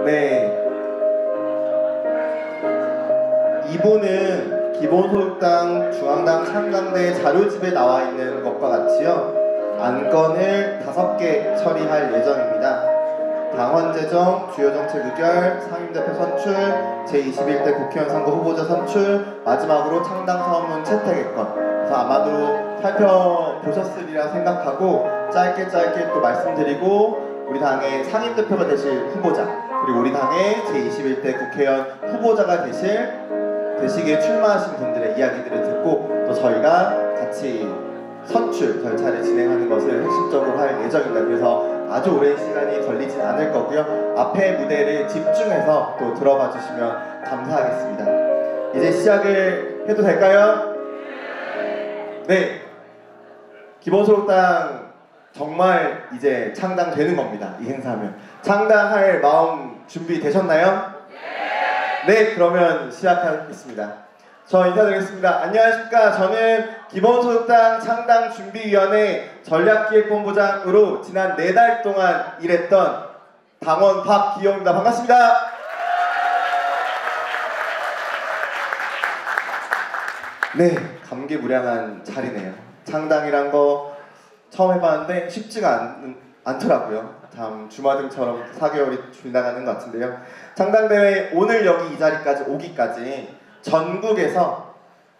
네. 이분은 기본소득당 중앙당 창당대 자료집에 나와 있는 것과 같이요. 안건을 5개 처리할 예정입니다. 당원 제정, 주요 정책 의결, 상임대표 선출, 제21대 국회의원 선거 후보자 선출, 마지막으로 창당 서문 채택의 건. 그래서 아마도 살펴보셨으리라 생각하고 짧게 또 말씀드리고 우리 당의 상임대표가 되실 후보자, 그리고 우리 당의 제21대 국회의원 후보자가 되시기에 출마하신 분들의 이야기들을 듣고 또 저희가 같이 선출 절차를 진행하는 것을 핵심적으로 할 예정입니다. 그래서 아주 오랜 시간이 걸리진 않을 거고요. 앞에 무대를 집중해서 또 들어봐 주시면 감사하겠습니다. 이제 시작을 해도 될까요? 네. 기본소득당 정말 이제 창당되는 겁니다. 이 행사하면. 창당할 마음 준비되셨나요? 네, 그러면 시작하겠습니다. 저 인사드리겠습니다. 안녕하십니까. 저는 기본소득당 창당준비위원회 전략기획본부장으로 지난 4달 동안 일했던 당원 박기용입니다. 반갑습니다. 네, 감개무량한 자리네요. 창당이란 거 처음 해봤는데 쉽지가 않더라고요. 참 주마등처럼 4개월이 지나가는 것 같은데요. 창당대회 오늘 여기 이 자리까지 오기까지 전국에서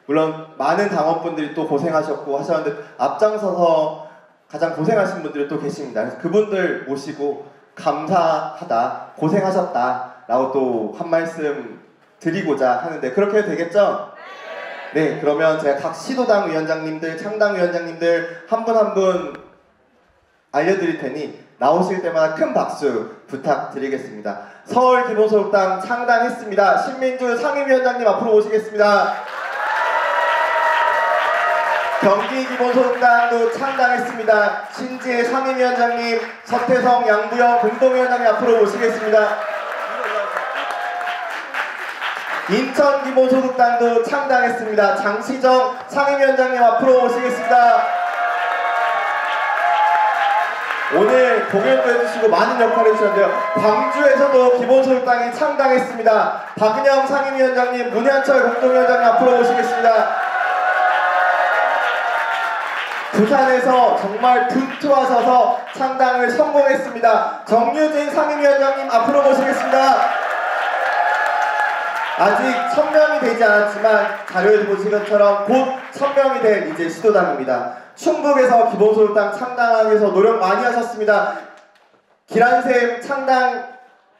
물론 많은 당원분들이 또 고생하셨고 하셨는데 앞장서서 가장 고생하신 분들이 또 계십니다. 그래서 그분들 모시고 감사하다, 고생하셨다 라고 또 한 말씀 드리고자 하는데 그렇게 해도 되겠죠? 네, 그러면 제가 각 시도당 위원장님들, 창당 위원장님들 한 분 한 분 알려드릴 테니 나오실 때마다 큰 박수 부탁드리겠습니다. 서울 기본소득당 창당했습니다. 신민주 상임위원장님 앞으로 오시겠습니다. 경기 기본소득당도 창당했습니다. 신지혜 상임위원장님, 서태성, 양부영 공동위원장님 앞으로 오시겠습니다. 인천 기본소득당도 창당했습니다. 장시정 상임위원장님 앞으로 오시겠습니다. 오늘 공연도 해주시고 많은 역할을 해주셨는데요. 광주에서도 기본소득당이 창당했습니다. 박은영 상임위원장님, 문현철 공동위원장님 앞으로 오시겠습니다. 부산에서 정말 분투하셔서 창당을 성공했습니다. 정유진 상임위원장님 앞으로 모시겠습니다. 아직 천명이 되지 않았지만 자료에서 보신 것처럼 곧 천명이 될 이제 시도당입니다. 충북에서 기본소득당 창당하기 위해서 노력 많이 하셨습니다. 기란샘 창당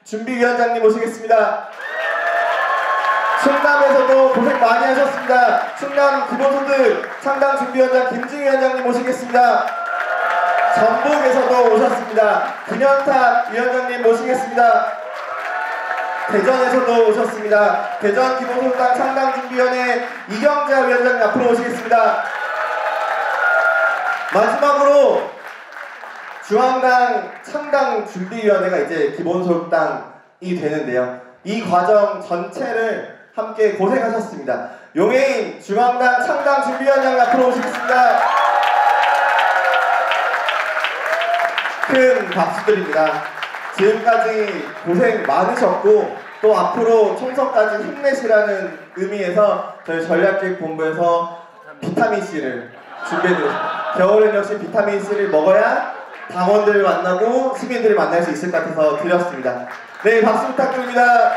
준비위원장님 모시겠습니다. 충남에서도 고생 많이 하셨습니다. 충남 기본소득 창당 준비위원장 김진희 위원장님 모시겠습니다. 전북에서도 오셨습니다. 김현탁 위원장님 모시겠습니다. 대전에서도 오셨습니다. 대전 기본소득당 창당준비위원회 이경자 위원장님 앞으로 오시겠습니다. 마지막으로 중앙당 창당준비위원회가 이제 기본소득당이 되는데요. 이 과정 전체를 함께 고생하셨습니다. 용해인 중앙당 창당준비위원장님 앞으로 오시겠습니다. 큰 박수드립니다. 지금까지 고생 많으셨고 또 앞으로 총선까지 힘내시라는 의미에서 저희 전략기획본부에서 비타민C를 준비해드렸습니다. 겨울엔 역시 비타민C를 먹어야 당원들을 만나고 시민들을 만날 수 있을 것 같아서 드렸습니다. 네, 박수 부탁드립니다.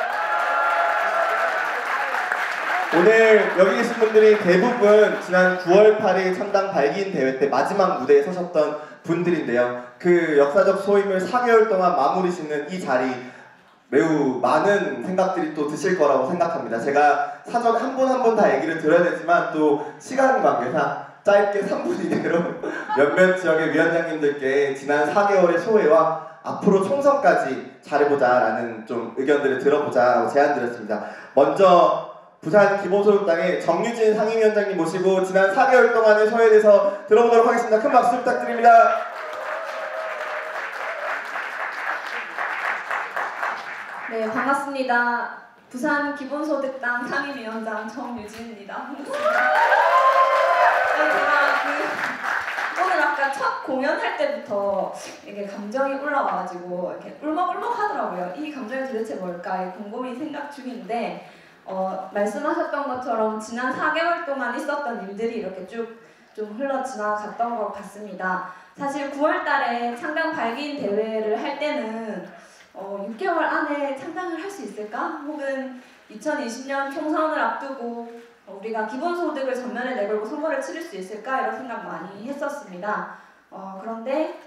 오늘 여기 계신 분들이 대부분 지난 9월 8일 창당 발기인 대회 때 마지막 무대에 서셨던 분들인데요. 그 역사적 소임을 4개월 동안 마무리 짓는 이 자리 매우 많은 생각들이 또 드실 거라고 생각합니다. 제가 사전 한 분 한 분 다 얘기를 드려야 되지만 또 시간 관계상 짧게 3분 이내로 몇몇 지역의 위원장님들께 지난 4개월의 소회와 앞으로 총선까지 잘해보자라는 좀 의견들을 들어보자라고 제안드렸습니다. 먼저 부산 기본소득당의 정유진 상임위원장님 모시고 지난 4개월 동안의 소회에 대해서 들어보도록 하겠습니다. 큰 박수 부탁드립니다. 네, 반갑습니다. 부산 기본소득당 상임위원장 정유진입니다. 반갑습니다. 제가 오늘 아까 첫 공연할 때부터 이게 감정이 올라와가지고 이렇게 울먹울먹 하더라고요. 이 감정이 도대체 뭘까 곰곰이 생각 중인데 말씀하셨던 것처럼 지난 4개월 동안 있었던 일들이 이렇게 쭉 좀 흘러 지나갔던 것 같습니다. 사실 9월 달에 창당 발기인 대회를 할 때는 6개월 안에 창당을 할 수 있을까? 혹은 2020년 총선을 앞두고 우리가 기본소득을 전면에 내걸고 선거를 치를 수 있을까? 이런 생각 많이 했었습니다. 그런데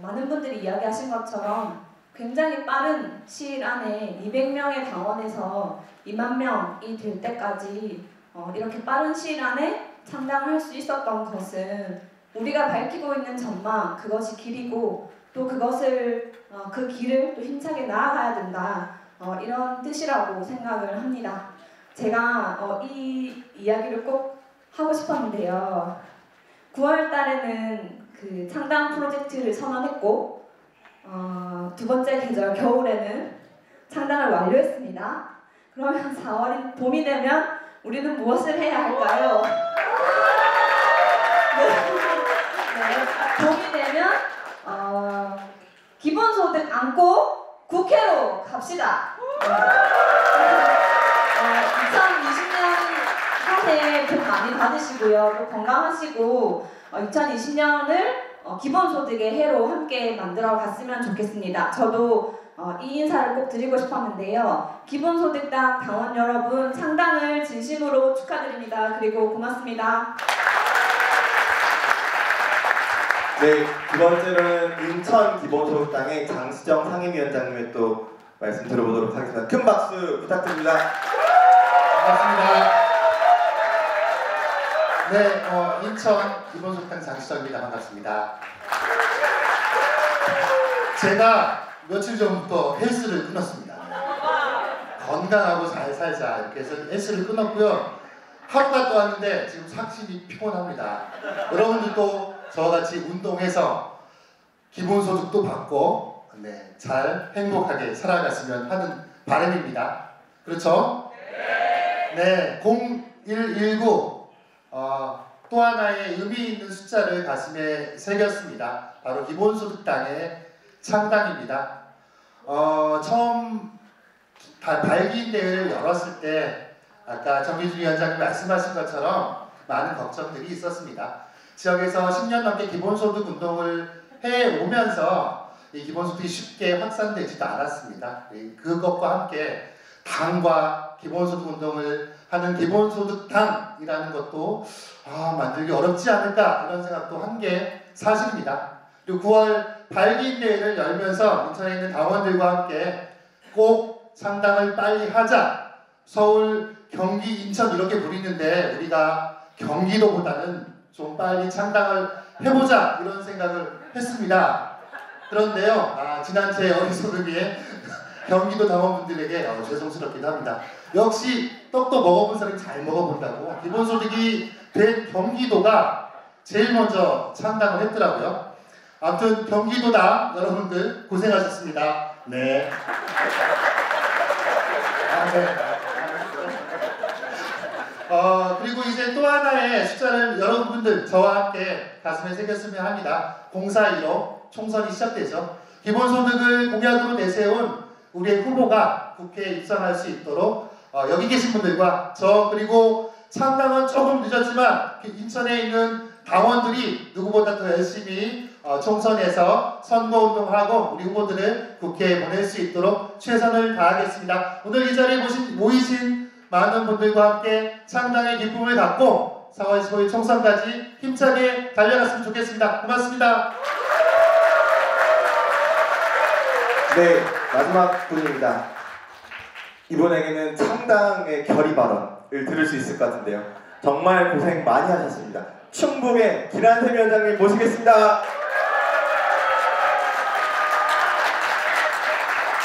많은 분들이 이야기하신 것처럼 굉장히 빠른 시일 안에 200명의 당원에서 2만 명이 될 때까지 이렇게 빠른 시일 안에 창당을 할 수 있었던 것은 우리가 밝히고 있는 전망, 그것이 길이고 또 그것을 그 길을 또 힘차게 나아가야 된다. 이런 뜻이라고 생각을 합니다. 제가 이 이야기를 꼭 하고 싶었는데요. 9월 달에는 그 창당 프로젝트를 선언했고 두 번째 계절 겨울에는 창당을 완료했습니다. 그러면 4월인 봄이 되면 우리는 무엇을 해야 할까요? 네, 봄이 되면 기본소득 안고 국회로 갑시다. 2020년 한해 복 많이 받으시고요. 또 건강하시고 2020년을 기본소득의 해로 함께 만들어 갔으면 좋겠습니다. 저도 이 인사를 꼭 드리고 싶었는데요. 기본소득당 당원 여러분 창당을 진심으로 축하드립니다. 그리고 고맙습니다. 네, 두 번째로는 인천 기본소득당의 장시정 상임위원장님의 또 말씀 들어보도록 하겠습니다. 큰 박수 부탁드립니다. 반갑습니다. 네, 인천 기본소득당 장시정입니다. 반갑습니다. 제가 며칠 전부터 헬스를 끊었습니다. 건강하고 잘 살자 이렇게 해서 헬스를 끊었고요. 하루가 또 왔는데 지금 상심이 피곤합니다. 여러분들도 저같이 운동해서 기본소득도 받고 잘 행복하게 살아갔으면 하는 바람입니다. 그렇죠? 네, 0119 또 하나의 의미 있는 숫자를 가슴에 새겼습니다. 바로 기본소득당의 창당입니다. 처음 발기인 대회를 열었을 때 아까 정기준 위원장님 말씀하신 것처럼 많은 걱정들이 있었습니다. 지역에서 10년 넘게 기본소득 운동을 해오면서 이 기본소득이 쉽게 확산되지도 않았습니다. 그것과 함께 당과 기본소득 운동을 하는 기본소득당이라는 것도 만들기 어렵지 않을까 이런 생각도 한 게 사실입니다. 그리고 9월 발기인 대회를 열면서 인천에 있는 당원들과 함께 꼭 창당을 빨리 하자. 서울, 경기, 인천 이렇게 부리는데 우리가 경기도보다는 좀 빨리 창당을 해보자 이런 생각을 했습니다. 그런데요, 지난 제 어리석음에 경기도 당원분들에게 죄송스럽기도 합니다. 역시 떡도 먹어본 사람이 잘 먹어본다고 기본소득이 된 경기도가 제일 먼저 창당을 했더라고요. 아무튼 경기도당 여러분들 고생하셨습니다. 네. 그리고 이제 또 하나의 숫자를 여러분들 저와 함께 가슴에 새겼으면 합니다. 0415 총선이 시작되죠. 기본소득을 공약으로 내세운 우리의 후보가 국회에 입성할 수 있도록 여기 계신 분들과 저 그리고 창당은 조금 늦었지만 인천에 있는 당원들이 누구보다 더 열심히 총선에서 선거운동하고 우리 후보들을 국회에 보낼 수 있도록 최선을 다하겠습니다. 오늘 이 자리에 모이신 많은 분들과 함께 창당의 기쁨을 갖고 4월 15일 총선까지 힘차게 달려갔으면 좋겠습니다. 고맙습니다. 네, 마지막 분입니다. 이분에게는 창당의 결의 발언을 들을 수 있을 것 같은데요. 정말 고생 많이 하셨습니다. 충북의 김한샘 위원장님 모시겠습니다.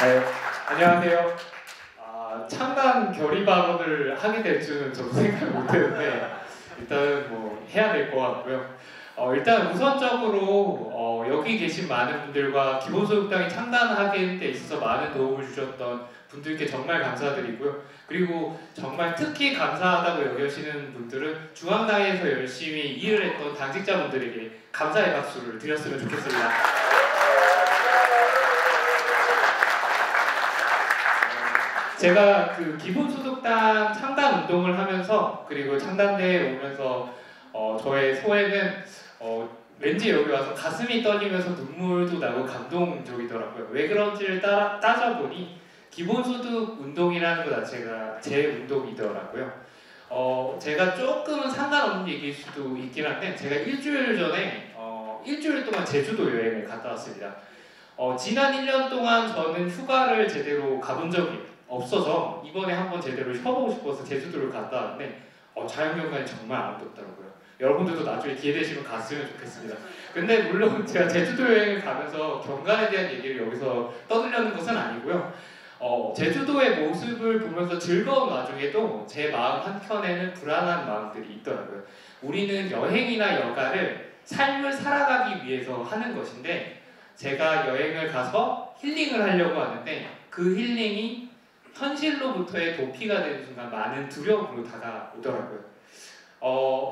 네, 안녕하세요. 창당 결의 발언을 하게 될 줄은 저도 생각을 못했는데 일단은 뭐 해야 될 것 같고요. 일단 우선적으로 여기 계신 많은 분들과 기본소득당이 창단하는 데 있어서 많은 도움을 주셨던 분들께 정말 감사드리고요. 그리고 정말 특히 감사하다고 여겨지는 분들은 중앙당에서 열심히 일을 했던 당직자분들에게 감사의 박수를 드렸으면 좋겠습니다. 제가 그 기본소득당 창단 운동을 하면서 그리고 창단대에 오면서 저의 소회는 왠지 여기 와서 가슴이 떨리면서 눈물도 나고 감동적이더라고요. 왜 그런지를 따져보니 기본소득 운동이라는 것 자체가 제 운동이더라고요. 제가 조금은 상관없는 얘기일 수도 있긴 한데 제가 일주일 전에 일주일 동안 제주도 여행을 갔다 왔습니다. 지난 1년 동안 저는 휴가를 제대로 가본 적이 없어서 이번에 한번 제대로 쉬어보고 싶어서 제주도를 갔다 왔는데 자연경관이 정말 아름답더라고요. 여러분들도 나중에 기회 되시면 갔으면 좋겠습니다. 근데 물론 제가 제주도 여행을 가면서 경관에 대한 얘기를 여기서 떠들려는 것은 아니고요. 제주도의 모습을 보면서 즐거운 와중에도 제 마음 한켠에는 불안한 마음들이 있더라고요. 우리는 여행이나 여가를 삶을 살아가기 위해서 하는 것인데 제가 여행을 가서 힐링을 하려고 하는데 그 힐링이 현실로부터의 도피가 되는 순간 많은 두려움으로 다가오더라고요.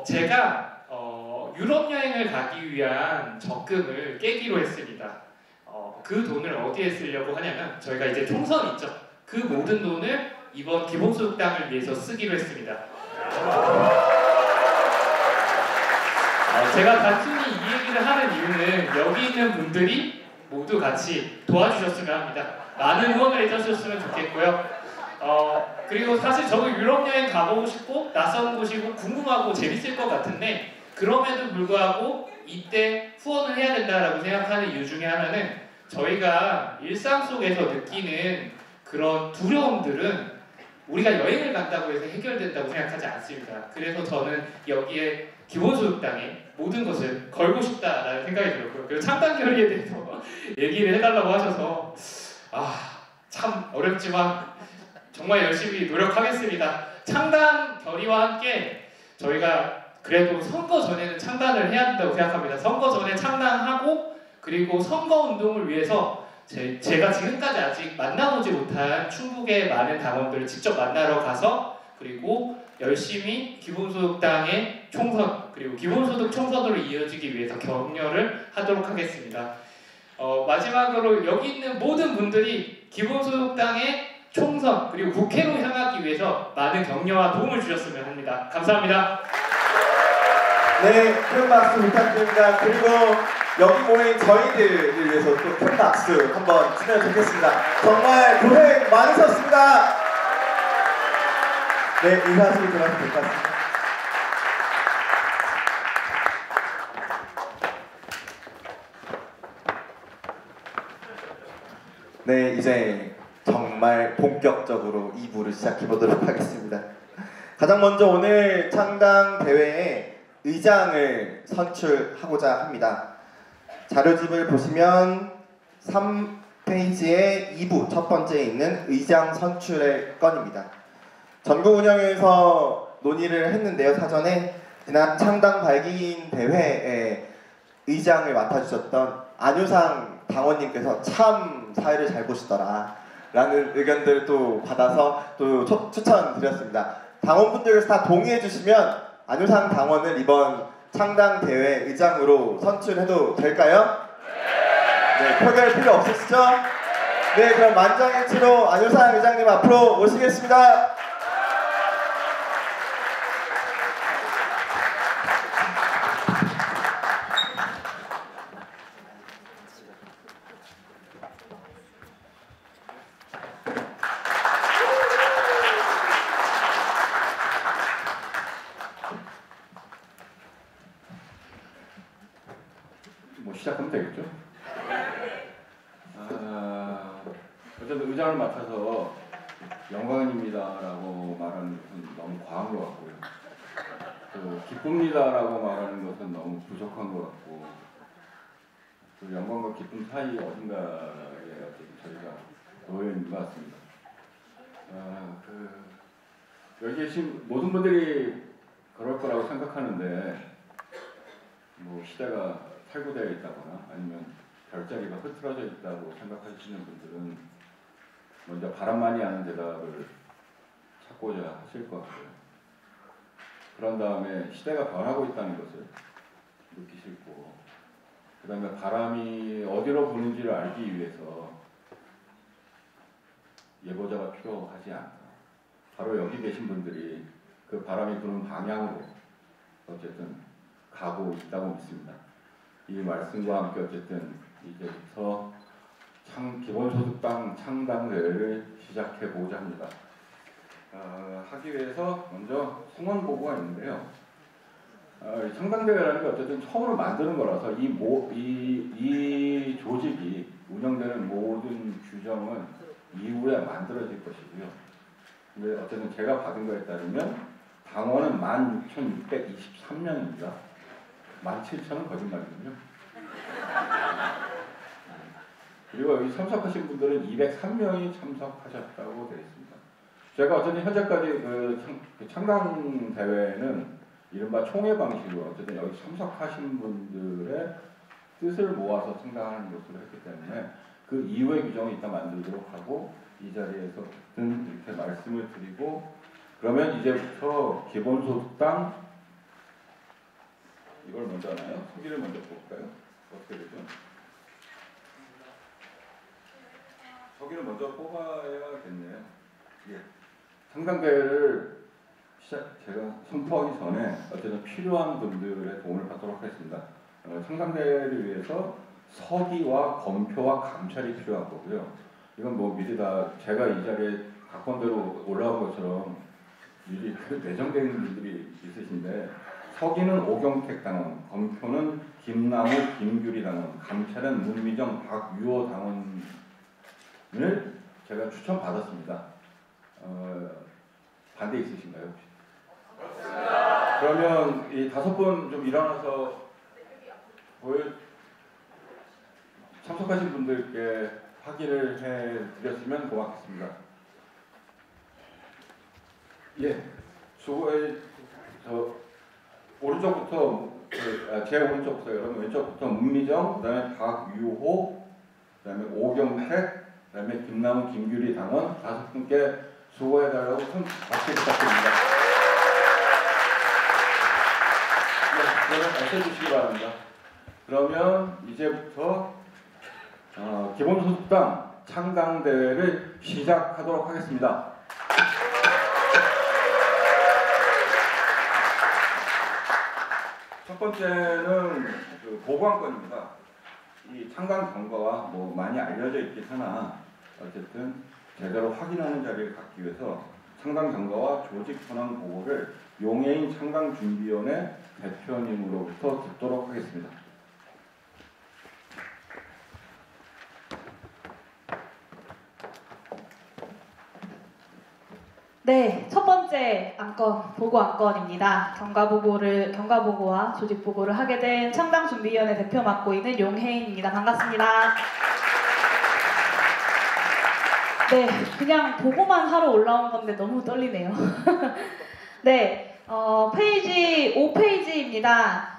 제가 유럽 여행을 가기 위한 적금을 깨기로 했습니다. 그 돈을 어디에 쓰려고 하냐면 저희가 이제 총선 있죠. 그 모든 돈을 이번 기본소득당을 위해서 쓰기로 했습니다. 제가 단순히 이 얘기를 하는 이유는 여기 있는 분들이 모두 같이 도와주셨으면 합니다. 많은 응원을 해주셨으면 좋겠고요. 그리고 사실 저도 유럽 여행 가보고 싶고 낯선 곳이고 궁금하고 재밌을 것 같은데 그럼에도 불구하고 이때 후원을 해야 된다라고 생각하는 이유 중에 하나는 저희가 일상 속에서 느끼는 그런 두려움들은 우리가 여행을 간다고 해서 해결된다고 생각하지 않습니다. 그래서 저는 여기에 기본소득당에 모든 것을 걸고 싶다라는 생각이 들었고요. 그리고 창단 결의에 대해서 얘기를 해달라고 하셔서 참 어렵지만 정말 열심히 노력하겠습니다. 창단 결의와 함께 저희가 그래도 선거 전에는 창단을 해야 된다고 생각합니다. 선거 전에 창단하고 그리고 선거 운동을 위해서 제가 지금까지 아직 만나보지 못한 충북의 많은 당원들을 직접 만나러 가서 그리고 열심히 기본소득당의 총선 그리고 기본소득 총선으로 이어지기 위해서 격려를 하도록 하겠습니다. 마지막으로 여기 있는 모든 분들이 기본소득당의 총선 그리고 국회로 향하기 위해서 많은 격려와 도움을 주셨으면 합니다. 감사합니다. 네, 큰 박수 부탁드립니다. 그리고 여기 모인 저희들을 위해서 또 큰 박수 한번 치면 좋겠습니다. 정말 고생 많으셨습니다. 네, 인사하시고 들어가시면 될 것 같습니다. 네, 이제 정말 본격적으로 2부를 시작해보도록 하겠습니다. 가장 먼저 오늘 창당 대회에 의장을 선출하고자 합니다. 자료집을 보시면 3페이지에 2부 첫 번째에 있는 의장 선출의 건입니다. 전국 운영위에서 논의를 했는데요. 사전에 지난 창당 발기인 대회에 의장을 맡아주셨던 안유상 당원님께서 참 사회를 잘 보시더라 라는 의견들을 또 받아서 또 추천드렸습니다. 당원분들께서 다 동의해 주시면 안유상 당원을 이번 창당 대회 의장으로 선출해도 될까요? 네, 표결 필요 없으시죠? 네, 그럼 만장일치로 안유상 의장님 앞으로 모시겠습니다. 시작하면 되겠죠? 어쨌든 의장을 맡아서 영광입니다라고 말하는 것은 너무 과한 것 같고요. 또 기쁩니다라고 말하는 것은 너무 부족한 것 같고 그 영광과 기쁨 사이 어딘가에 저희가 놓여 있는 것 같습니다. 여기 계신 모든 분들이 그럴 거라고 생각하는데 뭐 시대가 탈구되어 있다거나 아니면 별자리가 흐트러져 있다고 생각하시는 분들은 먼저 바람만이 아는 대답을 찾고자 하실 것 같고요. 그런 다음에 시대가 변하고 있다는 것을 느끼실 거고, 그 다음에 바람이 어디로 부는지를 알기 위해서 예보자가 필요하지 않다. 바로 여기 계신 분들이 그 바람이 부는 방향으로 어쨌든 가고 있다고 믿습니다. 이 말씀과 함께 어쨌든 이제부터 기본소득당 창당대회를 시작해보자 합니다. 하기 위해서 먼저 성원보고가 있는데요. 창당대회라는 게 어쨌든 처음으로 만드는 거라서 이 조직이 운영되는 모든 규정은 이후에 만들어질 것이고요. 근데 어쨌든 제가 받은 거에 따르면 당원은 16,623명입니다. 17,000은 거짓말이군요. 그리고 여기 참석하신 분들은 203명이 참석하셨다고 되어 있습니다. 제가 어쨌든 현재까지 그 창당 대회는 이른바 총회 방식으로 어쨌든 여기 참석하신 분들의 뜻을 모아서 창당하는 것으로 했기 때문에 그 이후의 규정을 일단 만들도록 하고, 이 자리에서 이렇게 말씀을 드리고, 그러면 이제부터 기본소득당 이걸 먼저 하나요? 소개를 먼저 볼까요? 어떻게 되죠? 저기를 먼저 뽑아야겠네요. 예. 창당대회를 제가 선포하기 전에 어쨌든 필요한 분들의 도움을 받도록 하겠습니다. 창당대회를 위해서 서기와 검표와 감찰이 필요한 거고요. 이건 뭐 미리 다 제가 이 자리에 각본대로 올라온 것처럼 미리 내정되어 있는 분들이 있으신데, 서기는 오경택 당원, 검표는 김나무 김규리 당원, 감찰은 문미정 박유호 당원을 제가 추천받았습니다. 반대 있으신가요 혹시? 그러면 이 5분 좀 일어나서 참석하신 분들께 확인을 해드렸으면 고맙겠습니다. 예, 오른쪽부터 제 오른쪽부터 여러분 왼쪽부터 문미정, 그다음에 박유호, 그다음에 오경택, 그다음에 김나무 김규리 당원 5분께 수고해달라고 큰 박수 부탁드립니다. 네, 그러면 마셔주시기 바랍니다. 그러면 이제부터 기본소득당 창당대회를 시작하도록 하겠습니다. 첫 번째는 보고안건입니다. 이 창당 경과가 뭐 많이 알려져 있긴 하나 어쨌든 제대로 확인하는 자리를 갖기 위해서 창당 경과와 조직 현황 보고를 용해인 창당준비위원회 대표님으로부터 듣도록 하겠습니다. 네, 첫 번째 안건, 보고 안건입니다. 경과보고와 조직보고를 하게 된 창당준비위원회 대표 맡고 있는 용혜인입니다. 반갑습니다. 네, 그냥 보고만 하러 올라온 건데 너무 떨리네요. 네, 페이지 5페이지입니다.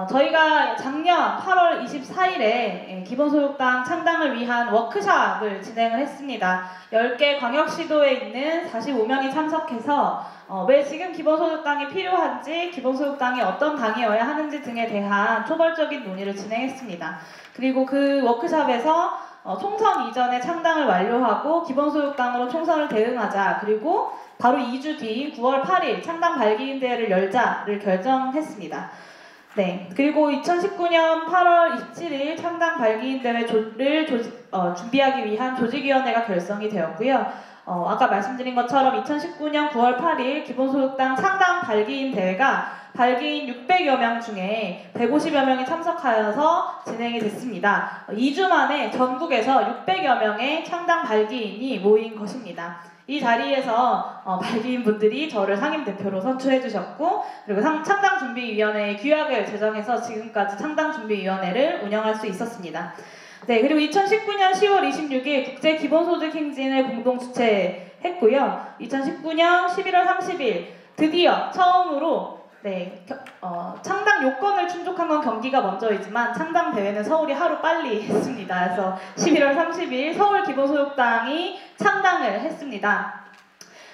저희가 작년 8월 24일에 기본소득당 창당을 위한 워크숍을 진행을 했습니다. 10개 광역시도에 있는 45명이 참석해서 왜 지금 기본소득당이 필요한지, 기본소득당이 어떤 당이어야 하는지 등에 대한 초벌적인 논의를 진행했습니다. 그리고 그 워크숍에서 총선 이전에 창당을 완료하고 기본소득당으로 총선을 대응하자, 그리고 바로 2주 뒤 9월 8일 창당 발기인 대회를 열자를 결정했습니다. 네, 그리고 2019년 8월 27일 창당 발기인 대회를 준비하기 위한 조직위원회가 결성이 되었고요. 아까 말씀드린 것처럼 2019년 9월 8일 기본소득당 창당 발기인 대회가 발기인 600여 명 중에 150여 명이 참석하여서 진행이 됐습니다. 2주 만에 전국에서 600여 명의 창당 발기인이 모인 것입니다. 이 자리에서 발기인 분들이 저를 상임대표로 선출해 주셨고, 그리고 창당준비위원회의 규약을 제정해서 지금까지 창당준비위원회를 운영할 수 있었습니다. 네, 그리고 2019년 10월 26일 국제기본소득 행진을 공동 주최했고요. 2019년 11월 30일 드디어 처음으로 네, 창당 요건을 충족한 건 경기가 먼저이지만 창당 대회는 서울이 하루 빨리 했습니다. 그래서 11월 30일 서울 기본소득당이 창당을 했습니다.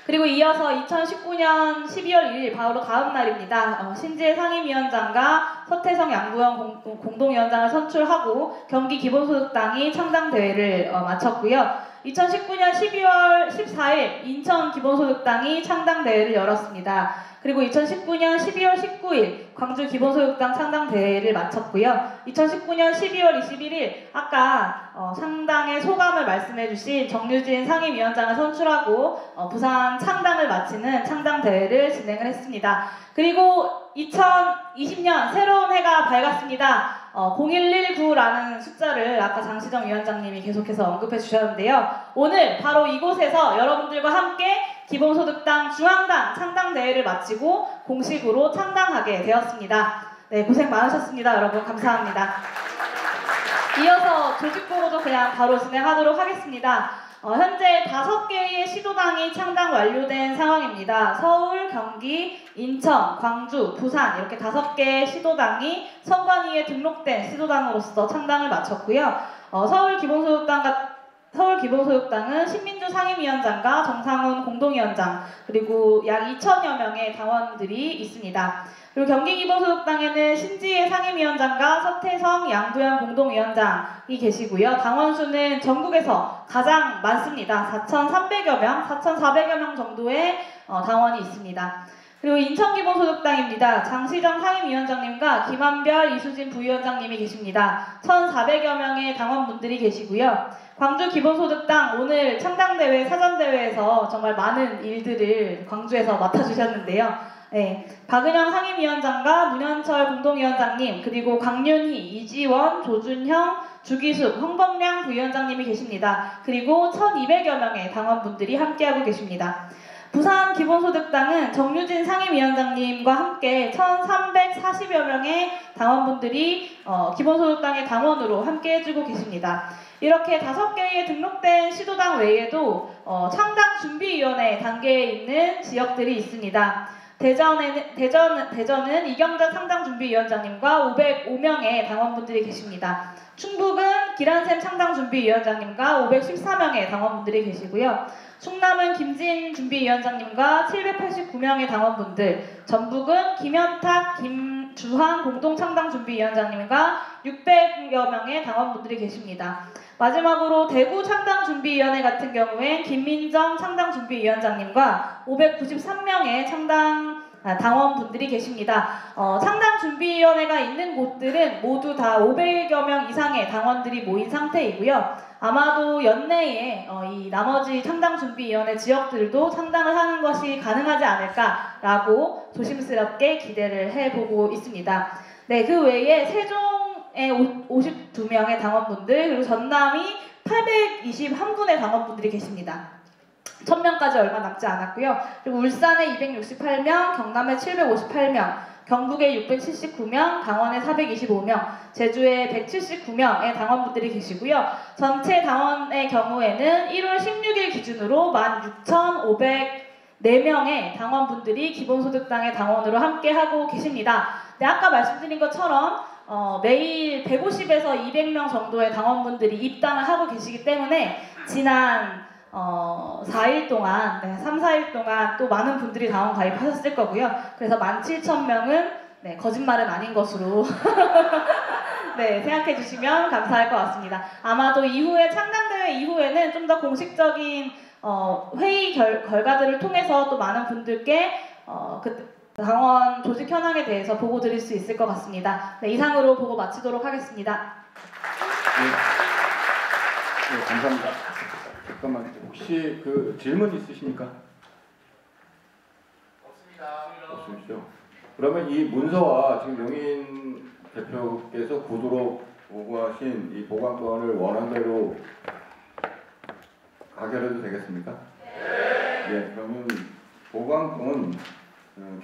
그리고 이어서 2019년 12월 1일 바로 다음 날입니다. 신지혜 상임위원장과 서태성 양구현 공동위원장을 선출하고 경기 기본소득당이 창당대회를 마쳤고요. 2019년 12월 14일 인천 기본소득당이 창당대회를 열었습니다. 그리고 2019년 12월 19일 광주 기본소득당 창당대회를 마쳤고요. 2019년 12월 21일 아까 창당의 소감을 말씀해주신 정유진 상임위원장을 선출하고 부산 창당을 마치는 창당대회를 진행을 했습니다. 그리고 2020년 새로운 해가 밝았습니다. 0119라는 숫자를 아까 장시정 위원장님이 계속해서 언급해 주셨는데요. 오늘 바로 이곳에서 여러분들과 함께 기본소득당 중앙당 창당대회를 마치고 공식으로 창당하게 되었습니다. 네, 고생 많으셨습니다. 여러분 감사합니다. 이어서 조직보고도 그냥 바로 진행하도록 하겠습니다. 현재 5개의 시도당이 창당 완료된 상황입니다. 서울, 경기, 인천, 광주, 부산 이렇게 5개의 시도당이 선관위에 등록된 시도당으로서 창당을 마쳤고요. 서울 기본소득당은 신민주 상임위원장과 정상훈 공동위원장 그리고 약 2,000여 명의 당원들이 있습니다. 그리고 경기기본소득당에는 신지혜 상임위원장과 서태성 양두현 공동위원장이 계시고요. 당원 수는 전국에서 가장 많습니다. 4,300여 명, 4,400여 명 정도의 당원이 있습니다. 그리고 인천기본소득당입니다. 장시정 상임위원장님과 김한별, 이수진 부위원장님이 계십니다. 1,400여 명의 당원분들이 계시고요. 광주기본소득당 오늘 창당대회, 사전대회에서 정말 많은 일들을 광주에서 맡아주셨는데요. 네, 박은영 상임위원장과 문현철 공동위원장님 그리고 강윤희, 이지원, 조준형, 주기숙, 황범량 부위원장님이 계십니다. 그리고 1,200여 명의 당원분들이 함께하고 계십니다. 부산 기본소득당은 정유진 상임위원장님과 함께 1,340여 명의 당원분들이 기본소득당의 당원으로 함께 해주고 계십니다. 이렇게 5개의 등록된 시도당 외에도 창당준비위원회 단계에 있는 지역들이 있습니다. 대전은 이경자 창당준비위원장님과 505명의 당원분들이 계십니다. 충북은 기란샘 창당준비위원장님과 514명의 당원분들이 계시고요. 충남은 김진 준비위원장님과 789명의 당원분들, 전북은 김현탁, 김주환 공동창당준비위원장님과 600여 명의 당원분들이 계십니다. 마지막으로 대구 창당준비위원회 같은 경우엔 김민정 창당준비위원장님과 593명의 당원분들이 계십니다. 창당준비위원회가 있는 곳들은 모두 다 500여 명 이상의 당원들이 모인 상태이고요. 아마도 연내에 이 나머지 창당준비위원회 지역들도 창당을 하는 것이 가능하지 않을까라고 조심스럽게 기대를 해보고 있습니다. 네, 그 외에 세종에 52명의 당원분들 그리고 전남이 821분의 당원분들이 계십니다. 1,000명까지 얼마 남지 않았고요. 그리고 울산에 268명, 경남에 758명, 경북에 679명, 강원에 425명, 제주에 179명의 당원분들이 계시고요. 전체 당원의 경우에는 1월 16일 기준으로 16,504명의 당원분들이 기본소득당의 당원으로 함께하고 계십니다. 네, 아까 말씀드린 것처럼 매일 150에서 200명 정도의 당원분들이 입당을 하고 계시기 때문에 지난 4일 동안, 3, 4일 동안 또 많은 분들이 당원 가입하셨을 거고요. 그래서 17,000명은 거짓말은 아닌 것으로 네, 생각해 주시면 감사할 것 같습니다. 아마도 이후에 창당대회 이후에는 좀 더 공식적인 회의 결과들을 통해서 또 많은 분들께 그 당원 조직 현황에 대해서 보고 드릴 수 있을 것 같습니다. 네, 이상으로 보고 마치도록 하겠습니다. 네, 감사합니다. 잠깐만, 혹시 그 질문 있으십니까? 없으시죠? 그러면 이 문서와 지금 용인 대표께서 구도로 보고하신 이 보관권을 원안대로 가결해도 되겠습니까? 네. 그러면 보관권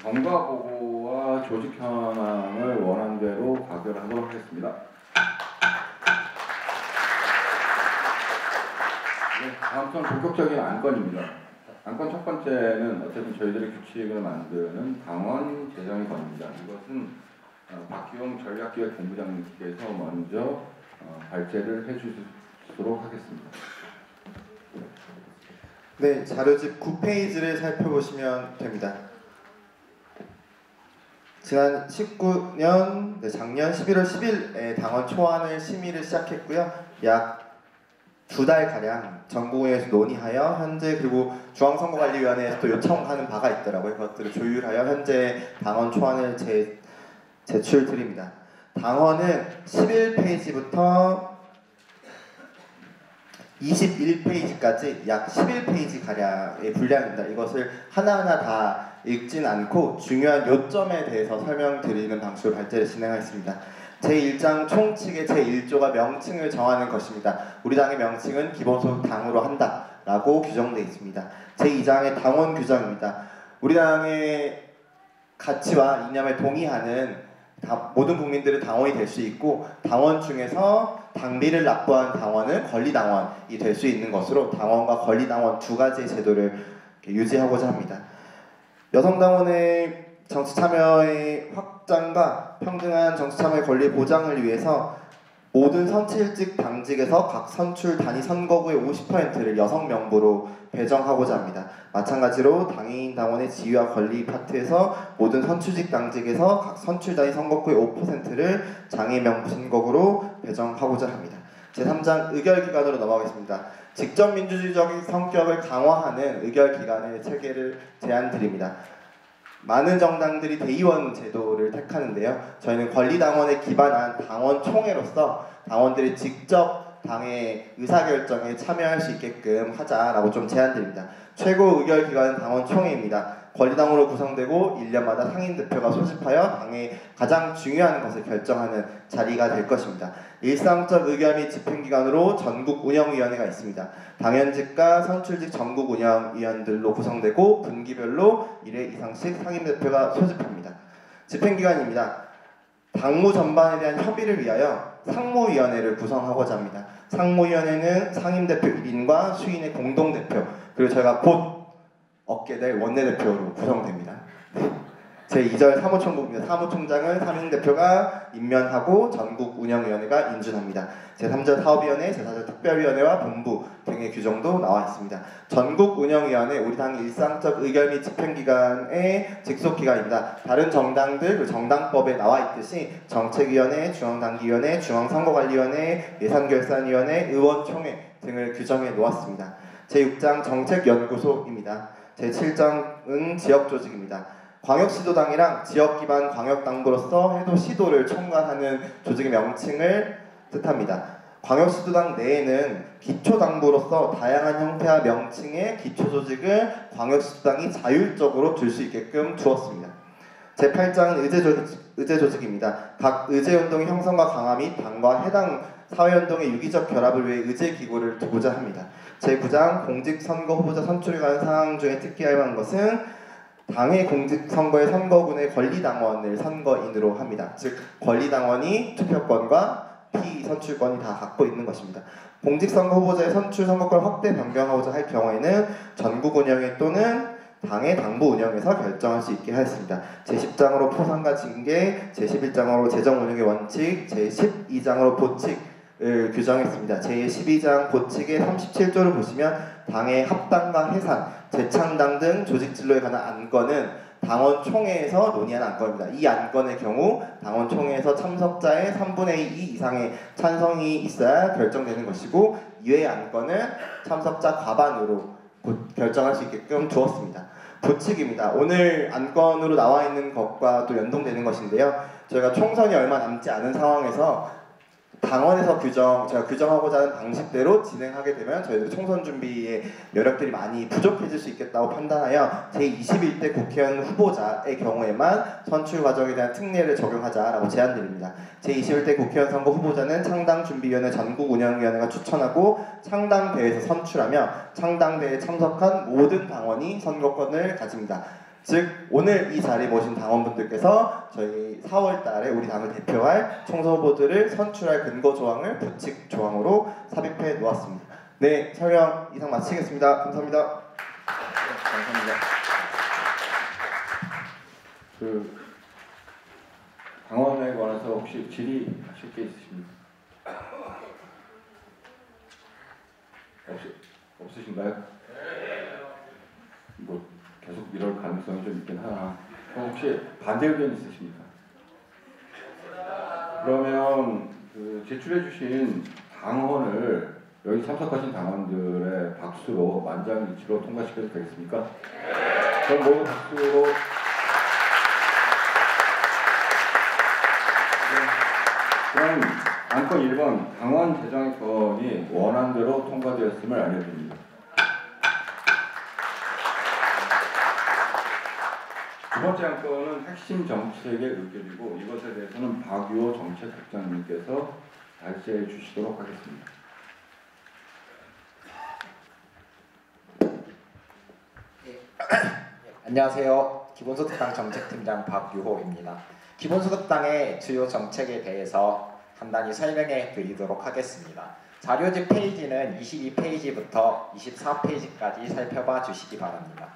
경과 보고와 조직 현황을 원안대로 가결하도록 하겠습니다. 네, 다음 건 본격적인 안건입니다. 안건 첫 번째는 어쨌든 저희들의 규칙을 만드는 당원 재정의 권입니다. 이것은 박기용 전략기획본부장님께서 먼저 발제를 해주시도록 하겠습니다. 네, 자료집 9페이지를 살펴보시면 됩니다. 지난 19년, 작년 11월 10일에 당원 초안을 심의를 시작했고요. 약 2달가량 전국에서 논의하여 현재 그리고 중앙선거관리위원회에서 또 요청하는 바가 있더라고요. 그것들을 조율하여 현재 당원 초안을 제출 드립니다. 당원은 11페이지부터 21페이지까지 약 11페이지가량의 분량입니다. 이것을 하나하나 다 읽진 않고 중요한 요점에 대해서 설명드리는 방식으로 발제를 진행하겠습니다. 제1장 총칙의 제1조가 명칭을 정하는 것입니다. 우리 당의 명칭은 기본소득 당으로 한다 라고 규정되어 있습니다. 제2장의 당원 규정입니다. 우리 당의 가치와 이념에 동의하는 모든 국민들은 당원이 될 수 있고, 당원 중에서 당비를 납부한 당원은 권리당원이 될 수 있는 것으로 당원과 권리당원 두 가지의 제도를 유지하고자 합니다. 여성당원의 정치참여의 확장과 평등한 정치참여의 권리 보장을 위해서 모든 선출직 당직에서 각 선출 단위 선거구의 50%를 여성 명부로 배정하고자 합니다. 마찬가지로 당인 당원의 지위와 권리 파트에서 모든 선출직 당직에서 각 선출 단위 선거구의 5%를 장애 명부 선거구로 배정하고자 합니다. 제3장 의결기관으로 넘어가겠습니다. 직접 민주주의적인 성격을 강화하는 의결기관의 체계를 제안드립니다. 많은 정당들이 대의원 제도를 택하는데요. 저희는 권리당원에 기반한 당원총회로서 당원들이 직접 당의 의사결정에 참여할 수 있게끔 하자라고 좀 제안드립니다. 최고 의결기관은 당원총회입니다. 권리당으로 구성되고 1년마다 상임대표가 소집하여 당의 가장 중요한 것을 결정하는 자리가 될 것입니다. 일상적 의결 및 집행기관으로 전국운영위원회가 있습니다. 당연직과 선출직 전국운영위원들로 구성되고 분기별로 1회 이상씩 상임대표가 소집합니다. 집행기관입니다. 당무 전반에 대한 협의를 위하여 상무위원회를 구성하고자 합니다. 상무위원회는 상임대표 1인과 수인의 공동대표, 그리고 저희가 곧 얻게 될 원내대표로 구성됩니다. 제2절 사무총국입니다. 사무총장은 상임대표가 임면하고 전국운영위원회가 인준합니다. 제3절 사업위원회, 제4절 특별위원회와 본부 등의 규정도 나와 있습니다. 전국운영위원회, 우리 당 일상적 의결 및 집행기관의 직속기관입니다. 다른 정당들, 정당법에 나와 있듯이 정책위원회, 중앙당기위원회, 중앙선거관리위원회, 예산결산위원회, 의원총회 등을 규정해 놓았습니다. 제6장 정책연구소입니다. 제7장은 지역조직입니다. 광역시도당이랑 지역기반 광역당부로서 해도 시도를 총괄하는 조직의 명칭을 뜻합니다. 광역시도당 내에는 기초당부로서 다양한 형태와 명칭의 기초조직을 광역시도당이 자율적으로 둘 수 있게끔 두었습니다. 제8장은 의제조직입니다. 각 의제운동의 형성과 강화 및 당과 해당 사회운동의 유기적 결합을 위해 의제기구를 두고자 합니다. 제9장 공직선거 후보자 선출에 관한 사항 중에 특기할 만한 것은 당의 공직선거의 선거군의 권리당원을 선거인으로 합니다. 즉 권리당원이 투표권과 피선출권이 다 갖고 있는 것입니다. 공직선거 후보자의 선출 선거권 확대 변경하고자 할 경우에는 전국운영회 또는 당의 당부운영에서 결정할 수 있게 하였습니다. 제10장으로 포상과 징계, 제11장으로 재정운영의 원칙, 제12장으로 보칙을 규정했습니다. 제12장 보칙의 37조를 보시면 당의 합당과 해산, 재창당 등 조직진로에 관한 안건은 당원총회에서 논의하는 안건입니다. 이 안건의 경우 당원총회에서 참석자의 3분의 2 이상의 찬성이 있어야 결정되는 것이고, 이외의 안건은 참석자 과반으로 결정할 수 있게끔 두었습니다. 보칙입니다. 오늘 안건으로 나와 있는 것과 또 연동되는 것인데요. 저희가 총선이 얼마 남지 않은 상황에서 당원에서 제가 규정하고자 하는 방식대로 진행하게 되면 저희들이 총선 준비에 여력들이 많이 부족해질 수 있겠다고 판단하여 제21대 국회의원 후보자의 경우에만 선출 과정에 대한 특례를 적용하자라고 제안드립니다. 제21대 국회의원 선거 후보자는 창당준비위원회 전국운영위원회가 추천하고 창당대회에서 선출하며 창당대회에 참석한 모든 당원이 선거권을 가집니다. 즉 오늘 이 자리에 모신 당원분들께서 저희 4월달에 우리 당을 대표할 총선 후보들을 선출할 근거 조항을 부칙 조항으로 삽입해 놓았습니다. 네, 설명 이상 마치겠습니다. 감사합니다. 감사합니다. 그 당원에 관해서 혹시 질의하실 게 있으십니까? 없으신가요? 뭐 계속 이럴 가능성이 좀 있긴 하나. 그럼 혹시 반대 의견 있으십니까? 그러면 그 제출해주신 당원을 여기 참석하신 당원들의 박수로 만장일치로 통과시켜도 되겠습니까? 그럼 모두 박수로. 그럼 안건 1번 당원 재정 건이 원안대로 통과되었음을 알려드립니다. 두 번째 안건은 핵심 정책의 의결이고 이것에 대해서는 박유호 정책국장님께서 발제해 주시도록 하겠습니다. 안녕하세요. 기본소득당 정책팀장 박유호입니다. 기본소득당의 주요 정책에 대해서 간단히 설명해 드리도록 하겠습니다. 자료집 페이지는 22페이지부터 24페이지까지 살펴봐 주시기 바랍니다.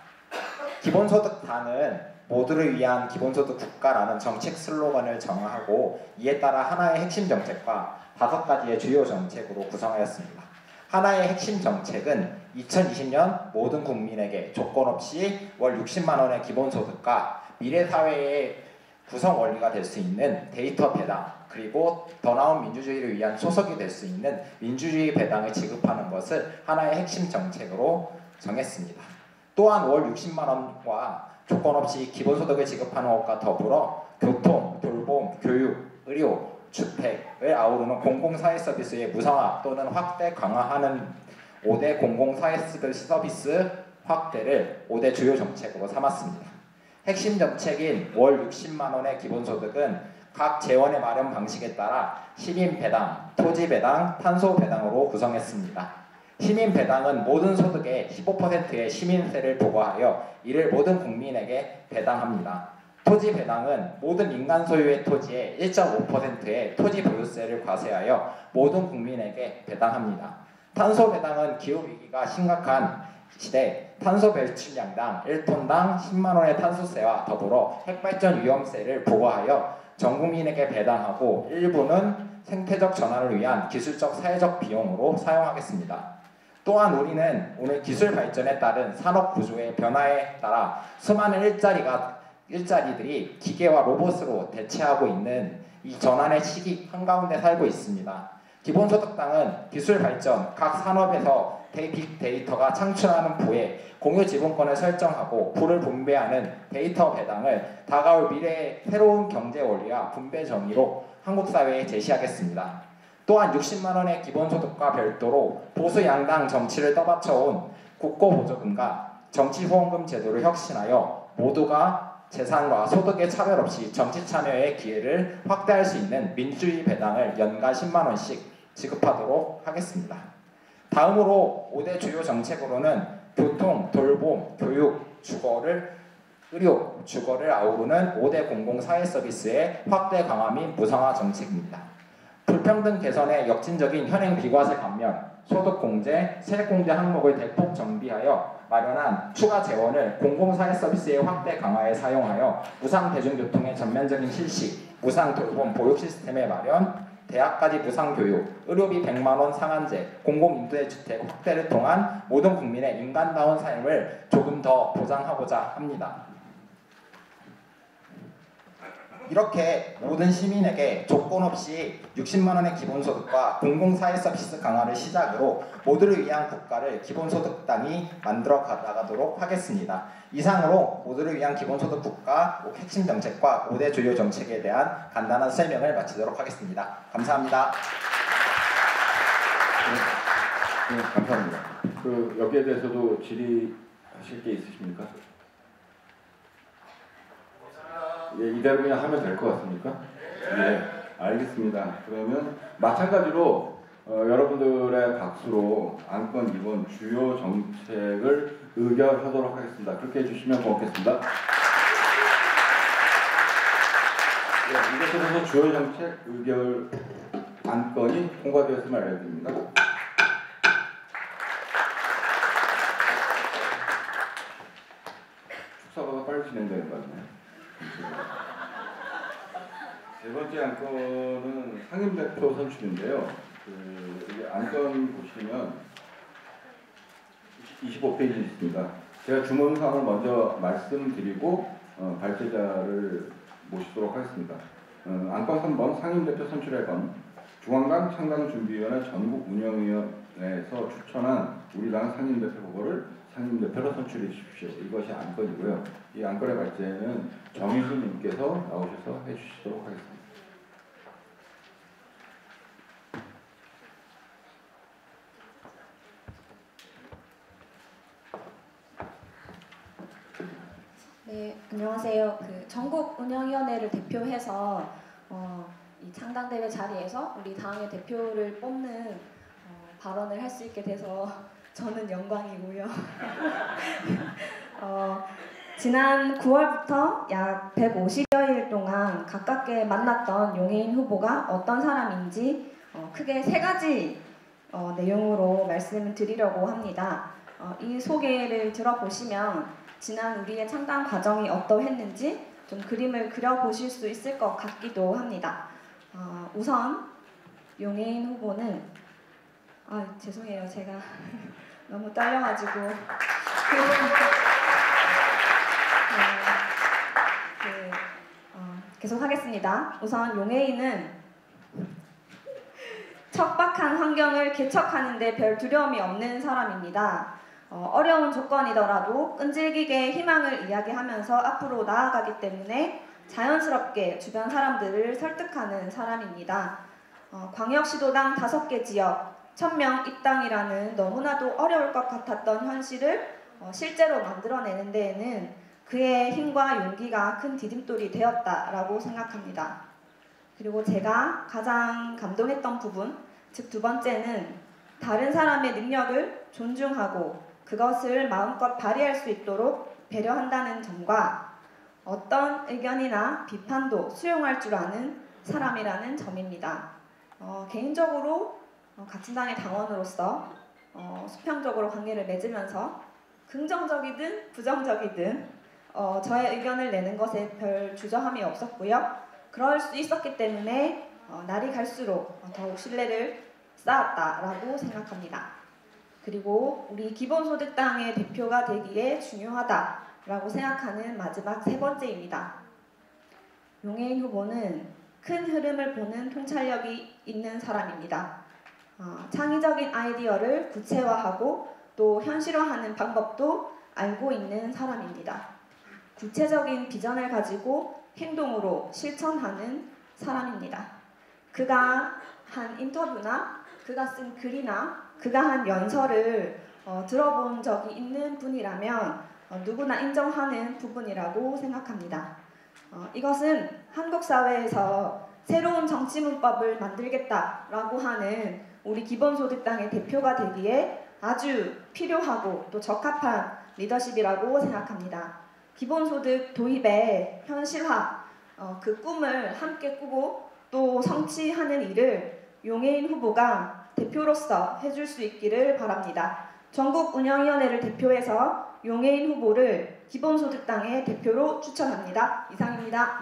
기본소득당은 모두를 위한 기본소득 국가라는 정책 슬로건을 정하고 이에 따라 하나의 핵심 정책과 5가지의 주요 정책으로 구성하였습니다. 하나의 핵심 정책은 2020년 모든 국민에게 조건 없이 월 60만 원의 기본소득과 미래사회의 구성 원리가 될 수 있는 데이터 배당, 그리고 더 나은 민주주의를 위한 소속이 될 수 있는 민주주의 배당을 지급하는 것을 하나의 핵심 정책으로 정했습니다. 또한 월 60만 원과 조건 없이 기본소득을 지급하는 것과 더불어 교통, 돌봄, 교육, 의료, 주택을 아우르는 공공사회 서비스의 무상화 또는 확대 강화하는 5대 공공사회 서비스 확대를 5대 주요 정책으로 삼았습니다. 핵심 정책인 월 60만 원의 기본소득은 각 재원의 마련 방식에 따라 시민배당, 토지배당, 탄소배당으로 구성했습니다. 시민배당은 모든 소득의 15%의 시민세를 부과하여 이를 모든 국민에게 배당합니다. 토지배당은 모든 인간 소유의 토지의 1.5%의 토지보유세를 과세하여 모든 국민에게 배당합니다. 탄소배당은 기후위기가 심각한 시대 탄소 배출량당 1톤당 10만 원의 탄소세와 더불어 핵발전 위험세를 부과하여 전 국민에게 배당하고 일부는 생태적 전환을 위한 기술적 사회적 비용으로 사용하겠습니다. 또한 우리는 오늘 기술 발전에 따른 산업 구조의 변화에 따라 수많은 일자리들이 기계와 로봇으로 대체하고 있는 이 전환의 시기 한가운데 살고 있습니다. 기본소득당은 기술 발전, 각 산업에서 빅데이터가 창출하는 부에 공유 지분권을 설정하고 부를 분배하는 데이터 배당을 다가올 미래의 새로운 경제 원리와 분배 정의로 한국 사회에 제시하겠습니다. 또한 60만 원의 기본소득과 별도로 보수 양당 정치를 떠받쳐온 국고보조금과 정치후원금 제도를 혁신하여 모두가 재산과 소득의 차별 없이 정치 참여의 기회를 확대할 수 있는 민주주의 배당을 연간 10만 원씩 지급하도록 하겠습니다. 다음으로 5대 주요 정책으로는 교통, 돌봄, 교육, 의료, 주거를 아우르는 5대 공공사회 서비스의 확대 강화 및 무상화 정책입니다. 불평등 개선에 역진적인 현행 비과세 감면, 소득 공제, 세액 공제 항목을 대폭 정비하여 마련한 추가 재원을 공공사회 서비스의 확대 강화에 사용하여 무상 대중교통의 전면적인 실시, 무상 돌봄 보육 시스템의 마련, 대학까지 무상 교육, 의료비 100만 원 상한제, 공공임대 주택 확대를 통한 모든 국민의 인간다운 삶을 조금 더 보장하고자 합니다. 이렇게 모든 시민에게 조건 없이 60만 원의 기본소득과 공공사회 서비스 강화를 시작으로 모두를 위한 국가를 기본소득당이 만들어 나가도록 하겠습니다. 이상으로 모두를 위한 기본소득 국가 핵심 정책과 5대 주요 정책에 대한 간단한 설명을 마치도록 하겠습니다. 감사합니다. 네, 감사합니다. 여기에 대해서도 질의하실 게 있으십니까? 예, 이대로 그냥 하면 될 것 같습니까? 네, 알겠습니다. 그러면 마찬가지로 여러분들의 박수로 안건 2번 주요 정책을 의결하도록 하겠습니다. 그렇게 해주시면 고맙겠습니다. 네, 이것으로 주요 정책 의결 안건이 통과되었음을 알려드립니다. 주말 진행되는 거 같네요. 세 번째 안건은 상임대표 선출인데요. 여기 안건 보시면 25페이지 있습니다. 제가 주문사항을 먼저 말씀드리고 발제자를 모시도록 하겠습니다. 안건 3번 상임대표 선출의 건 중앙당 창당준비위원회 전국운영위원회에서 추천한 우리 당 상임대표 후보를 상임대표로 선출해 주십시오. 이것이 안건이고요. 이 안건의 발제는 정희수님께서 나오셔서 해주시도록 하겠습니다. 네, 안녕하세요. 전국운영위원회를 대표해서 이 창당대회 자리에서 우리 당의 대표를 뽑는 발언을 할 수 있게 돼서 저는 영광이고요. 지난 9월부터 약 150여일 동안 가깝게 만났던 용해인 후보가 어떤 사람인지 크게 3가지 내용으로 말씀을 드리려고 합니다. 이 소개를 들어보시면 지난 우리의 창당 과정이 어떠했는지 좀 그림을 그려보실 수 있을 것 같기도 합니다. 우선 용해인 후보는 죄송해요. 제가 너무 떨려가지고 계속 하겠습니다. 우선 용해인은 척박한 환경을 개척하는 데 별 두려움이 없는 사람입니다. 어려운 조건이더라도 끈질기게 희망을 이야기하면서 앞으로 나아가기 때문에 자연스럽게 주변 사람들을 설득하는 사람입니다. 광역시도당 5개 지역 1000명 입당이라는 너무나도 어려울 것 같았던 현실을 실제로 만들어내는 데에는 그의 힘과 용기가 큰 디딤돌이 되었다라고 생각합니다. 그리고 제가 가장 감동했던 부분, 즉 2번째는 다른 사람의 능력을 존중하고 그것을 마음껏 발휘할 수 있도록 배려한다는 점과 어떤 의견이나 비판도 수용할 줄 아는 사람이라는 점입니다. 개인적으로 가친당의 당원으로서 수평적으로 관계를 맺으면서 긍정적이든 부정적이든 저의 의견을 내는 것에 별 주저함이 없었고요. 그럴 수 있었기 때문에 날이 갈수록 더욱 신뢰를 쌓았다라고 생각합니다. 그리고 우리 기본소득당의 대표가 되기에 중요하다라고 생각하는 마지막 3번째입니다. 용해인 후보는 큰 흐름을 보는 통찰력이 있는 사람입니다. 창의적인 아이디어를 구체화하고 또 현실화하는 방법도 알고 있는 사람입니다. 구체적인 비전을 가지고 행동으로 실천하는 사람입니다. 그가 한 인터뷰나 그가 쓴 글이나 그가 한 연설을 들어본 적이 있는 분이라면 누구나 인정하는 부분이라고 생각합니다. 이것은 한국 사회에서 새로운 정치 문법을 만들겠다라고 하는 우리 기본소득당의 대표가 되기에 아주 필요하고 또 적합한 리더십이라고 생각합니다. 기본소득 도입의 현실화, 그 꿈을 함께 꾸고 또 성취하는 일을 용해인 후보가 대표로서 해줄 수 있기를 바랍니다. 전국운영위원회를 대표해서 용해인 후보를 기본소득당의 대표로 추천합니다. 이상입니다.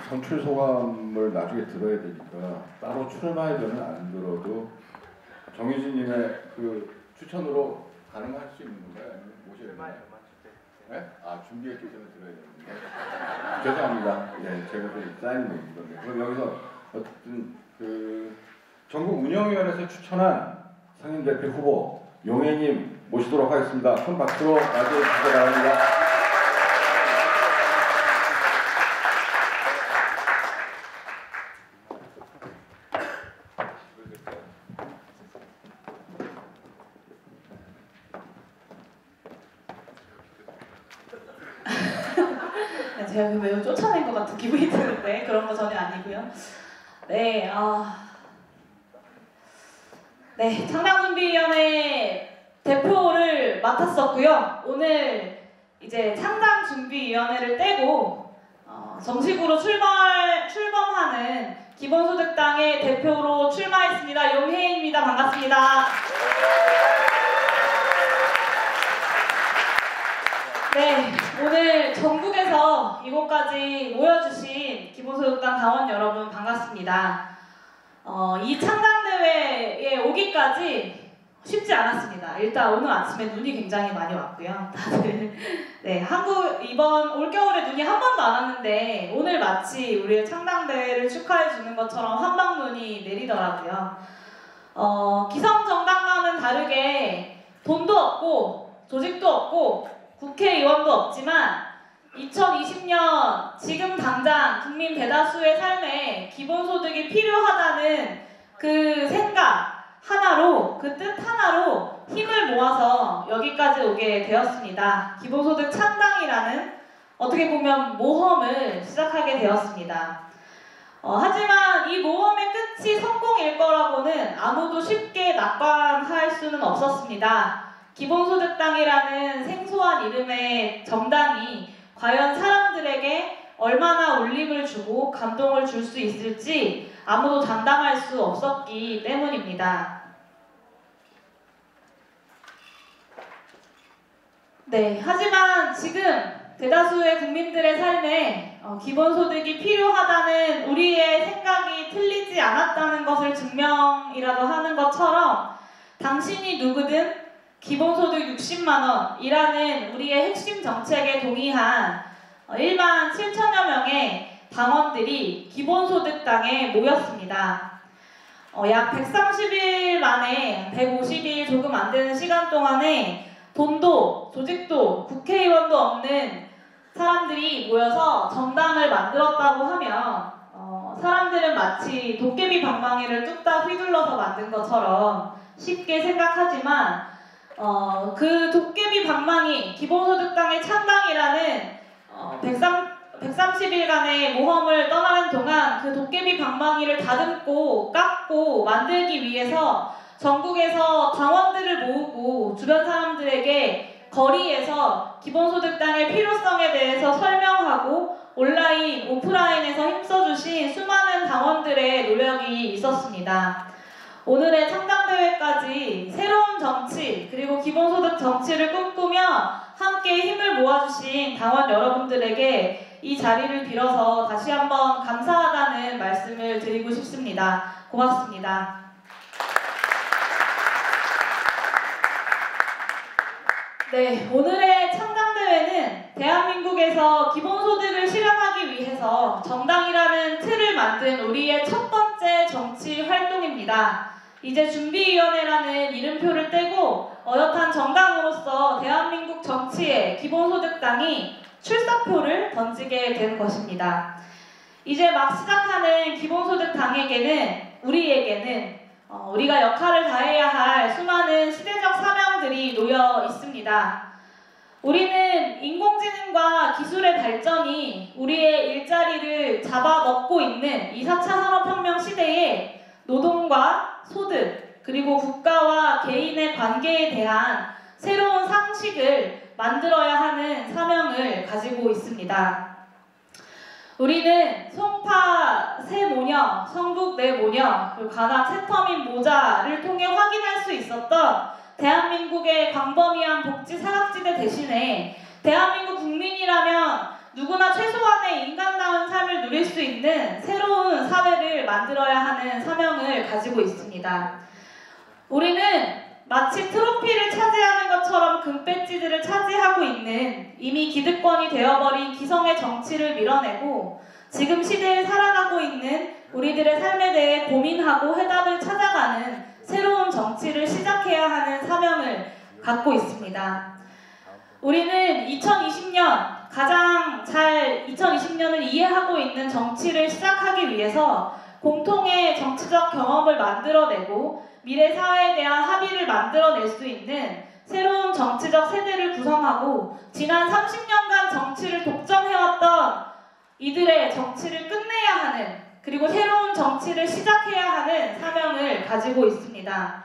선출 소감을 나중에 들어야 되니까 따로 출마해서는 안 들어도 정희진님의 그 추천으로 가능할 수 있는 건가요? 아니면 모셔야 되나요? 네? 준비했기 때문에 들어야 되는데 죄송합니다. 네, 제가 그 사인이 된 건데 그럼 여기서 어쨌든 그 전국운영위원회에서 추천한 상임대표 후보 용해님 모시도록 하겠습니다. 큰 박수로 맞이해 주시기 바랍니다. 제가 매우 쫓아낸 것 같은 기분이 드는데 그런 거 전혀 아니고요. 네, 네, 창당준비위원회 대표를 맡았었고요. 오늘 이제 창당준비위원회를 떼고 정식으로 출범하는 기본소득당의 대표로 출마했습니다. 용해인입니다. 반갑습니다. 네, 오늘 전국에서 이곳까지 모여주신 기본소득당 당원 여러분 반갑습니다. 이 창당대회에 오기까지 쉽지 않았습니다. 일단 오늘 아침에 눈이 굉장히 많이 왔고요. 다들 네, 이번 올겨울에 눈이 한 번도 안 왔는데 오늘 마치 우리의 창당대회를 축하해주는 것처럼 한방눈이 내리더라고요. 기성정당과는 다르게 돈도 없고 조직도 없고 국회의원도 없지만 2020년 지금 당장 국민 대다수의 삶에 기본소득이 필요하다는 그 생각 하나로, 그 뜻 하나로 힘을 모아서 여기까지 오게 되었습니다. 기본소득 창당이라는 어떻게 보면 모험을 시작하게 되었습니다. 하지만 이 모험의 끝이 성공일 거라고는 아무도 쉽게 낙관할 수는 없었습니다. 기본소득당이라는 생소한 이름의 정당이 과연 사람들에게 얼마나 울림을 주고 감동을 줄 수 있을지 아무도 장담할 수 없었기 때문입니다. 네, 하지만 지금 대다수의 국민들의 삶에 기본소득이 필요하다는 우리의 생각이 틀리지 않았다는 것을 증명이라도 하는 것처럼 당신이 누구든 기본소득 60만원이라는 우리의 핵심 정책에 동의한 1만 7천여 명의 당원들이 기본소득당에 모였습니다. 약 130일 만에 150일 조금 안 되는 시간 동안에 돈도 조직도 국회의원도 없는 사람들이 모여서 정당을 만들었다고 하면 사람들은 마치 도깨비 방망이를 뚝딱 휘둘러서 만든 것처럼 쉽게 생각하지만 그 도깨비 방망이 기본소득당의 창당이라는 130일간의 모험을 떠나는 동안 그 도깨비 방망이를 다듬고 깎고 만들기 위해서 전국에서 당원들을 모으고 주변 사람들에게 거리에서 기본소득당의 필요성에 대해서 설명하고 온라인, 오프라인에서 힘써주신 수많은 당원들의 노력이 있었습니다. 오늘의 창당대회까지 새로운 정치 그리고 기본소득 정치를 꿈꾸며 함께 힘을 모아주신 당원 여러분들에게 이 자리를 빌어서 다시 한번 감사하다는 말씀을 드리고 싶습니다. 고맙습니다. 네, 오늘의 창당대회는 대한민국에서 기본소득을 실현하기 위해서 정당이라는 틀을 만든 우리의 첫 번째 정치 활동입니다. 이제 준비위원회라는 이름표를 떼고 어엿한 정당으로서 대한민국 정치에 기본소득당이 출사표를 던지게 된 것입니다. 이제 막 시작하는 기본소득당에게는 우리에게는 우리가 역할을 다해야 할 수많은 시대적 사명들이 놓여 있습니다. 우리는 인공지능과 기술의 발전이 우리의 일자리를 잡아먹고 있는 2차 산업혁명 시대에 노동과 소득, 그리고 국가와 개인의 관계에 대한 새로운 상식을 만들어야 하는 사명을 가지고 있습니다. 우리는 송파 새모녀, 성북 내모녀, 그리고 관악 새터민 모자를 통해 확인할 수 있었던 대한민국의 광범위한 복지 사각지대 대신에 대한민국 국민이라면 누구나 최소한의 인간다운 삶을 누릴 수 있는 새로운 사회를 만들어야 하는 사명을 가지고 있습니다. 우리는 마치 트로피를 차지하는 것처럼 금배지들을 차지하고 있는 이미 기득권이 되어버린 기성의 정치를 밀어내고 지금 시대에 살아가고 있는 우리들의 삶에 대해 고민하고 해답을 찾아가는 새로운 정치를 시작해야 하는 사명을 갖고 있습니다. 우리는 2020년 가장 잘 2020년을 이해하고 있는 정치를 시작하기 위해서 공통의 정치적 경험을 만들어내고 미래 사회에 대한 합의를 만들어낼 수 있는 새로운 정치적 세대를 구성하고 지난 30년간 정치를 독점해왔던 이들의 정치를 끝내야 하는 그리고 새로운 정치를 시작해야 하는 사명을 가지고 있습니다.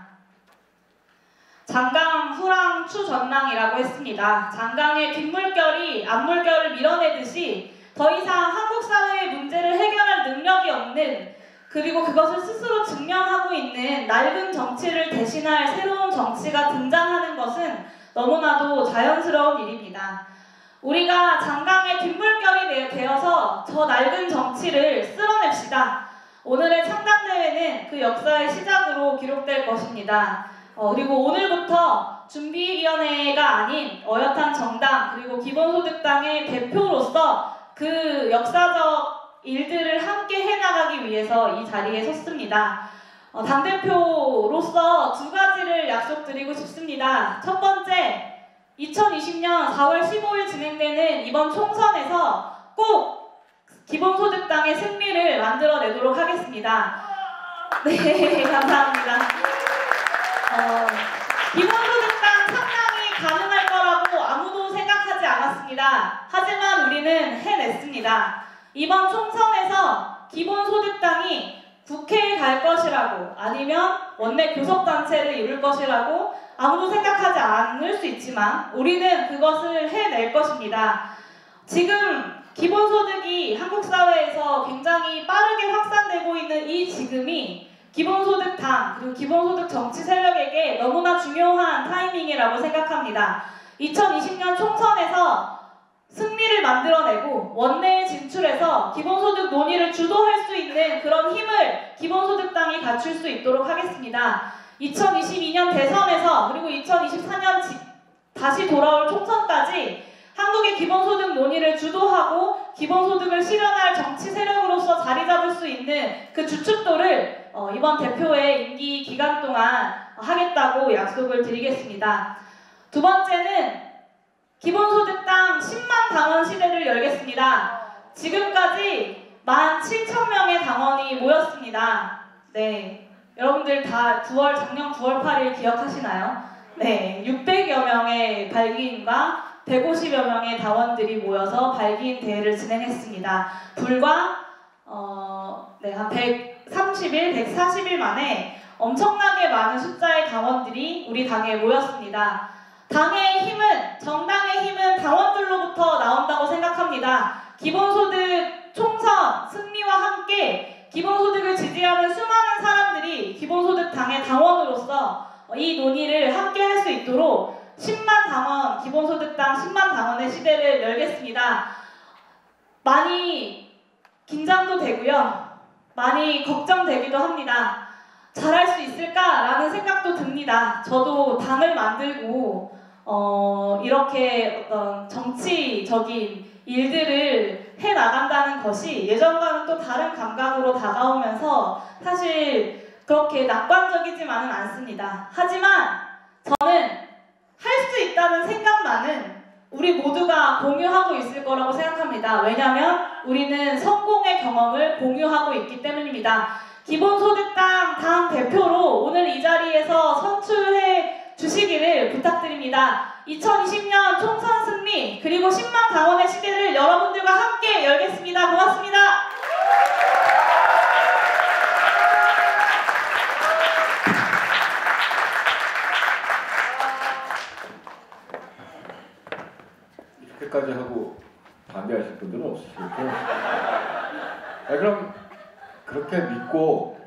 장강, 후랑, 추전랑이라고 했습니다. 장강의 뒷물결이 앞물결을 밀어내듯이 더 이상 한국 사회의 문제를 해결할 능력이 없는 그리고 그것을 스스로 증명하고 있는 낡은 정치를 대신할 새로운 정치가 등장하는 것은 너무나도 자연스러운 일입니다. 우리가 장강의 뒷물결이 되어서 저 낡은 정치를 쓸어냅시다. 오늘의 창당대회는 그 역사의 시작으로 기록될 것입니다. 그리고 오늘부터 준비위원회가 아닌 어엿한 정당 그리고 기본소득당의 대표로서 그 역사적 일들을 함께 해나가기 위해서 이 자리에 섰습니다. 당대표로서 두 가지를 약속드리고 싶습니다. 첫 번째, 2020년 4월 15일 진행되는 이번 총선에서 꼭 기본소득당의 승리를 만들어내도록 하겠습니다. 네, 감사합니다. 기본소득당 상당히 가능할 거라고 아무도 생각하지 않았습니다. 하지만 우리는 해냈습니다. 이번 총선에서 기본소득당이 국회에 갈 것이라고 아니면 원내 교섭단체를 이룰 것이라고 아무도 생각하지 않을 수 있지만 우리는 그것을 해낼 것입니다. 지금 기본소득이 한국 사회에서 굉장히 빠르게 확산되고 있는 이 지금이 기본소득당 그리고 기본소득 정치 세력에게 너무나 중요한 타이밍이라고 생각합니다. 2020년 총선에서 승리를 만들어내고 원내에 진출해서 기본소득 논의를 주도할 수 있는 그런 힘을 기본소득당이 갖출 수 있도록 하겠습니다. 2022년 대선에서 그리고 2024년 다시 돌아올 총선까지 한국의 기본소득 논의를 주도하고 기본소득을 실현할 정치 세력으로서 자리 잡을 수 있는 그 주춧돌을 이번 대표의 임기 기간 동안 하겠다고 약속을 드리겠습니다. 두 번째는 기본소득당 10만 당원 시대를 열겠습니다. 지금까지 17,000명의 당원이 모였습니다. 네, 여러분들 다 작년 9월 8일 기억하시나요? 네, 600여 명의 발기인과 150여 명의 당원들이 모여서 발기인 대회를 진행했습니다. 불과 한 130일, 140일 만에 엄청나게 많은 숫자의 당원들이 우리 당에 모였습니다. 당의 힘은, 정당의 힘은 당원들로부터 나온다고 생각합니다. 기본소득 총선 승리와 함께 기본소득을 지지하는 수많은 사람들이 기본소득당의 당원으로서 이 논의를 함께 할 수 있도록 10만 당원, 기본소득당 10만 당원의 시대를 열겠습니다. 많이 긴장도 되고요. 많이 걱정되기도 합니다. 잘할 수 있을까라는 생각도 듭니다. 저도 당을 만들고 이렇게 어떤 정치적인 일들을 해나간다는 것이 예전과는 또 다른 감각으로 다가오면서 사실 그렇게 낙관적이지만은 않습니다. 하지만 저는 할 수 있다는 생각만은 우리 모두가 공유하고 있을 거라고 생각합니다. 왜냐하면 우리는 성공의 경험을 공유하고 있기 때문입니다. 기본소득당 당 대표로 오늘 이 자리에서 선출해 주시기를 부탁드립니다. 2020년 총선 승리 그리고 10만 당원의 시대를 여러분들과 함께 열겠습니다. 고맙습니다. 이렇게까지 하고 반대하실 분들은 없으시겠죠? 그럼 그렇게 믿고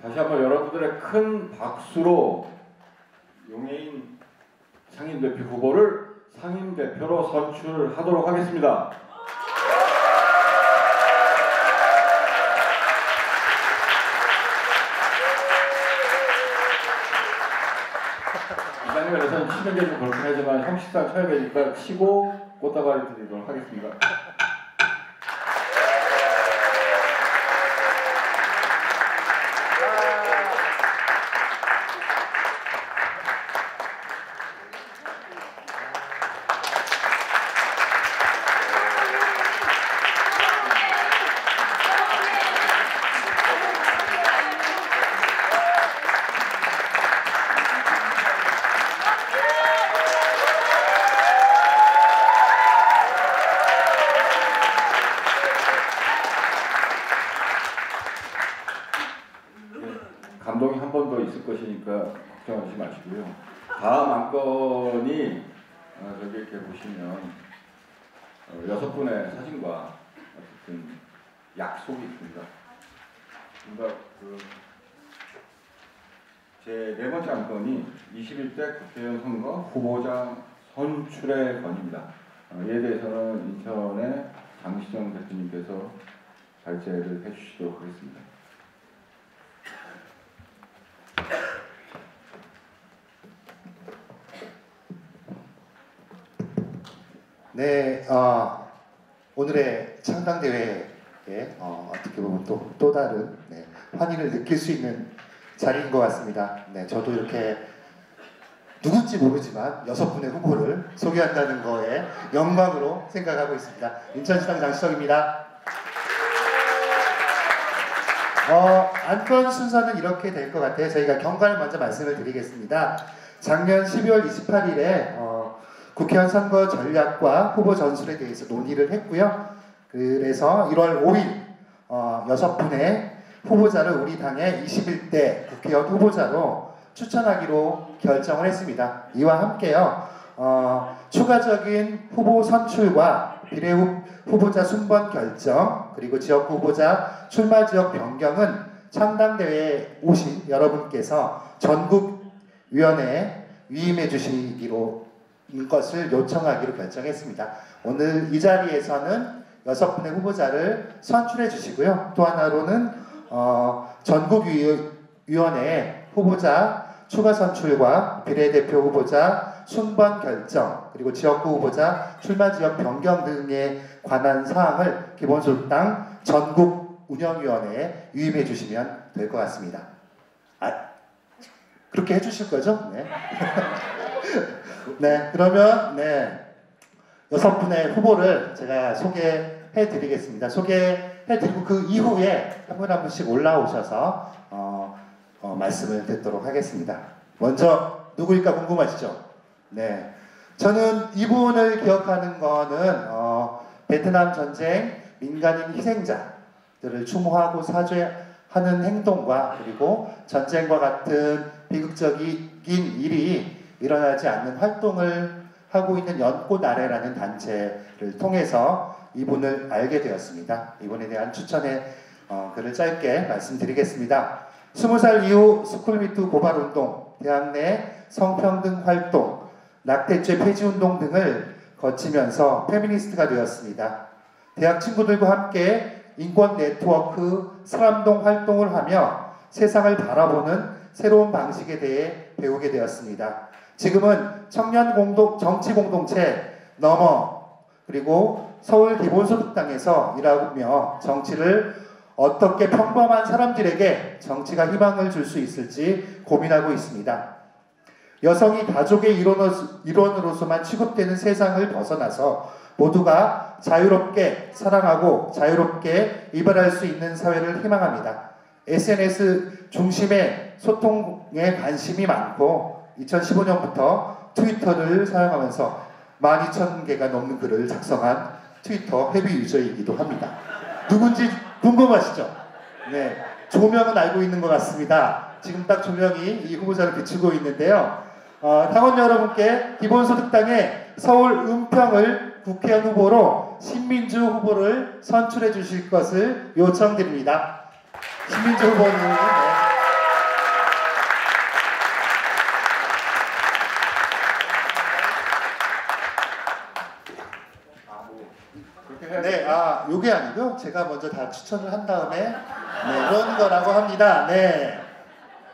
다시 한번 여러분들의 큰 박수로 용해인 상임대표 후보를 상임대표로 선출하도록 하겠습니다. 이 장면에서는 치는 게 좀 그렇긴 하지만 형식상 쳐야 되니까 치고 꽃다발을 드리도록 하겠습니다. 감동이 한 번 더 있을 것이니까 걱정하지 마시고요. 다음 안건이 저기 이렇게 보시면 6분의 사진과 어쨌든 약속이 있습니다. 그러니까 제 4번째 안건이 21대 국회의원 선거 후보자 선출의 건입니다. 이에 대해서는 인천의 장시정 대표님께서 발제를 해주시도록 하겠습니다. 네, 오늘의 창당대회에 어떻게 보면 또 다른 환희를 느낄 수 있는 자리인 것 같습니다. 네, 저도 이렇게 누군지 모르지만 6분의 후보를 소개한다는 거에 영광으로 생각하고 있습니다. 인천시당 장시정입니다. 안건 순서는 이렇게 될 것 같아요. 저희가 경과를 먼저 말씀을 드리겠습니다. 작년 12월 28일에 국회의원 선거 전략과 후보 전술에 대해서 논의를 했고요. 그래서 1월 5일 6분의 후보자를 우리 당의 21대 국회의원 후보자로 추천하기로 결정을 했습니다. 이와 함께요. 추가적인 후보 선출과 비례 후보자 순번 결정 그리고 지역구 후보자 출마 지역 변경은 창당대회에 오신 여러분께서 전국위원회에 위임해 주시기로 것을 요청하기로 결정했습니다. 오늘 이 자리에서는 6분의 후보자를 선출해 주시고요. 또 하나로는 전국위원회에 후보자 추가 선출과 비례대표 후보자 순번 결정 그리고 지역구 후보자 출마 지역 변경 등에 관한 사항을 기본소득당 전국운영위원회에 위임해 주시면 될 것 같습니다. 그렇게 해주실 거죠? 네. 네, 그러면 6분의 후보를 제가 소개해 드리겠습니다. 소개해 드리고 그 이후에 한 분 한 분씩 올라오셔서 말씀을 듣도록 하겠습니다. 먼저 누구일까 궁금하시죠? 네, 저는 이분을 기억하는 거는 베트남 전쟁 민간인 희생자들을 추모하고 사죄하는 행동과 그리고 전쟁과 같은 비극적인 일이 일어나지 않는 활동을 하고 있는 연꽃 아래라는 단체를 통해서 이분을 알게 되었습니다. 이분에 대한 추천의 글을 짧게 말씀드리겠습니다. 20살 이후 스쿨미투 고발운동, 대학 내 성평등 활동, 낙태죄 폐지운동 등을 거치면서 페미니스트가 되었습니다. 대학 친구들과 함께 인권 네트워크 사람동 활동을 하며 세상을 바라보는 새로운 방식에 대해 배우게 되었습니다. 지금은 청년 정치 공동체 너머 그리고 서울 기본소득당에서 일하며 정치를 어떻게 평범한 사람들에게 정치가 희망을 줄 수 있을지 고민하고 있습니다. 여성이 가족의 일원으로서만 취급되는 세상을 벗어나서 모두가 자유롭게 사랑하고 자유롭게 이별할 수 있는 사회를 희망합니다. SNS 중심의 소통에 관심이 많고 2015년부터 트위터를 사용하면서 12,000개가 넘는 글을 작성한 트위터 헤비 유저이기도 합니다. 누군지 궁금하시죠? 네, 조명은 알고 있는 것 같습니다. 지금 딱 조명이 이 후보자를 비추고 있는데요. 당원 여러분께 기본소득당의 서울 은평을 국회의원 후보로 신민주 후보를 선출해 주실 것을 요청드립니다. 신민주 후보는 요게 아니고요. 제가 먼저 다 추천을 한 다음에 그런 거라고 합니다. 네,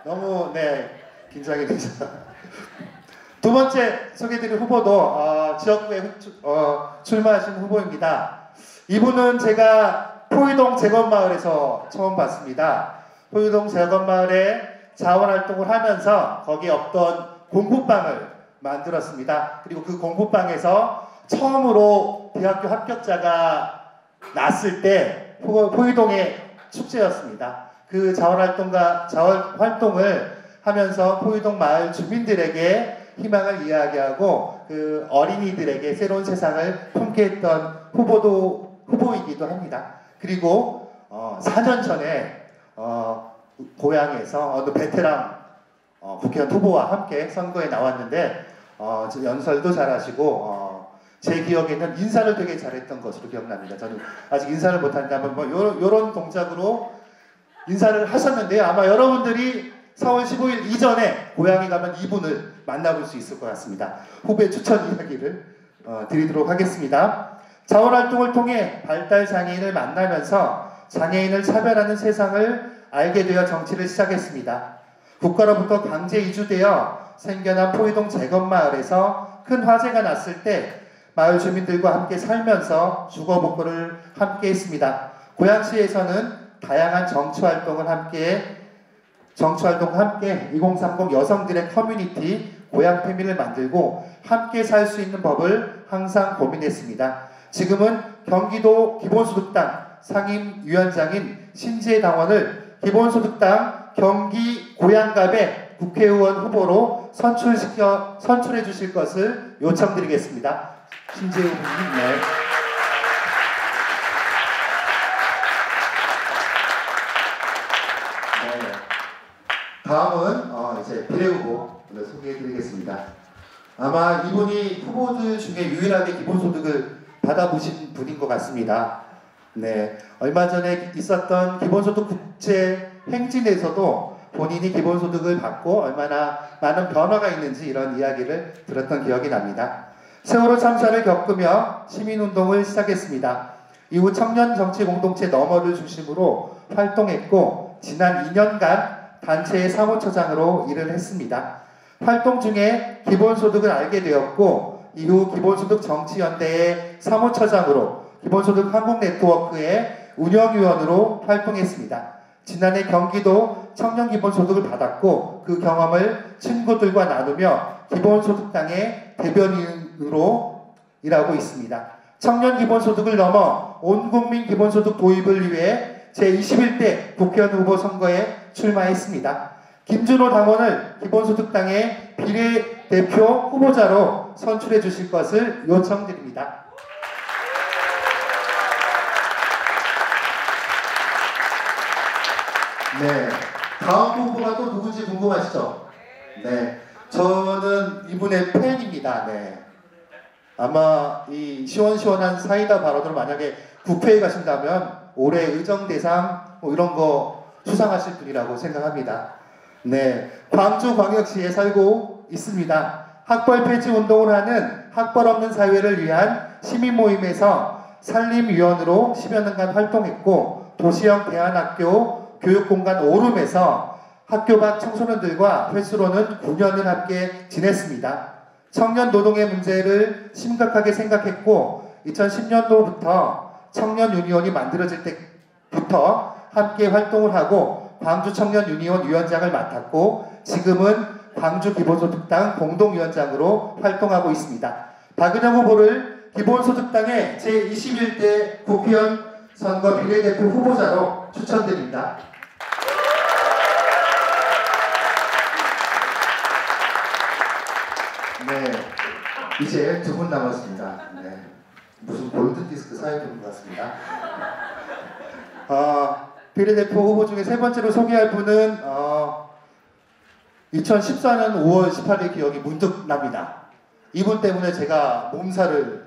너무 긴장이 되셔서. 두 번째 소개드릴 후보도 지역구에 출마하신 후보입니다. 이분은 제가 포유동 재건마을에서 처음 봤습니다. 포유동 재건마을에 자원활동을 하면서 거기에 없던 공부방을 만들었습니다. 그리고 그 공부방에서 처음으로 대학교 합격자가 났을 때 포유동의 축제였습니다. 그 자원활동을 하면서 포유동 마을 주민들에게 희망을 이야기하고 그 어린이들에게 새로운 세상을 품게 했던 후보이기도 합니다. 그리고 4년 전에 고향에서 어느 베테랑 국회의원 후보와 함께 선거에 나왔는데 연설도 잘하시고 제 기억에는 인사를 되게 잘했던 것으로 기억납니다. 저는 아직 인사를 못한다면 요런 동작으로 인사를 하셨는데요. 아마 여러분들이 4월 15일 이전에 고향에 가면 이분을 만나볼 수 있을 것 같습니다. 후배 추천 이야기를 드리도록 하겠습니다. 자원활동을 통해 발달 장애인을 만나면서 장애인을 차별하는 세상을 알게 되어 정치를 시작했습니다. 국가로부터 강제 이주되어 생겨난 포이동 재건마을에서 큰 화재가 났을 때 마을 주민들과 함께 살면서 주거 복구를 함께 했습니다. 고양시에서는 다양한 정치활동과 함께 2030 여성들의 커뮤니티 고양 패밀리를 만들고 함께 살 수 있는 법을 항상 고민했습니다. 지금은 경기도 기본소득당 상임위원장인 신지혜 당원을 기본소득당 경기 고양갑의 국회의원 후보로 선출해 주실 것을 요청드리겠습니다. 신지혜 후보님, 네. 다음은 이제 비례후보를 소개해드리겠습니다. 아마 이분이 후보들 중에 유일하게 기본소득을 받아보신 분인 것 같습니다. 네, 얼마 전에 있었던 기본소득 국제 행진에서도 본인이 기본소득을 받고 얼마나 많은 변화가 있는지 이런 이야기를 들었던 기억이 납니다. 세월호 참사를 겪으며 시민운동을 시작했습니다. 이후 청년정치공동체 너머를 중심으로 활동했고 지난 2년간 단체의 사무처장으로 일을 했습니다. 활동 중에 기본소득을 알게 되었고 이후 기본소득 정치연대의 사무처장으로 기본소득 한국네트워크의 운영위원으로 활동했습니다. 지난해 경기도 청년기본소득을 받았고 그 경험을 친구들과 나누며 기본소득당의 대변인으로 일하고 있습니다. 청년기본소득을 넘어 온국민 기본소득 도입을 위해 제21대 국회의원 후보 선거에 출마했습니다. 김준호 당원을 기본소득당의 비례대표 후보자로 선출해 주실 것을 요청드립니다. 네, 다음 후보가 또 누군지 궁금하시죠? 네, 저는 이분의 팬입니다. 네, 아마 이 시원시원한 사이다 발언으로 만약에 국회에 가신다면 올해 의정대상 뭐 이런 거 수상하실 분이라고 생각합니다. 네, 광주광역시에 살고 있습니다. 학벌 폐지 운동을 하는 학벌 없는 사회를 위한 시민 모임에서 산림위원으로 10여 년간 활동했고 도시형 대안학교 교육공간 오름에서 학교 밖 청소년들과 횟수로는 9년을 함께 지냈습니다. 청년 노동의 문제를 심각하게 생각했고 2010년도부터 청년 유니온이 만들어질 때부터 함께 활동을 하고 광주 청년 유니온 위원장을 맡았고 지금은 광주 기본소득당 공동위원장으로 활동하고 있습니다. 박은영 후보를 기본소득당의 제21대 국회의원 선거 비례대표 후보자로 추천드립니다. 네, 이제 두 분 남았습니다. 네, 무슨 골든디스크 사회인 것 같습니다. 비례대표 후보 중에 세 번째로 소개할 분은 2014년 5월 18일 기억이 문득 납니다. 이분 때문에 제가 몸살을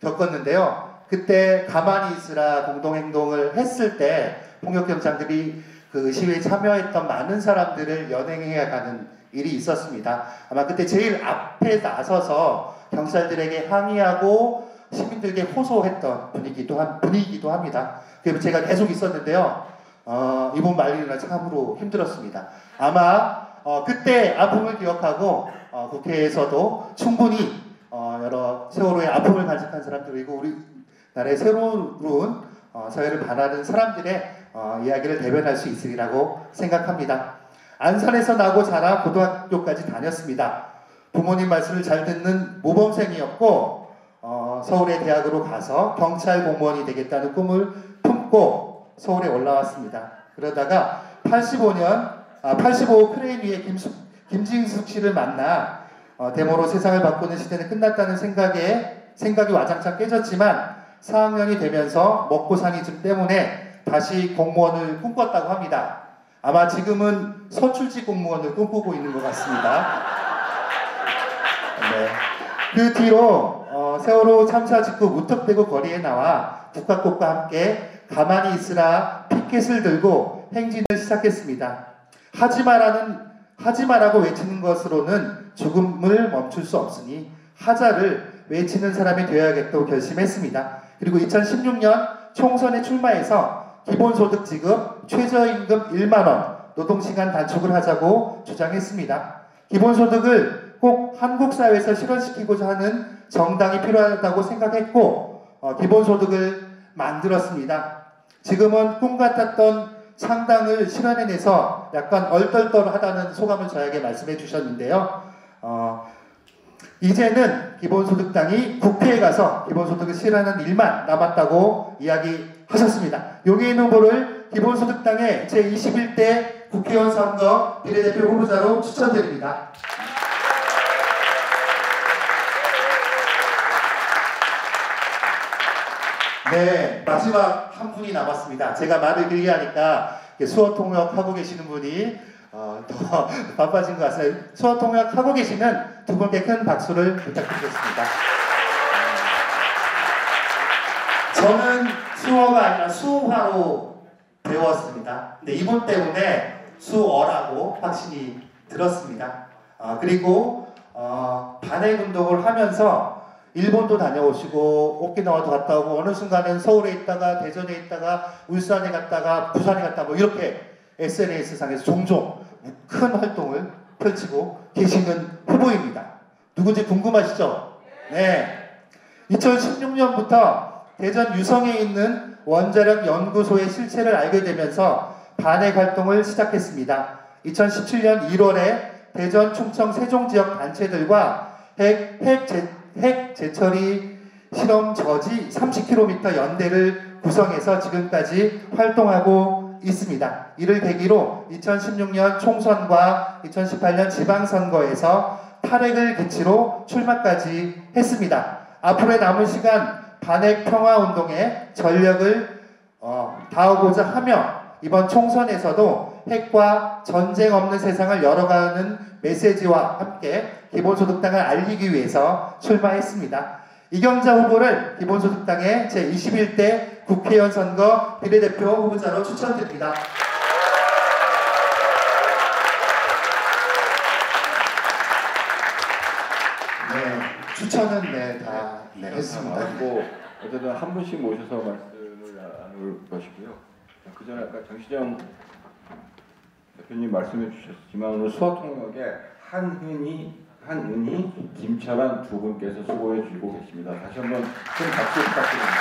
겪었는데요. 그때 가만히 있으라 공동행동을 했을 때 폭력경찰들이 그 시위에 참여했던 많은 사람들을 연행해 가는 일이 있었습니다. 아마 그때 제일 앞에 나서서 경찰들에게 항의하고 시민들에게 호소했던 분위기이기도 합니다. 그래서 제가 계속 있었는데요. 이분 말리느라 참으로 힘들었습니다. 아마 그때 아픔을 기억하고 국회에서도 충분히 여러 세월호의 아픔을 간직한 사람들 그리고 우리나라의 새로운 사회를 바라는 사람들의 이야기를 대변할 수 있으리라고 생각합니다. 안산에서 나고 자라 고등학교까지 다녔습니다. 부모님 말씀을 잘 듣는 모범생이었고 서울의 대학으로 가서 경찰 공무원이 되겠다는 꿈을 품고 서울에 올라왔습니다. 그러다가 85 크레인 위에 김진숙 씨를 만나 데모로 세상을 바꾸는 시대는 끝났다는 생각이 와장창 깨졌지만 4학년이 되면서 먹고 사는 집 때문에 다시 공무원을 꿈꿨다고 합니다. 아마 지금은 서출직 공무원을 꿈꾸고 있는 것 같습니다. 네. 그 뒤로 세월호 참사 직후 무턱대고 거리에 나와 국가꽃과 함께 가만히 있으라 피켓을 들고 행진을 시작했습니다. 하지 마라고 외치는 것으로는 죽음을 멈출 수 없으니 하자를 외치는 사람이 되어야겠다고 결심했습니다. 그리고 2016년 총선에 출마해서 기본소득 지급, 최저임금 1만원, 노동시간 단축을 하자고 주장했습니다. 기본소득을 꼭 한국 사회에서 실현시키고자 하는 정당이 필요하다고 생각했고 기본소득을 만들었습니다. 지금은 꿈 같았던 창당을 실현해내서 약간 얼떨떨하다는 소감을 저에게 말씀해 주셨는데요. 이제는 기본소득당이 국회에 가서 기본소득을 실현하는 일만 남았다고 이야기하셨습니다. 용해인 후보를 기본소득당의 제21대 국회의원 선거 비례대표 후보자로 추천드립니다. 네, 마지막 한 분이 남았습니다. 제가 말을 길게 하니까 수어통역 하고 계시는 분이 더 바빠진 것 같습니다. 수어통역 하고 계시는 두 분께 큰 박수를 부탁드리겠습니다. 저는 수어가 아니라 수화로 배웠습니다. 근데 이분 때문에 수어라고 확신이 들었습니다. 그리고 반핵운동을 하면서 일본도 다녀오시고 오키나와도 갔다 오고 어느 순간은 서울에 있다가 대전에 있다가 울산에 갔다가 부산에 갔다 뭐 이렇게 SNS상에서 종종 큰 활동을 펼치고 계시는 후보입니다. 누군지 궁금하시죠? 네. 2016년부터 대전 유성에 있는 원자력 연구소의 실체를 알게 되면서 반핵 활동을 시작했습니다. 2017년 1월에 대전, 충청, 세종 지역 단체들과 핵 재처리 실험 저지 30km 연대를 구성해서 지금까지 활동하고 있습니다. 이를 계기로 2016년 총선과 2018년 지방선거에서 탈핵을 개치로 출마까지 했습니다. 앞으로의 남은 시간 반핵 평화운동에 전력을 다하고자 하며 이번 총선에서도 핵과 전쟁 없는 세상을 열어가는 메시지와 함께 기본소득당을 알리기 위해서 출마했습니다. 이경자 후보를 기본소득당의 제21대 국회의원 선거 비례대표 후보자로 추천드립니다. 네, 추천은 다 했습니다. 뭐 어쨌든 한 분씩 모셔서 말씀을 나눌 것이고요. 그 전에 아까 정시정 대표님 말씀해 주셨지만 오늘 수어통역에 한은희, 김철환 두 분께서 수고해 주시고 계십니다. 다시 한번 큰 박수 부탁드립니다.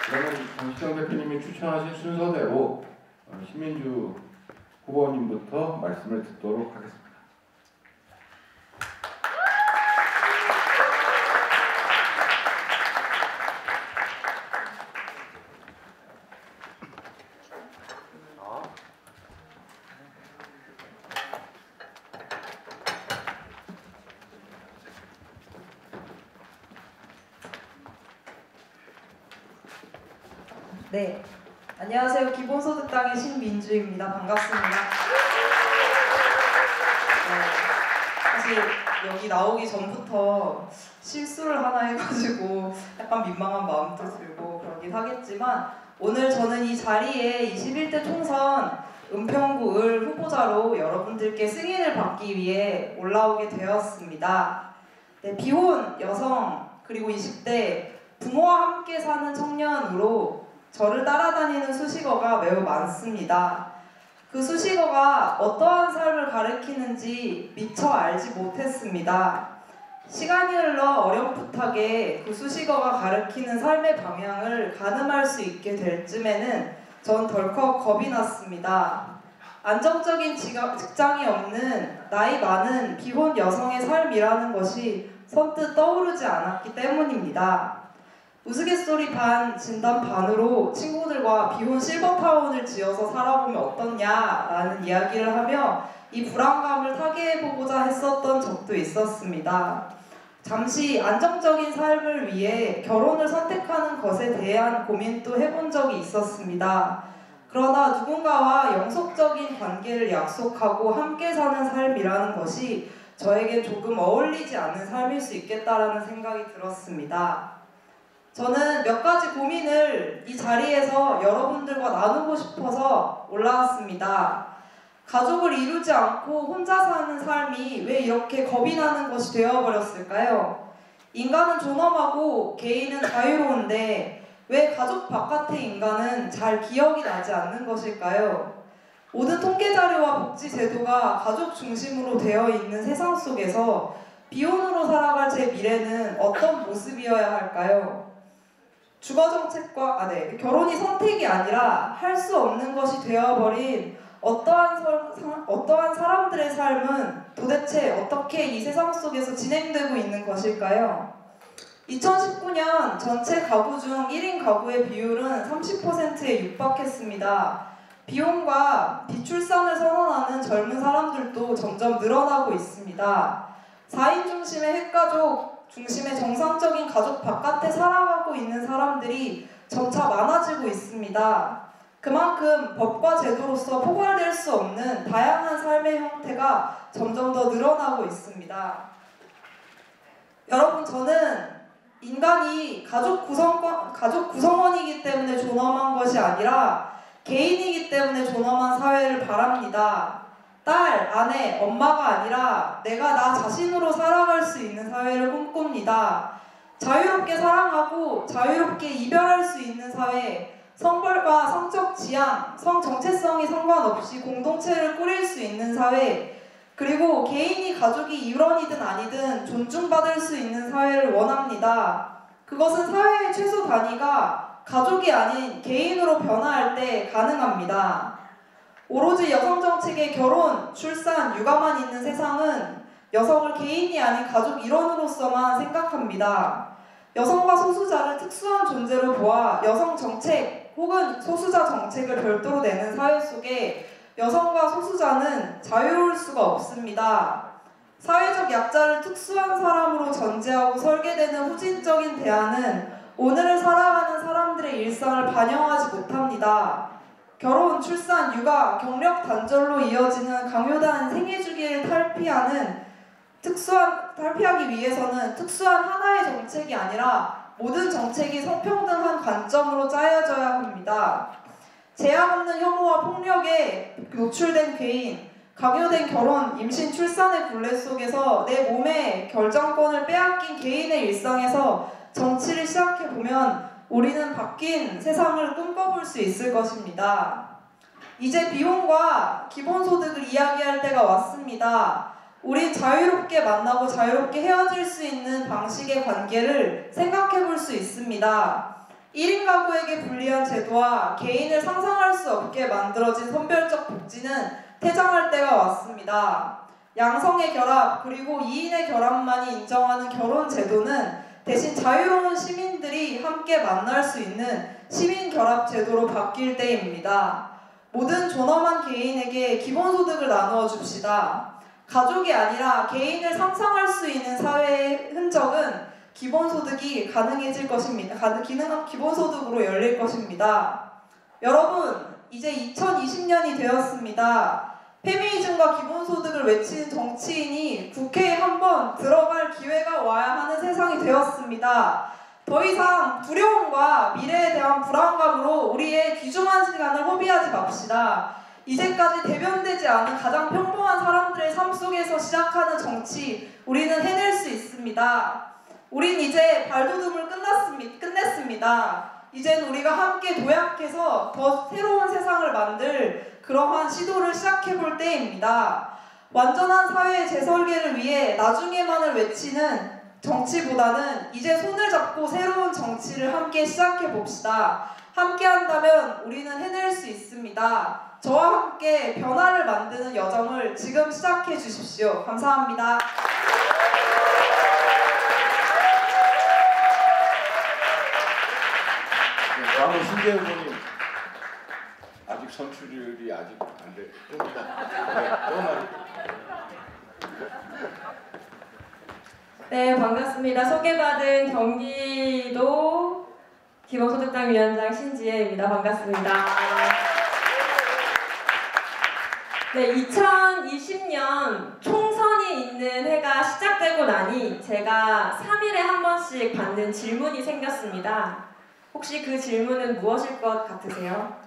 그러면 정시정 대표님이 추천하신 순서대로 신민주 후보님부터 말씀을 듣도록 하겠습니다. 네, 안녕하세요. 기본소득당의 신민주입니다. 반갑습니다. 사실 여기 나오기 전부터 실수를 하나 해가지고 약간 민망한 마음도 들고 그러긴 하겠지만 오늘 저는 이 자리에 21대 총선 은평구 을 후보자로 여러분들께 승인을 받기 위해 올라오게 되었습니다. 네, 비혼, 여성, 그리고 20대 부모와 함께 사는 청년으로 저를 따라다니는 수식어가 매우 많습니다. 그 수식어가 어떠한 삶을 가리키는지 미처 알지 못했습니다. 시간이 흘러 어렴풋하게 그 수식어가 가리키는 삶의 방향을 가늠할 수 있게 될 쯤에는 전 덜컥 겁이 났습니다. 안정적인 직장이 없는 나이 많은 비혼 여성의 삶이라는 것이 선뜻 떠오르지 않았기 때문입니다. 우스갯소리 반, 진담 반으로 친구들과 비혼 실버타운을 지어서 살아보면 어떻냐라는 이야기를 하며 이 불안감을 타개해보고자 했었던 적도 있었습니다. 잠시 안정적인 삶을 위해 결혼을 선택하는 것에 대한 고민도 해본 적이 있었습니다. 그러나 누군가와 영속적인 관계를 약속하고 함께 사는 삶이라는 것이 저에겐 조금 어울리지 않는 삶일 수 있겠다라는 생각이 들었습니다. 저는 몇 가지 고민을 이 자리에서 여러분들과 나누고 싶어서 올라왔습니다. 가족을 이루지 않고 혼자 사는 삶이 왜 이렇게 겁이 나는 것이 되어버렸을까요? 인간은 존엄하고 개인은 자유로운데 왜 가족 바깥의 인간은 잘 기억이 나지 않는 것일까요? 모든 통계자료와 복지제도가 가족 중심으로 되어 있는 세상 속에서 비혼으로 살아갈 제 미래는 어떤 모습이어야 할까요? 주거정책과 결혼이 선택이 아니라 할 수 없는 것이 되어버린 어떠한 사람들의 삶은 도대체 어떻게 이 세상 속에서 진행되고 있는 것일까요? 2019년 전체 가구 중 1인 가구의 비율은 30%에 육박했습니다. 비혼과 비출산을 선언하는 젊은 사람들도 점점 늘어나고 있습니다. 4인 중심의 핵가족 중심의 정상적인 가족 바깥에 살아가고 있는 사람들이 점차 많아지고 있습니다. 그만큼 법과 제도로서 포괄될 수 없는 다양한 삶의 형태가 점점 더 늘어나고 있습니다. 여러분, 저는 인간이 가족 구성원이기 때문에 존엄한 것이 아니라 개인이기 때문에 존엄한 사회를 바랍니다. 딸, 아내, 엄마가 아니라 내가 나 자신으로 살아갈 수 있는 사회를 꿈꿉니다. 자유롭게 사랑하고 자유롭게 이별할 수 있는 사회, 성별과 성적 지향, 성 정체성이 상관없이 공동체를 꾸릴 수 있는 사회, 그리고 개인이 가족이 일원이든 아니든 존중받을 수 있는 사회를 원합니다. 그것은 사회의 최소 단위가 가족이 아닌 개인으로 변화할 때 가능합니다. 오로지 여성 정책의 결혼, 출산, 육아만 있는 세상은 여성을 개인이 아닌 가족 일원으로서만 생각합니다. 여성과 소수자를 특수한 존재로 보아 여성 정책 혹은 소수자 정책을 별도로 내는 사회 속에 여성과 소수자는 자유로울 수가 없습니다. 사회적 약자를 특수한 사람으로 전제하고 설계되는 후진적인 대안은 오늘을 살아가는 사람들의 일상을 반영하지 못합니다. 결혼, 출산, 육아, 경력 단절로 이어지는 강요된 생애 주기를 탈피하기 위해서는 특수한 하나의 정책이 아니라 모든 정책이 성평등한 관점으로 짜여져야 합니다. 제약 없는 혐오와 폭력에 노출된 개인, 강요된 결혼, 임신, 출산의 굴레 속에서 내 몸의 결정권을 빼앗긴 개인의 일상에서 정치를 시작해보면 우리는 바뀐 세상을 꿈꿔볼 수 있을 것입니다. 이제 비혼과 기본소득을 이야기할 때가 왔습니다. 우린 자유롭게 만나고 자유롭게 헤어질 수 있는 방식의 관계를 생각해볼 수 있습니다. 1인 가구에게 불리한 제도와 개인을 상상할 수 없게 만들어진 선별적 복지는 퇴장할 때가 왔습니다. 양성의 결합 그리고 2인의 결합만이 인정하는 결혼 제도는 대신 자유로운 시민들이 함께 만날 수 있는 시민 결합 제도로 바뀔 때입니다. 모든 존엄한 개인에게 기본소득을 나누어 줍시다. 가족이 아니라 개인을 상상할 수 있는 사회의 흔적은 기본소득이 가능해질 것입니다. 기본소득으로 열릴 것입니다. 여러분, 이제 2020년이 되었습니다. 페미니즘과 기본소득을 외치는 정치인이 국회에 한번 들어갈 기회가 와야 하는 세상이 되었습니다. 더 이상 두려움과 미래에 대한 불안감으로 우리의 귀중한 시간을 허비하지 맙시다. 이제까지 대변되지 않은 가장 평범한 사람들의 삶 속에서 시작하는 정치, 우리는 해낼 수 있습니다. 우린 이제 발돋움을 끝냈습니다. 이젠 우리가 함께 도약해서 더 새로운 세상을 만들 그러한 시도를 시작해볼 때입니다. 완전한 사회의 재설계를 위해 나중에만을 외치는 정치보다는 이제 손을 잡고 새로운 정치를 함께 시작해봅시다. 함께 한다면 우리는 해낼 수 있습니다. 저와 함께 변화를 만드는 여정을 지금 시작해 주십시오. 감사합니다. 다음은 신재 후보님. 아직 선출이 아직 안 돼. 좀 이따. 조금만. 네, 반갑습니다. 소개받은 경기도 기본소득당 위원장 신지혜입니다. 반갑습니다. 네, 2020년 총선이 있는 해가 시작되고 나니 제가 3일에 한 번씩 받는 질문이 생겼습니다. 혹시 그 질문은 무엇일 것 같으세요?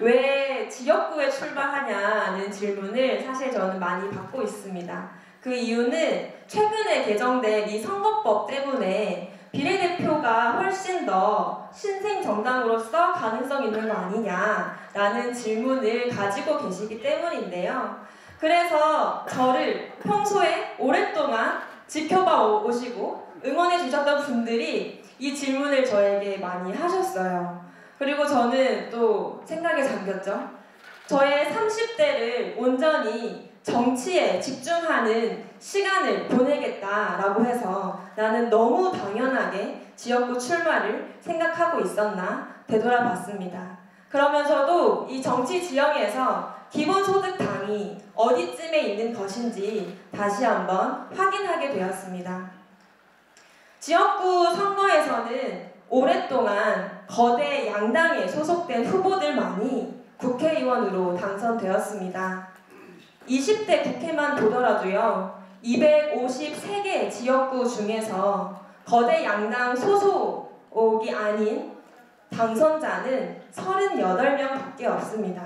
왜 지역구에 출마하냐는 질문을 사실 저는 많이 받고 있습니다. 그 이유는 최근에 개정된 이 선거법 때문에 비례대표가 훨씬 더 신생 정당으로서 가능성 있는 거 아니냐라는 질문을 가지고 계시기 때문인데요. 그래서 저를 평소에 오랫동안 지켜봐 오시고 응원해 주셨던 분들이 이 질문을 저에게 많이 하셨어요. 그리고 저는 또 생각에 잠겼죠. 저의 30대를 온전히 정치에 집중하는 시간을 보내겠다라고 해서 나는 너무 당연하게 지역구 출마를 생각하고 있었나 되돌아봤습니다. 그러면서도 이 정치 지형에서 기본소득당이 어디쯤에 있는 것인지 다시 한번 확인하게 되었습니다. 지역구 선거에서는 오랫동안 거대 양당에 소속된 후보들만이 국회의원으로 당선되었습니다. 20대 국회만 보더라도요, 253개 지역구 중에서 거대 양당 소속이 아닌 당선자는 38명밖에 없습니다.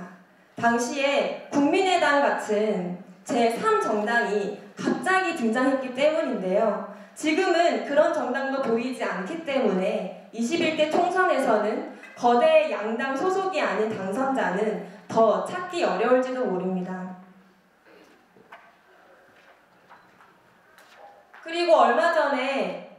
당시에 국민의당 같은 제3정당이 갑자기 등장했기 때문인데요. 지금은 그런 정당도 보이지 않기 때문에 21대 총선에서는 거대 양당 소속이 아닌 당선자는 더 찾기 어려울지도 모릅니다. 그리고 얼마 전에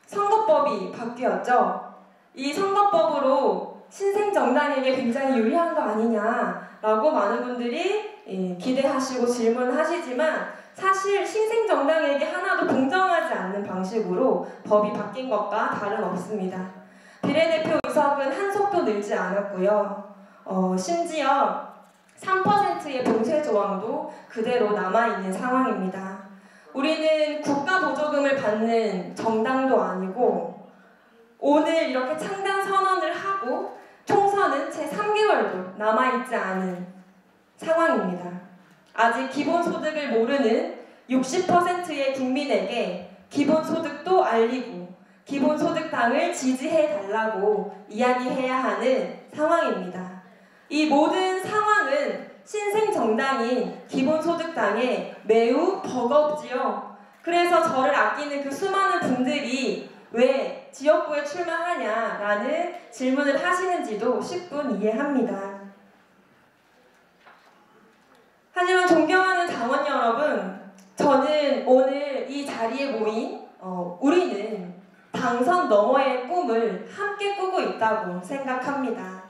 선거법이 바뀌었죠. 이 선거법으로 신생 정당에게 굉장히 유리한 거 아니냐라고 많은 분들이 기대하시고 질문하시지만 사실 신생 정당에게 하나도 공정하지 않는 방식으로 법이 바뀐 것과 다름없습니다. 비례대표 의석은 한석도 늘지 않았고요. 심지어 3%의 봉쇄 조항도 그대로 남아있는 상황입니다. 우리는 국가보조금을 받는 정당도 아니고 오늘 이렇게 창당 선언을 하고 총선은 채 3개월도 남아있지 않은 상황입니다. 아직 기본소득을 모르는 60%의 국민에게 기본소득도 알리고 기본소득당을 지지해달라고 이야기해야 하는 상황입니다. 이 모든 상황은 신생정당인 기본소득당에 매우 버겁지요. 그래서 저를 아끼는 그 수많은 분들이 왜 지역구에 출마하냐라는 질문을 하시는지도 10분 이해합니다. 하지만 존경하는 당원 여러분, 저는 오늘 이 자리에 모인 우리는 당선 너머의 꿈을 함께 꾸고 있다고 생각합니다.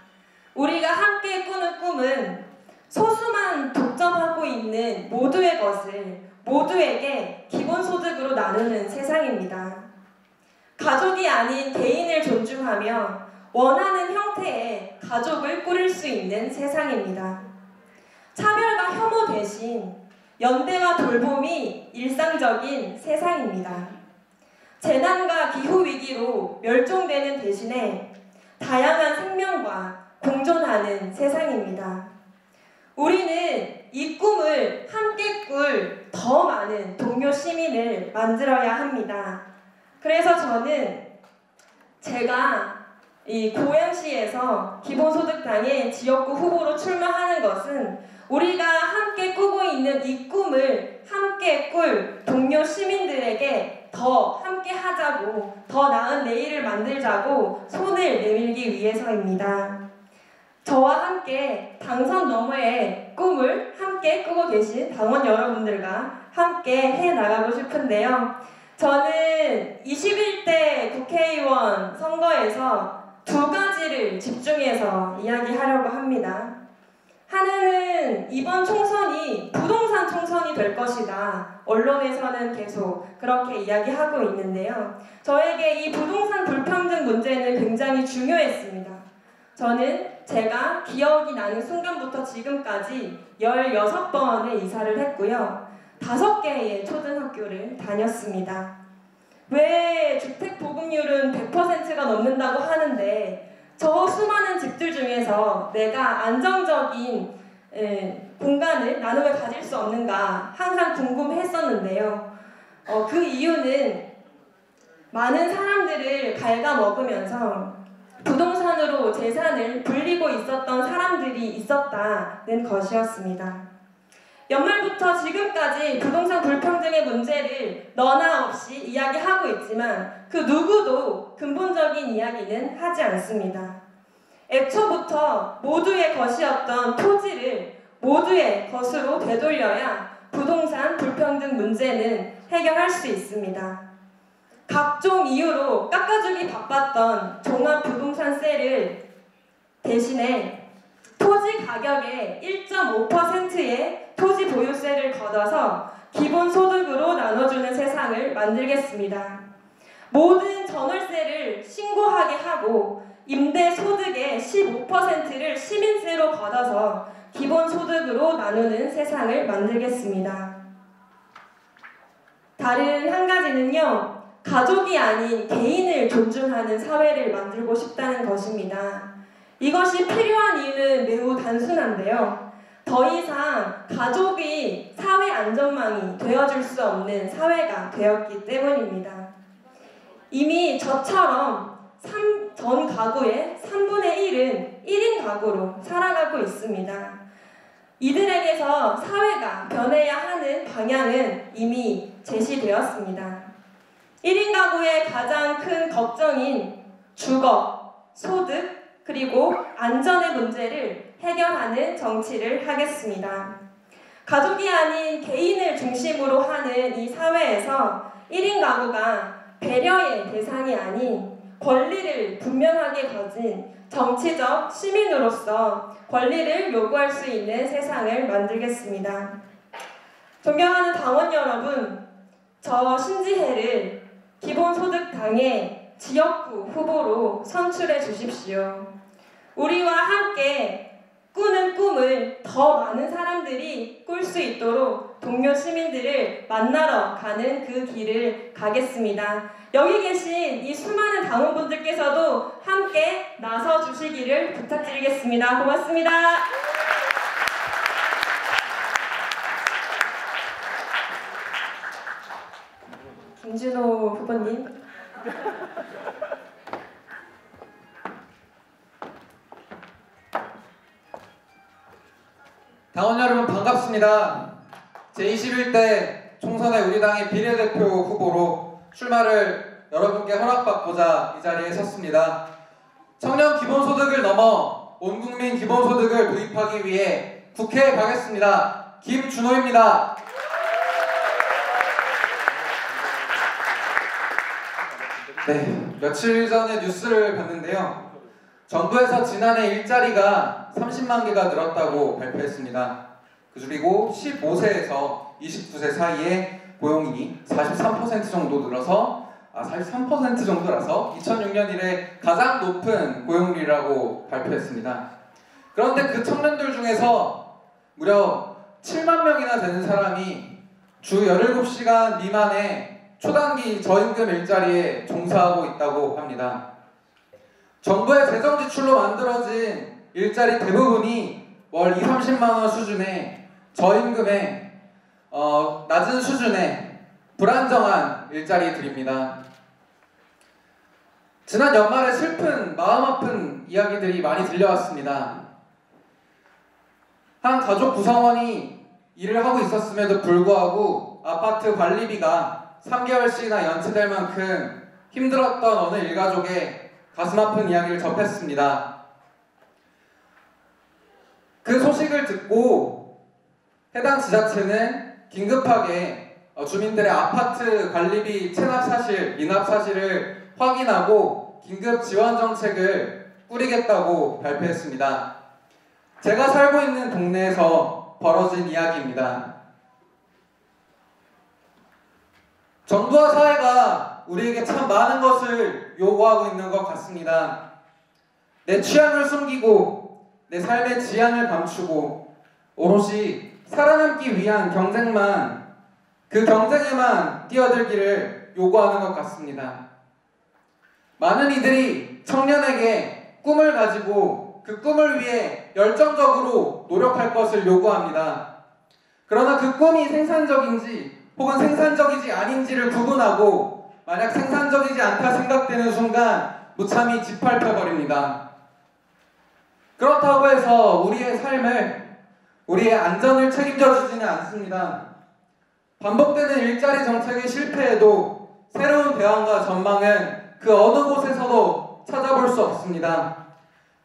우리가 함께 꾸는 꿈은 소수만 독점하고 있는 모두의 것을 모두에게 기본소득으로 나누는 세상입니다. 가족이 아닌 개인을 존중하며 원하는 형태의 가족을 꾸릴 수 있는 세상입니다. 차별과 혐오 대신 연대와 돌봄이 일상적인 세상입니다. 재난과 기후위기로 멸종되는 대신에 다양한 생명과 공존하는 세상입니다. 우리는 이 꿈을 함께 꿀 더 많은 동료 시민을 만들어야 합니다. 그래서 저는 제가 이 고양시에서 기본소득당의 지역구 후보로 출마하는 것은 우리가 함께 꾸고 있는 이 꿈을 함께 꿀 동료 시민들에게 더 함께 하자고, 더 나은 내일을 만들자고 손을 내밀기 위해서입니다. 저와 함께 당선 너머의 꿈을 함께 꾸고 계신 당원 여러분들과 함께 해나가고 싶은데요. 저는 21대 국회의원 선거에서 두 가지를 집중해서 이야기하려고 합니다. 하나는 이번 총선이 부동산 총선이 될 것이다. 언론에서는 계속 그렇게 이야기하고 있는데요. 저에게 이 부동산 불평등 문제는 굉장히 중요했습니다. 저는 제가 기억이 나는 순간부터 지금까지 16번의 이사를 했고요. 5개의 초등학교를 다녔습니다. 왜 주택 보급률은 100%가 넘는다고 하는데 저 수많은 집들 중에서 내가 안정적인 공간을 나눔을 가질 수 없는가 항상 궁금했었는데요. 그 이유는 많은 사람들을 갉아먹으면서 부동산으로 재산을 불리고 있었던 사람들이 있었다는 것이었습니다. 연말부터 지금까지 부동산 불평등의 문제를 너나 없이 이야기하고 있지만 그 누구도 근본적인 이야기는 하지 않습니다. 애초부터 모두의 것이었던 토지를 모두의 것으로 되돌려야 부동산 불평등 문제는 해결할 수 있습니다. 각종 이유로 깎아주기 바빴던 종합부동산세를 대신에 토지 가격의 1.5%의 토지 보유세를 걷어서 기본소득으로 나눠주는 세상을 만들겠습니다. 모든 전월세를 신고하게 하고 임대소득의 15%를 시민세로 걷어서 기본소득으로 나누는 세상을 만들겠습니다. 다른 한 가지는요, 가족이 아닌 개인을 존중하는 사회를 만들고 싶다는 것입니다. 이것이 필요한 이유는 매우 단순한데요. 더 이상 가족이 사회 안전망이 되어줄 수 없는 사회가 되었기 때문입니다. 이미 저처럼 전 가구의 3분의 1은 1인 가구로 살아가고 있습니다. 이들에게서 사회가 변해야 하는 방향은 이미 제시되었습니다. 1인 가구의 가장 큰 걱정인 주거, 소득, 그리고 안전의 문제를 해결하는 정치를 하겠습니다. 가족이 아닌 개인을 중심으로 하는 이 사회에서 1인 가구가 배려의 대상이 아닌 권리를 분명하게 가진 정치적 시민으로서 권리를 요구할 수 있는 세상을 만들겠습니다. 존경하는 당원 여러분, 저 신지혜를 기본소득당의 지역구 후보로 선출해 주십시오. 우리와 함께 꾸는 꿈을 더 많은 사람들이 꿀 수 있도록 동료 시민들을 만나러 가는 그 길을 가겠습니다. 여기 계신 이 수많은 당원분들께서도 함께 나서 주시기를 부탁드리겠습니다. 고맙습니다. 김준호 후보님. 당원 여러분 반갑습니다. 제21대 총선의 우리 당의 비례대표 후보로 출마를 여러분께 허락받고자 이 자리에 섰습니다. 청년 기본소득을 넘어 온 국민 기본소득을 도입하기 위해 국회에 가겠습니다. 김준호입니다. 네, 며칠 전에 뉴스를 봤는데요. 정부에서 지난해 일자리가 30만 개가 늘었다고 발표했습니다. 그리고 15세에서 29세 사이에 고용이 43% 정도 늘어서 43% 정도라서 2006년 이래 가장 높은 고용률이라고 발표했습니다. 그런데 그 청년들 중에서 무려 7만 명이나 되는 사람이 주 17시간 미만의 초단기 저임금 일자리에 종사하고 있다고 합니다. 정부의 재정 지출로 만들어진 일자리 대부분이 월 20-30만 원 수준의 저임금의 낮은 수준의 불안정한 일자리들입니다. 지난 연말에 슬픈 마음 아픈 이야기들이 많이 들려왔습니다. 한 가족 구성원이 일을 하고 있었음에도 불구하고 아파트 관리비가 3개월씩이나 연체될 만큼 힘들었던 어느 일가족의 가슴 아픈 이야기를 접했습니다. 그 소식을 듣고 해당 지자체는 긴급하게 주민들의 아파트 관리비 체납 사실, 미납 사실을 확인하고 긴급 지원 정책을 꾸리겠다고 발표했습니다. 제가 살고 있는 동네에서 벌어진 이야기입니다. 정부와 사회가 우리에게 참 많은 것을 요구하고 있는 것 같습니다. 내 취향을 숨기고 내 삶의 지향을 감추고 오롯이 살아남기 위한 경쟁만, 그 경쟁에만 뛰어들기를 요구하는 것 같습니다. 많은 이들이 청년에게 꿈을 가지고 그 꿈을 위해 열정적으로 노력할 것을 요구합니다. 그러나 그 꿈이 생산적인지 혹은 생산적이지 아닌지를 구분하고 만약 생산적이지 않다 생각되는 순간 무참히 짓밟혀버립니다. 그렇다고 해서 우리의 삶을, 우리의 안전을 책임져 주지는 않습니다. 반복되는 일자리 정책의 실패에도 새로운 대안과 전망은 그 어느 곳에서도 찾아볼 수 없습니다.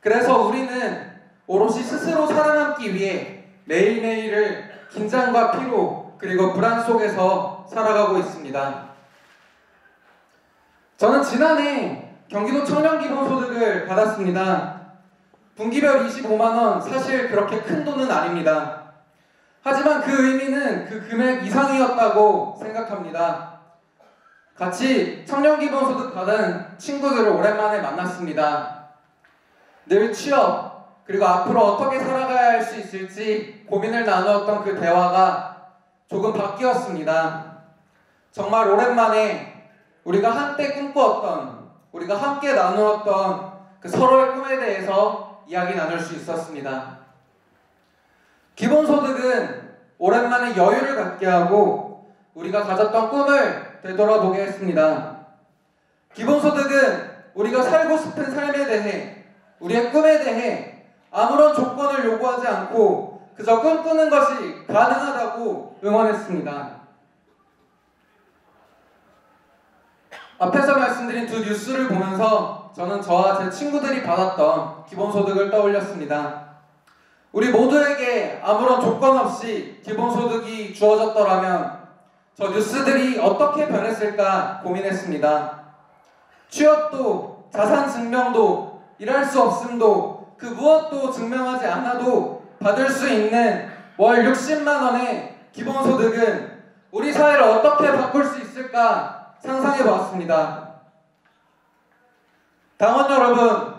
그래서 우리는 오롯이 스스로 살아남기 위해 매일매일을 긴장과 피로 그리고 불안 속에서 살아가고 있습니다. 저는 지난해 경기도 청년기본소득을 받았습니다. 분기별 25만원, 사실 그렇게 큰 돈은 아닙니다. 하지만 그 의미는 그 금액 이상이었다고 생각합니다. 같이 청년기본소득 받은 친구들을 오랜만에 만났습니다. 늘 취업, 그리고 앞으로 어떻게 살아가야 할 수 있을지 고민을 나누었던 그 대화가 조금 바뀌었습니다. 정말 오랜만에 우리가 한때 꿈꾸었던, 우리가 함께 나누었던 그 서로의 꿈에 대해서 이야기 나눌 수 있었습니다. 기본소득은 오랜만에 여유를 갖게 하고 우리가 가졌던 꿈을 되돌아보게 했습니다. 기본소득은 우리가 살고 싶은 삶에 대해, 우리의 꿈에 대해 아무런 조건을 요구하지 않고 그저 꿈꾸는 것이 가능하다고 응원했습니다. 앞에서 말씀드린 두 뉴스를 보면서 저는 저와 제 친구들이 받았던 기본소득을 떠올렸습니다. 우리 모두에게 아무런 조건 없이 기본소득이 주어졌더라면 저 뉴스들이 어떻게 변했을까 고민했습니다. 취업도, 자산 증명도, 일할 수 없음도, 그 무엇도 증명하지 않아도 받을 수 있는 월 60만원의 기본소득은 우리 사회를 어떻게 바꿀 수 있을까 상상해보았습니다. 당원 여러분,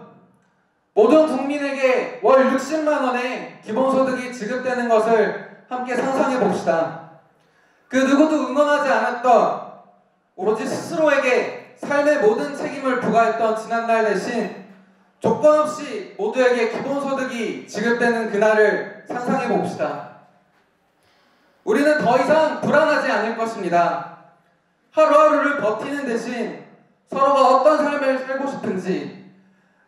모든 국민에게 월 60만원의 기본소득이 지급되는 것을 함께 상상해봅시다. 그 누구도 응원하지 않았던, 오로지 스스로에게 삶의 모든 책임을 부과했던 지난날 대신 조건 없이 모두에게 기본소득이 지급되는 그날을 상상해봅시다. 우리는 더 이상 불안하지 않을 것입니다. 하루하루를 버티는 대신 서로가 어떤 삶을 살고 싶은지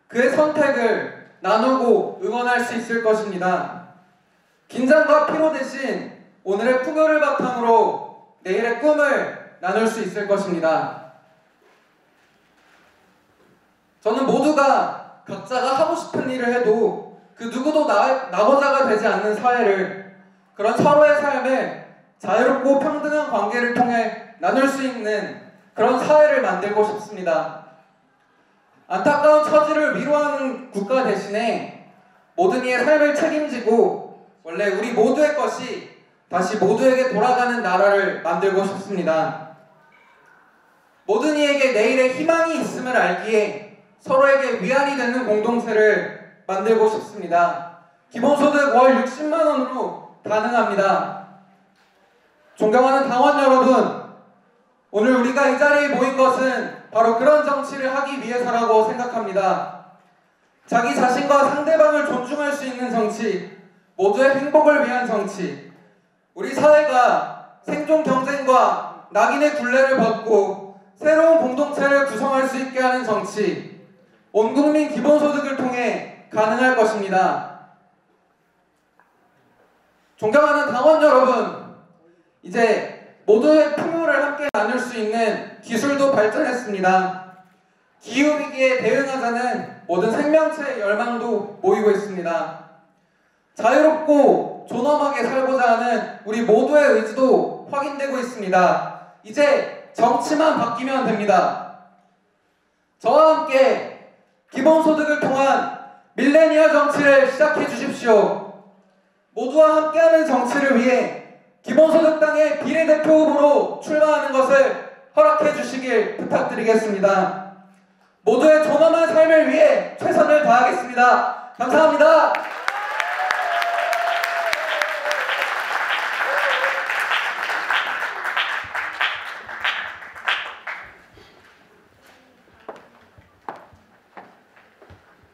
그의 선택을 나누고 응원할 수 있을 것입니다. 긴장과 피로 대신 오늘의 풍요를 바탕으로 내일의 꿈을 나눌 수 있을 것입니다. 저는 모두가 각자가 하고 싶은 일을 해도 그 누구도 나고자가 되지 않는 사회를, 그런 서로의 삶을 자유롭고 평등한 관계를 통해 나눌 수 있는 그런 사회를 만들고 싶습니다. 안타까운 처지를 위로하는 국가 대신에 모든 이의 삶을 책임지고 원래 우리 모두의 것이 다시 모두에게 돌아가는 나라를 만들고 싶습니다. 모든 이에게 내일의 희망이 있음을 알기에 서로에게 위안이 되는 공동체를 만들고 싶습니다. 기본소득 월 60만원으로 가능합니다. 존경하는 당원 여러분, 오늘 우리가 이 자리에 모인 것은 바로 그런 정치를 하기 위해서라고 생각합니다. 자기 자신과 상대방을 존중할 수 있는 정치, 모두의 행복을 위한 정치, 우리 사회가 생존 경쟁과 낙인의 굴레를 벗고 새로운 공동체를 구성할 수 있게 하는 정치, 온 국민 기본소득을 통해 가능할 것입니다. 존경하는 당원 여러분, 이제 모두의 풍요를 함께 나눌 수 있는 기술도 발전했습니다. 기후위기에 대응하자는 모든 생명체의 열망도 모이고 있습니다. 자유롭고 존엄하게 살고자 하는 우리 모두의 의지도 확인되고 있습니다. 이제 정치만 바뀌면 됩니다. 저와 함께 기본소득을 통한 밀레니얼 정치를 시작해 주십시오. 모두와 함께하는 정치를 위해 기본소득당의 비례대표 후보로 출마하는 것을 허락해 주시길 부탁드리겠습니다. 모두의 존엄한 삶을 위해 최선을 다하겠습니다. 감사합니다.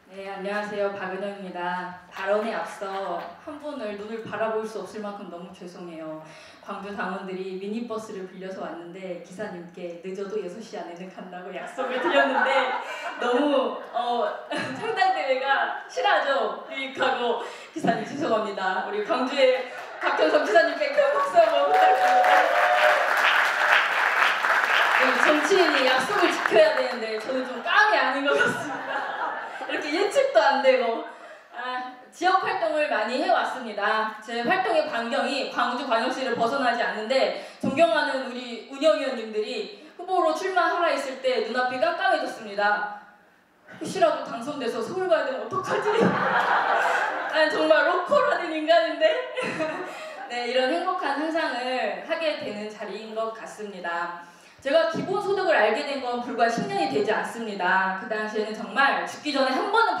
네, 안녕하세요. 박은영입니다. 발언에 앞서 한 분을 눈을 바라볼 수 없을 만큼 너무 죄송해요. 광주 당원들이 미니버스를 빌려서 왔는데 기사님께 늦어도 6시 안에는 간다고 약속을 드렸는데 너무 창당대회가 실하죠. 유익하고 기사님 죄송합니다. 우리 광주의 박현석 기사님께 큰 박수 한번 부탁드립니다. 정치인이 약속을 지켜야 되는데 저는 좀 깜이 아닌 것 같습니다. 이렇게 예측도 안 되고 지역 활동을 많이 해왔습니다. 제 활동의 반경이 광주광역시를 벗어나지 않는데 존경하는 우리 운영위원님들이 후보로 출마하라 했을 때 눈앞이 깜깜해졌습니다. 혹시라도 당선돼서 서울 가야 되면 어떡하지? 정말 로컬하는 인간인데 네, 이런 행복한 상상을 하게 되는 자리인 것 같습니다. 제가 기본소득을 알게 된 건 불과 10년이 되지 않습니다. 그 당시에는 정말 죽기 전에 한 번은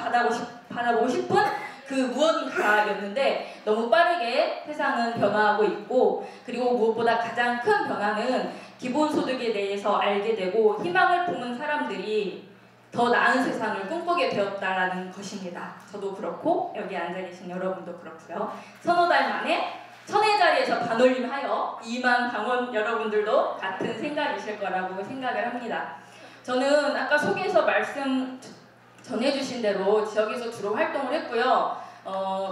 받아보고 싶은 그 무언가였는데 너무 빠르게 세상은 변화하고 있고 그리고 무엇보다 가장 큰 변화는 기본소득에 대해서 알게 되고 희망을 품은 사람들이 더 나은 세상을 꿈꾸게 되었다는 것입니다. 저도 그렇고 여기 앉아 계신 여러분도 그렇고요. 서너 달 만에 천의 자리에서 반올림하여 2만 당원 여러분들도 같은 생각이실 거라고 생각을 합니다. 저는 아까 소개에서 말씀 전해주신 대로 지역에서 주로 활동을 했고요.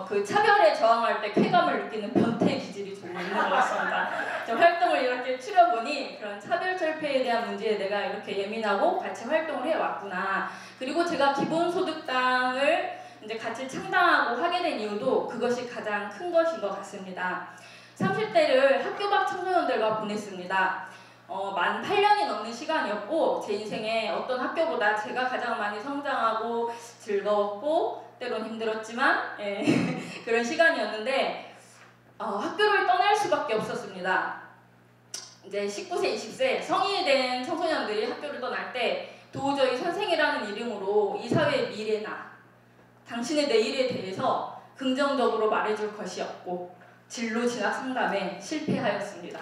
그 차별에 저항할 때 쾌감을 느끼는 변태 기질이 조금 있는 것 같습니다. 활동을 이렇게 추려보니 그런 차별 철폐에 대한 문제에 내가 이렇게 예민하고 같이 활동을 해왔구나. 그리고 제가 기본소득당을 이제 같이 창당하고 하게 된 이유도 그것이 가장 큰 것인 것 같습니다. 30대를 학교 밖 청소년들과 보냈습니다. 만 8년이 넘는 시간이었고 제 인생에 어떤 학교보다 제가 가장 많이 성장하고 즐거웠고 때론 힘들었지만 그런 시간이었는데 학교를 떠날 수밖에 없었습니다. 이제 19세, 20세 성인이 된 청소년들이 학교를 떠날 때 도저히 선생이라는 이름으로 이 사회의 미래나 당신의 내일에 대해서 긍정적으로 말해줄 것이 없고 진로 진학 상담에 실패하였습니다.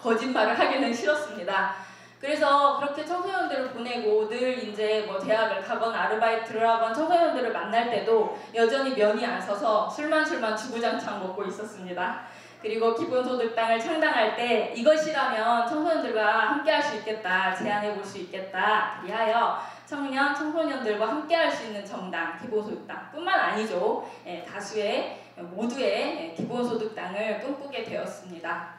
거짓말을 하기는 싫었습니다. 그래서 그렇게 청소년들을 보내고 늘 이제 뭐 대학을 가건 아르바이트를 하건 청소년들을 만날 때도 여전히 면이 안 서서 술만 주구장창 먹고 있었습니다. 그리고 기본소득당을 창당할 때 이것이라면 청소년들과 함께 할 수 있겠다, 제안해 볼 수 있겠다 위하여 청소년들과 함께 할 수 있는 정당 기본소득당 뿐만 아니죠. 다수의 모두의 기본소득당을 꿈꾸게 되었습니다.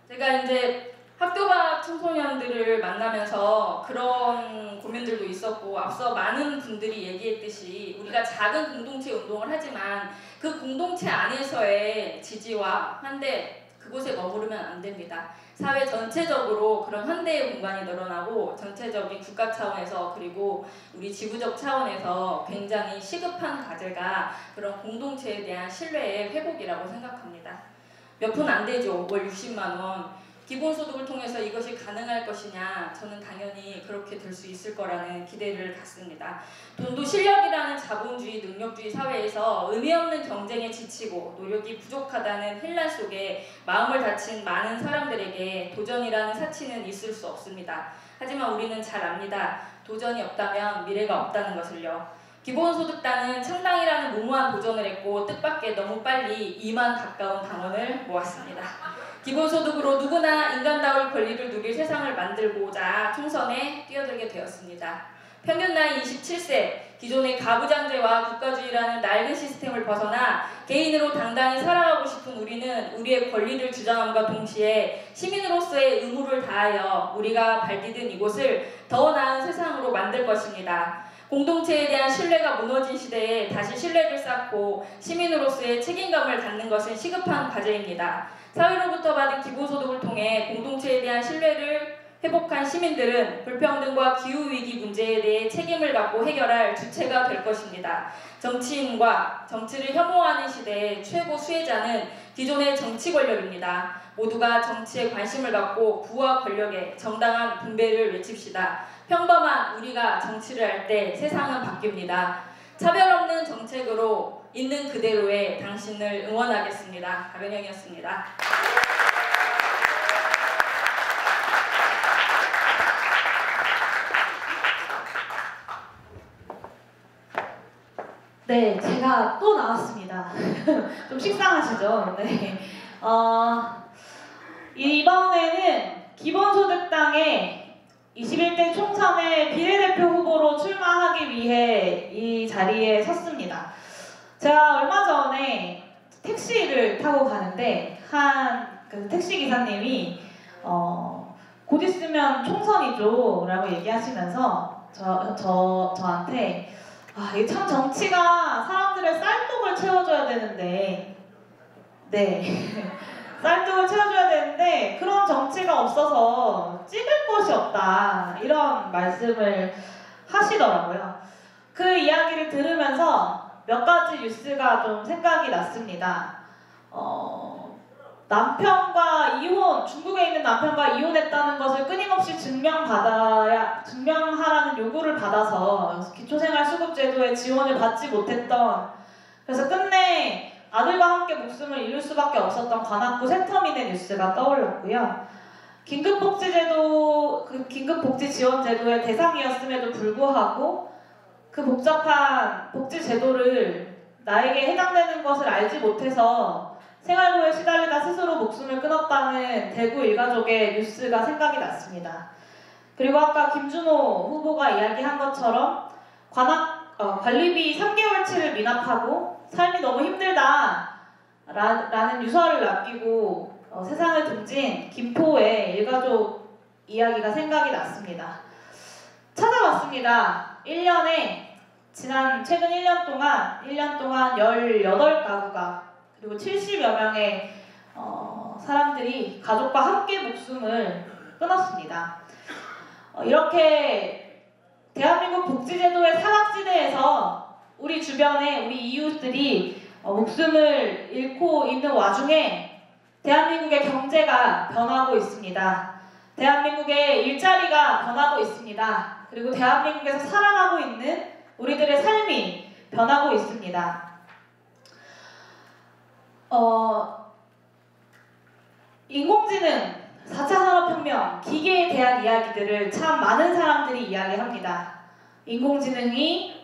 제가 이제 학교 밖 청소년들을 만나면서 그런 고민들도 있었고 앞서 많은 분들이 얘기했듯이 우리가 작은 공동체 운동을 하지만 그 공동체 안에서의 지지와 환대 그곳에 머무르면 안 됩니다. 사회 전체적으로 그런 환대의 공간이 늘어나고 전체적인 국가 차원에서 그리고 우리 지구적 차원에서 굉장히 시급한 과제가 그런 공동체에 대한 신뢰의 회복이라고 생각합니다. 몇 푼 안 되죠. 월 60만 원. 기본소득을 통해서 이것이 가능할 것이냐 저는 당연히 그렇게 될 수 있을 거라는 기대를 갖습니다. 돈도 실력이라는 자본주의 능력주의 사회에서 의미 없는 경쟁에 지치고 노력이 부족하다는 혼란 속에 마음을 다친 많은 사람들에게 도전이라는 사치는 있을 수 없습니다. 하지만 우리는 잘 압니다. 도전이 없다면 미래가 없다는 것을요. 기본소득당은 창당이라는 무모한 도전을 했고 뜻밖의 너무 빨리 2만 가까운 당원을 모았습니다. 기본소득으로 누구나 인간다울 권리를 누릴 세상을 만들고자 총선에 뛰어들게 되었습니다. 평균 나이 27세, 기존의 가부장제와 국가주의라는 낡은 시스템을 벗어나 개인으로 당당히 살아가고 싶은 우리는 우리의 권리를 주장함과 동시에 시민으로서의 의무를 다하여 우리가 발디딘 이곳을 더 나은 세상으로 만들 것입니다. 공동체에 대한 신뢰가 무너진 시대에 다시 신뢰를 쌓고 시민으로서의 책임감을 갖는 것은 시급한 과제입니다. 사회로부터 받은 기본소득을 통해 공동체에 대한 신뢰를 회복한 시민들은 불평등과 기후위기 문제에 대해 책임을 갖고 해결할 주체가 될 것입니다. 정치인과 정치를 혐오하는 시대의 최고 수혜자는 기존의 정치 권력입니다. 모두가 정치에 관심을 갖고 부와 권력의 정당한 분배를 외칩시다. 평범한 우리가 정치를 할 때 세상은 바뀝니다. 차별 없는 정책으로 있는 그대로의 당신을 응원하겠습니다. 박은영이었습니다. 네, 제가 또 나왔습니다. 있습니다. 좀 식상하시죠? 네. 이번에는 기본소득당의 21대 총선의 비례대표 후보로 출마하기 위해 이 자리에 섰습니다. 제가 얼마 전에 택시를 타고 가는데 그 택시 기사님이 곧 있으면 총선이죠 라고 얘기하시면서 저한테 이게 참 정치가 사람들의 쌀떡을 채워줘야 되는데 네 쌀떡을 채워줘야 되는데 그런 정치가 없어서 찍을 곳이 없다 이런 말씀을 하시더라고요. 그 이야기를 들으면서 몇 가지 뉴스가 좀 생각이 났습니다. 남편과 이혼, 중국에 있는 남편과 이혼했다는 것을 끊임없이 증명하라는 요구를 받아서 기초생활수급제도의 지원을 받지 못했던, 그래서 끝내 아들과 함께 목숨을 잃을 수밖에 없었던 관악구 새터민의 뉴스가 떠올랐고요. 긴급복지지원제도의 대상이었음에도 불구하고 그 복잡한 복지제도를 나에게 해당되는 것을 알지 못해서 생활고에 시달리다 스스로 목숨을 끊었다는 대구 일가족의 뉴스가 생각이 났습니다. 그리고 아까 김준호 후보가 이야기한 것처럼 관리비 3개월치를 미납하고 삶이 너무 힘들다 라는 유서를 남기고 세상을 등진 김포의 일가족 이야기가 생각이 났습니다. 찾아봤습니다. 최근 1년 동안 18가구가 그리고 70여 명의 사람들이 가족과 함께 목숨을 끊었습니다. 이렇게 대한민국 복지제도의 사각지대에서 우리 주변에 우리 이웃들이 목숨을 잃고 있는 와중에 대한민국의 경제가 변하고 있습니다. 대한민국의 일자리가 변하고 있습니다. 그리고 대한민국에서 살아가고 있는 우리들의 삶이 변하고 있습니다. 인공지능, 4차 산업혁명, 기계에 대한 이야기들을 참 많은 사람들이 이야기합니다. 인공지능이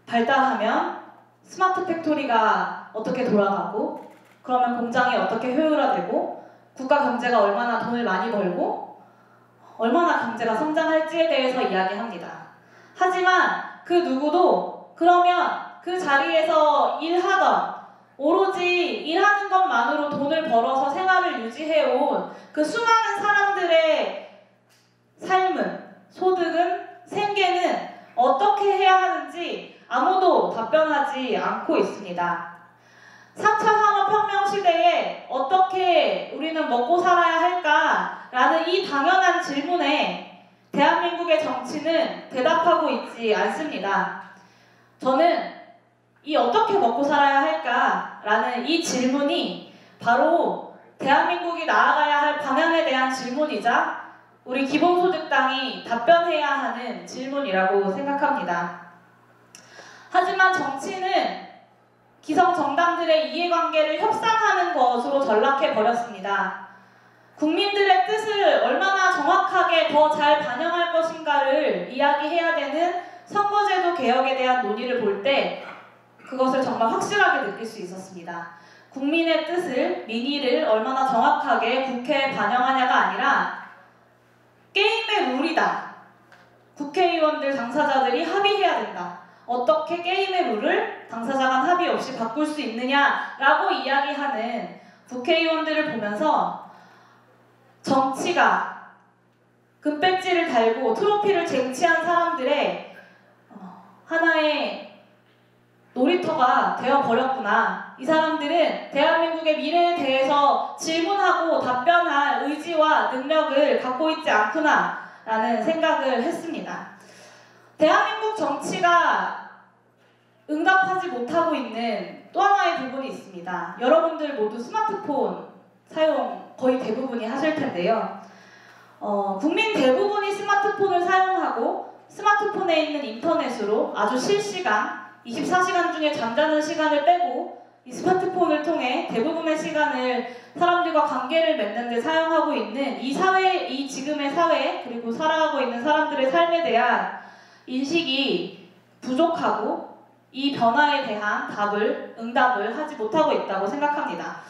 발달하면 스마트 팩토리가 어떻게 돌아가고, 그러면 공장이 어떻게 효율화되고, 국가 경제가 얼마나 돈을 많이 벌고, 얼마나 경제가 성장할지에 대해서 이야기합니다. 하지만 그 누구도 그러면 그 자리에서 일하던, 오로지 일하는 것만으로 돈을 벌어서 생활을 유지해온 그 수많은 사람들의 삶은, 소득은, 생계는 어떻게 해야 하는지 아무도 답변하지 않고 있습니다. 4차 산업혁명 시대에 어떻게 우리는 먹고 살아야 할까라는 이 당연한 질문에 대한민국의 정치는 대답하고 있지 않습니다. 저는 이 어떻게 먹고 살아야 할까라는 이 질문이 바로 대한민국이 나아가야 할 방향에 대한 질문이자 우리 기본소득당이 답변해야 하는 질문이라고 생각합니다. 하지만 정치는 기성 정당들의 이해관계를 협상하는 것으로 전락해버렸습니다. 국민들의 뜻을 얼마나 정확하게 더 잘 반영할 것인가를 이야기해야 되는 선거제도 개혁에 대한 논의를 볼 때 그것을 정말 확실하게 느낄 수 있었습니다. 국민의 뜻을, 민의를 얼마나 정확하게 국회에 반영하냐가 아니라 게임의 룰이다. 국회의원들, 당사자들이 합의해야 된다. 어떻게 게임의 룰을 당사자 간 합의 없이 바꿀 수 있느냐라고 이야기하는 국회의원들을 보면서 정치가 금배지를 달고 트로피를 쟁취한 사람들의 하나의 놀이터가 되어버렸구나. 이 사람들은 대한민국의 미래에 대해서 질문하고 답변할 의지와 능력을 갖고 있지 않구나 라는 생각을 했습니다. 대한민국 정치가 응답하지 못하고 있는 또 하나의 부분이 있습니다. 여러분들 모두 스마트폰 사용 거의 대부분이 하실 텐데요. 국민 대부분이 스마트폰을 사용하고 스마트폰에 있는 인터넷으로 아주 실시간 24시간 중에 잠자는 시간을 빼고 이 스마트폰을 통해 대부분의 시간을 사람들과 관계를 맺는 데 사용하고 있는 이 사회, 이 지금의 사회, 그리고 살아가고 있는 사람들의 삶에 대한 인식이 부족하고 이 변화에 대한 응답을 하지 못하고 있다고 생각합니다.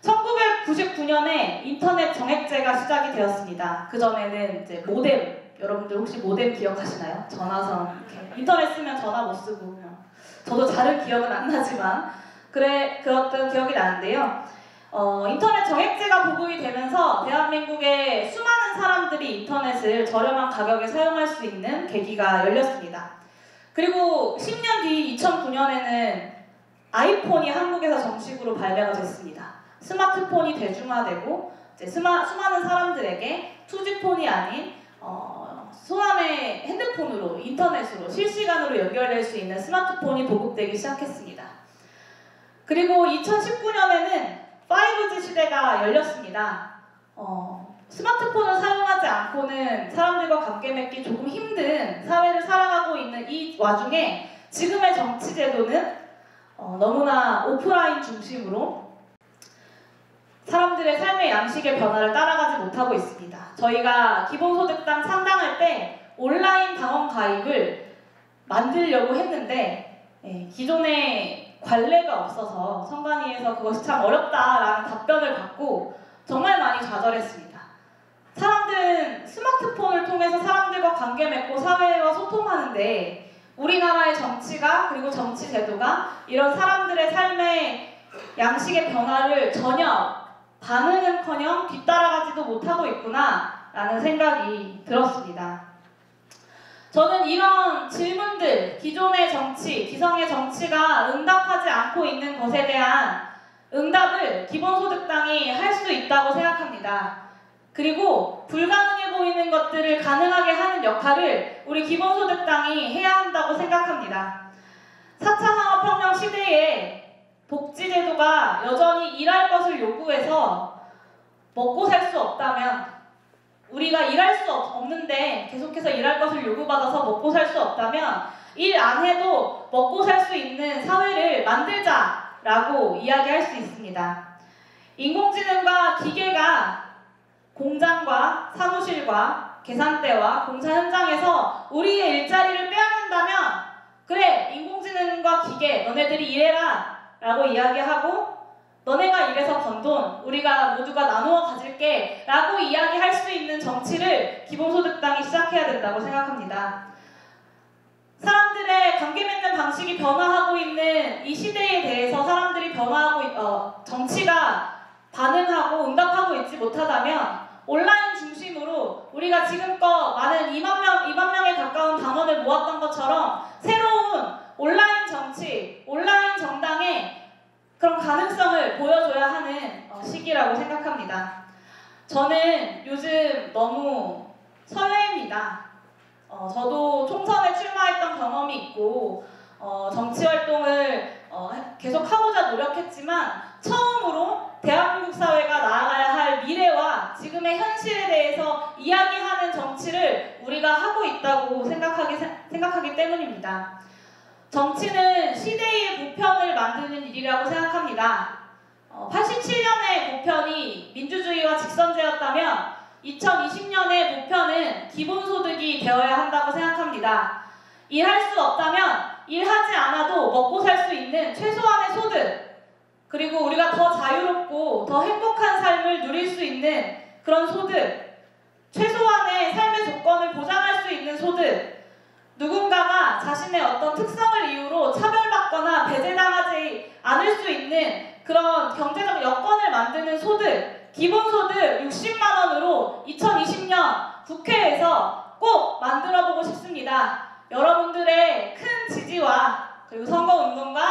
1999년에 인터넷 정액제가 시작이 되었습니다. 그전에는 이제 모뎀, 여러분들 혹시 모뎀 기억하시나요? 전화선, 이렇게 인터넷 쓰면 전화 못 쓰고, 저도 다른 기억은 안 나지만 그랬던 기억이 나는데요. 인터넷 정액제가 보급이 되면서 대한민국의 수많은 사람들이 인터넷을 저렴한 가격에 사용할 수 있는 계기가 열렸습니다. 그리고 10년 뒤 2009년에는 아이폰이 한국에서 정식으로 발매가 됐습니다. 스마트폰이 대중화되고 이제 수많은 사람들에게 투지폰이 아닌 손안의 핸드폰으로 인터넷으로 실시간으로 연결될 수 있는 스마트폰이 보급되기 시작했습니다. 그리고 2019년에는 5G 시대가 열렸습니다. 스마트폰을 사용하지 않고는 사람들과 관계 맺기 조금 힘든 사회를 살아가고 있는 이 와중에 지금의 정치 제도는 너무나 오프라인 중심으로 사람들의 삶의 양식의 변화를 따라가지 못하고 있습니다. 저희가 기본소득당 상당할 때 온라인 당원 가입을 만들려고 했는데 기존에 관례가 없어서 선관위에서 그것이 참 어렵다라는 답변을 받고 정말 많이 좌절했습니다. 사람들은 스마트폰을 통해서 사람들과 관계 맺고 사회와 소통하는데 우리나라의 정치가 그리고 정치 제도가 이런 사람들의 삶의 양식의 변화를 전혀 반응은커녕 뒤따라가지도 못하고 있구나 라는 생각이 들었습니다. 저는 이런 질문들, 기존의 정치, 기성의 정치가 응답하지 않고 있는 것에 대한 응답을 기본소득당이 할 수 있다고 생각합니다. 그리고 불가능해 보이는 것들을 가능하게 하는 역할을 우리 기본소득당이 해야 한다고 생각합니다. 4차 산업혁명 시대에 복지제도가 여전히 일할 것을 요구해서 먹고 살 수 없다면 우리가 일할 수 없는데 계속해서 일할 것을 요구받아서 먹고 살 수 없다면 일 안 해도 먹고 살 수 있는 사회를 만들자라고 이야기할 수 있습니다. 인공지능과 기계가 공장과 사무실과 계산대와 공사 현장에서 우리의 일자리를 빼앗는다면 그래, 인공지능과 기계 너네들이 일해라 라고 이야기하고 너네가 일해서 번 돈 우리가 모두가 나누어 가질게 라고 이야기할 수 있는 정치를 기본소득당이 시작해야 된다고 생각합니다. 사람들의 관계 맺는 방식이 변화하고 있는 이 시대에 대해서 사람들이 정치가 반응하고 응답하고 있지 못하다면 온라인 중심으로 우리가 지금껏 많은 2만 명에 가까운 당원을 모았던 것처럼 새로운 온라인 정치, 온라인 정당의 그런 가능성을 보여줘야 하는 시기라고 생각합니다. 저는 요즘 너무 설레입니다. 저도 총선에 출마했던 경험이 있고 정치 활동을 계속 하고자 노력했지만 처음으로 대한민국 사회가 나아가야 할 미래와 지금의 현실에 대해서 이야기하는 정치를 우리가 하고 있다고 생각하기 때문입니다. 정치는 시대의 보편을 만드는 일이라고 생각합니다. 87년의 보편이 민주주의와 직선제였다면 2020년의 보편은 기본소득이 되어야 한다고 생각합니다. 일할 수 없다면 일하지 않아도 먹고 살 수 있는 최소한의 소득, 그리고 우리가 더 자유롭고 더 행복한 삶을 누릴 수 있는 그런 소득, 최소한의 삶의 조건을 보장할 수 있는 소득, 누군가가 자신의 어떤 특성을 이유로 차별받거나 배제당하지 않을 수 있는 그런 경제적 여건을 만드는 소득, 기본소득 60만 원으로 2020년 국회에서 꼭 만들어보고 싶습니다. 여러분들의 큰 지지와 그리고 선거운동과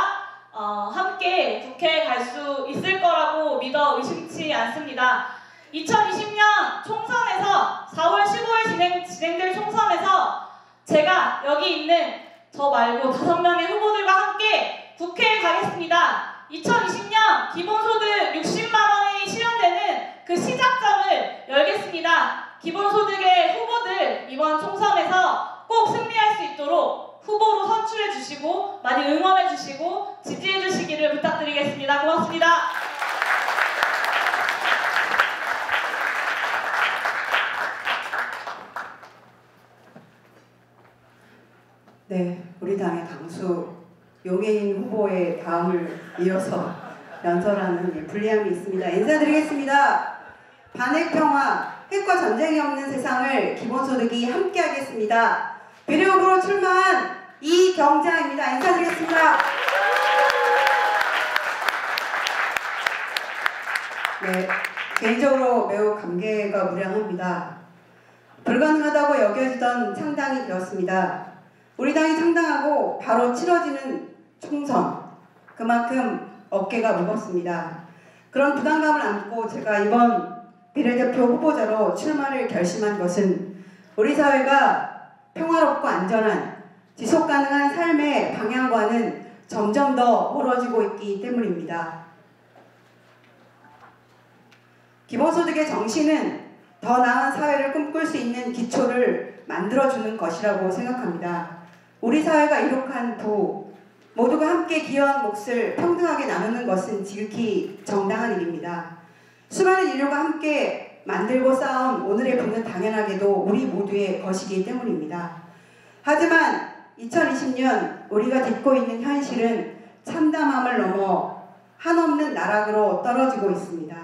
함께 국회에 갈 수 있을 거라고 믿어 의심치 않습니다. 2020년 총선에서 4월 15일 진행될 총선에서 제가 여기 있는 저 말고 5명의 후보들과 함께 국회에 가겠습니다. 2020년 기본소득 60만 원이 실현되는 그 시작점을 열겠습니다. 기본소득의 후보들 이번 총선에서 꼭 승리할 수 있도록 후보로 선출해 주시고 많이 응원해 주시고 지지해 주시기를 부탁드리겠습니다. 고맙습니다. 네, 우리 당의 당수 용해인 후보의 다음을 이어서 연설하는 불리함이 있습니다. 인사드리겠습니다. 반핵평화, 핵과 전쟁이 없는 세상을 기본소득이 함께하겠습니다. 비례 후보로 출마한 이경자입니다. 인사드리겠습니다. 네, 개인적으로 매우 감개가 무량합니다. 불가능하다고 여겨지던 창당이 되었습니다. 우리 당이 창당하고 바로 치러지는 총선, 그만큼 어깨가 무겁습니다. 그런 부담감을 안고 제가 이번 비례대표 후보자로 출마를 결심한 것은 우리 사회가 평화롭고 안전한 지속가능한 삶의 방향과는 점점 더 멀어지고 있기 때문입니다. 기본소득의 정신은 더 나은 사회를 꿈꿀 수 있는 기초를 만들어주는 것이라고 생각합니다. 우리 사회가 이룩한 부, 모두가 함께 기여한 몫을 평등하게 나누는 것은 지극히 정당한 일입니다. 수많은 인류가 함께 만들고 쌓은 오늘의 부는 당연하게도 우리 모두의 것이기 때문입니다. 하지만 2020년 우리가 딛고 있는 현실은 참담함을 넘어 한없는 나락으로 떨어지고 있습니다.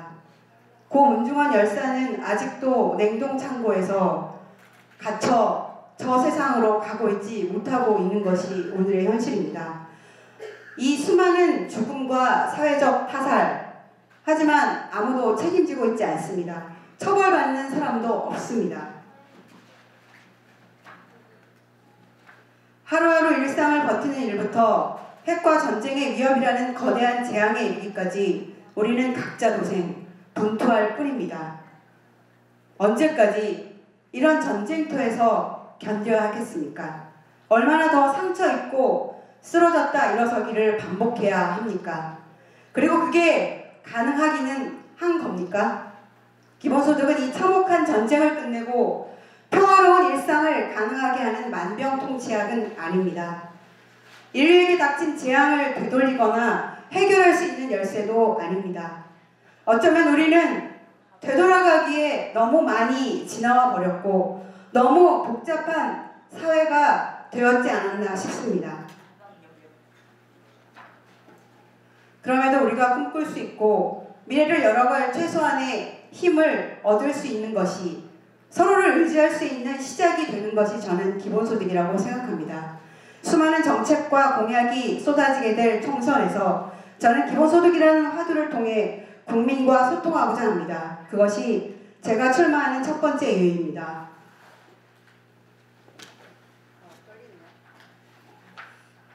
고 문중원 열사는 아직도 냉동창고에서 갇혀 저 세상으로 가고 있지 못하고 있는 것이 오늘의 현실입니다. 이 수많은 죽음과 사회적 타살, 하지만 아무도 책임지고 있지 않습니다. 처벌받는 사람도 없습니다. 하루하루 일상을 버티는 일부터 핵과 전쟁의 위협이라는 거대한 재앙에 이르기까지 우리는 각자 도생, 분투할 뿐입니다. 언제까지 이런 전쟁터에서 견뎌야 하겠습니까? 얼마나 더 상처 입고 쓰러졌다 일어서기를 반복해야 합니까? 그리고 그게 가능하기는 한 겁니까? 기본소득은 이 참혹한 전쟁을 끝내고 평화로운 일상을 가능하게 하는 만병통치약은 아닙니다. 인류에게 닥친 재앙을 되돌리거나 해결할 수 있는 열쇠도 아닙니다. 어쩌면 우리는 되돌아가기에 너무 많이 지나와 버렸고 너무 복잡한 사회가 되었지 않았나 싶습니다. 그럼에도 우리가 꿈꿀 수 있고 미래를 열어갈 최소한의 힘을 얻을 수 있는 것이 서로를 의지할 수 있는 시작이 되는 것이 저는 기본소득이라고 생각합니다. 수많은 정책과 공약이 쏟아지게 될 총선에서 저는 기본소득이라는 화두를 통해 국민과 소통하고자 합니다. 그것이 제가 출마하는 첫 번째 이유입니다.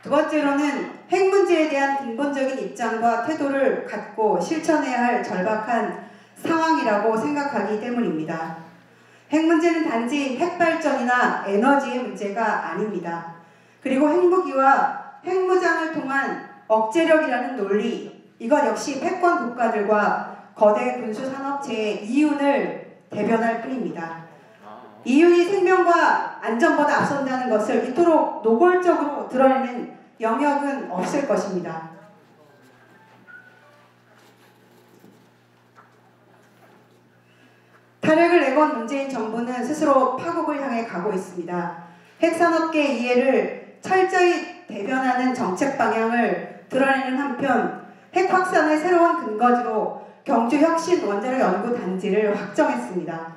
두 번째로는 핵 문제에 대한 근본적인 입장과 태도를 갖고 실천해야 할 절박한 상황이라고 생각하기 때문입니다. 핵 문제는 단지 핵발전이나 에너지의 문제가 아닙니다. 그리고 핵무기와 핵무장을 통한 억제력이라는 논리, 이것 역시 패권 국가들과 거대 군수산업체의 이윤을 대변할 뿐입니다. 이윤이 생명과 안전보다 앞선다는 것을 이토록 노골적으로 드러내는 영역은 없을 것입니다. 탄핵을 내건 문재인 정부는 스스로 파국을 향해 가고 있습니다. 핵산업계의 이해를 철저히 대변하는 정책 방향을 드러내는 한편 핵 확산의 새로운 근거지로 경주혁신원자력연구단지를 확정했습니다.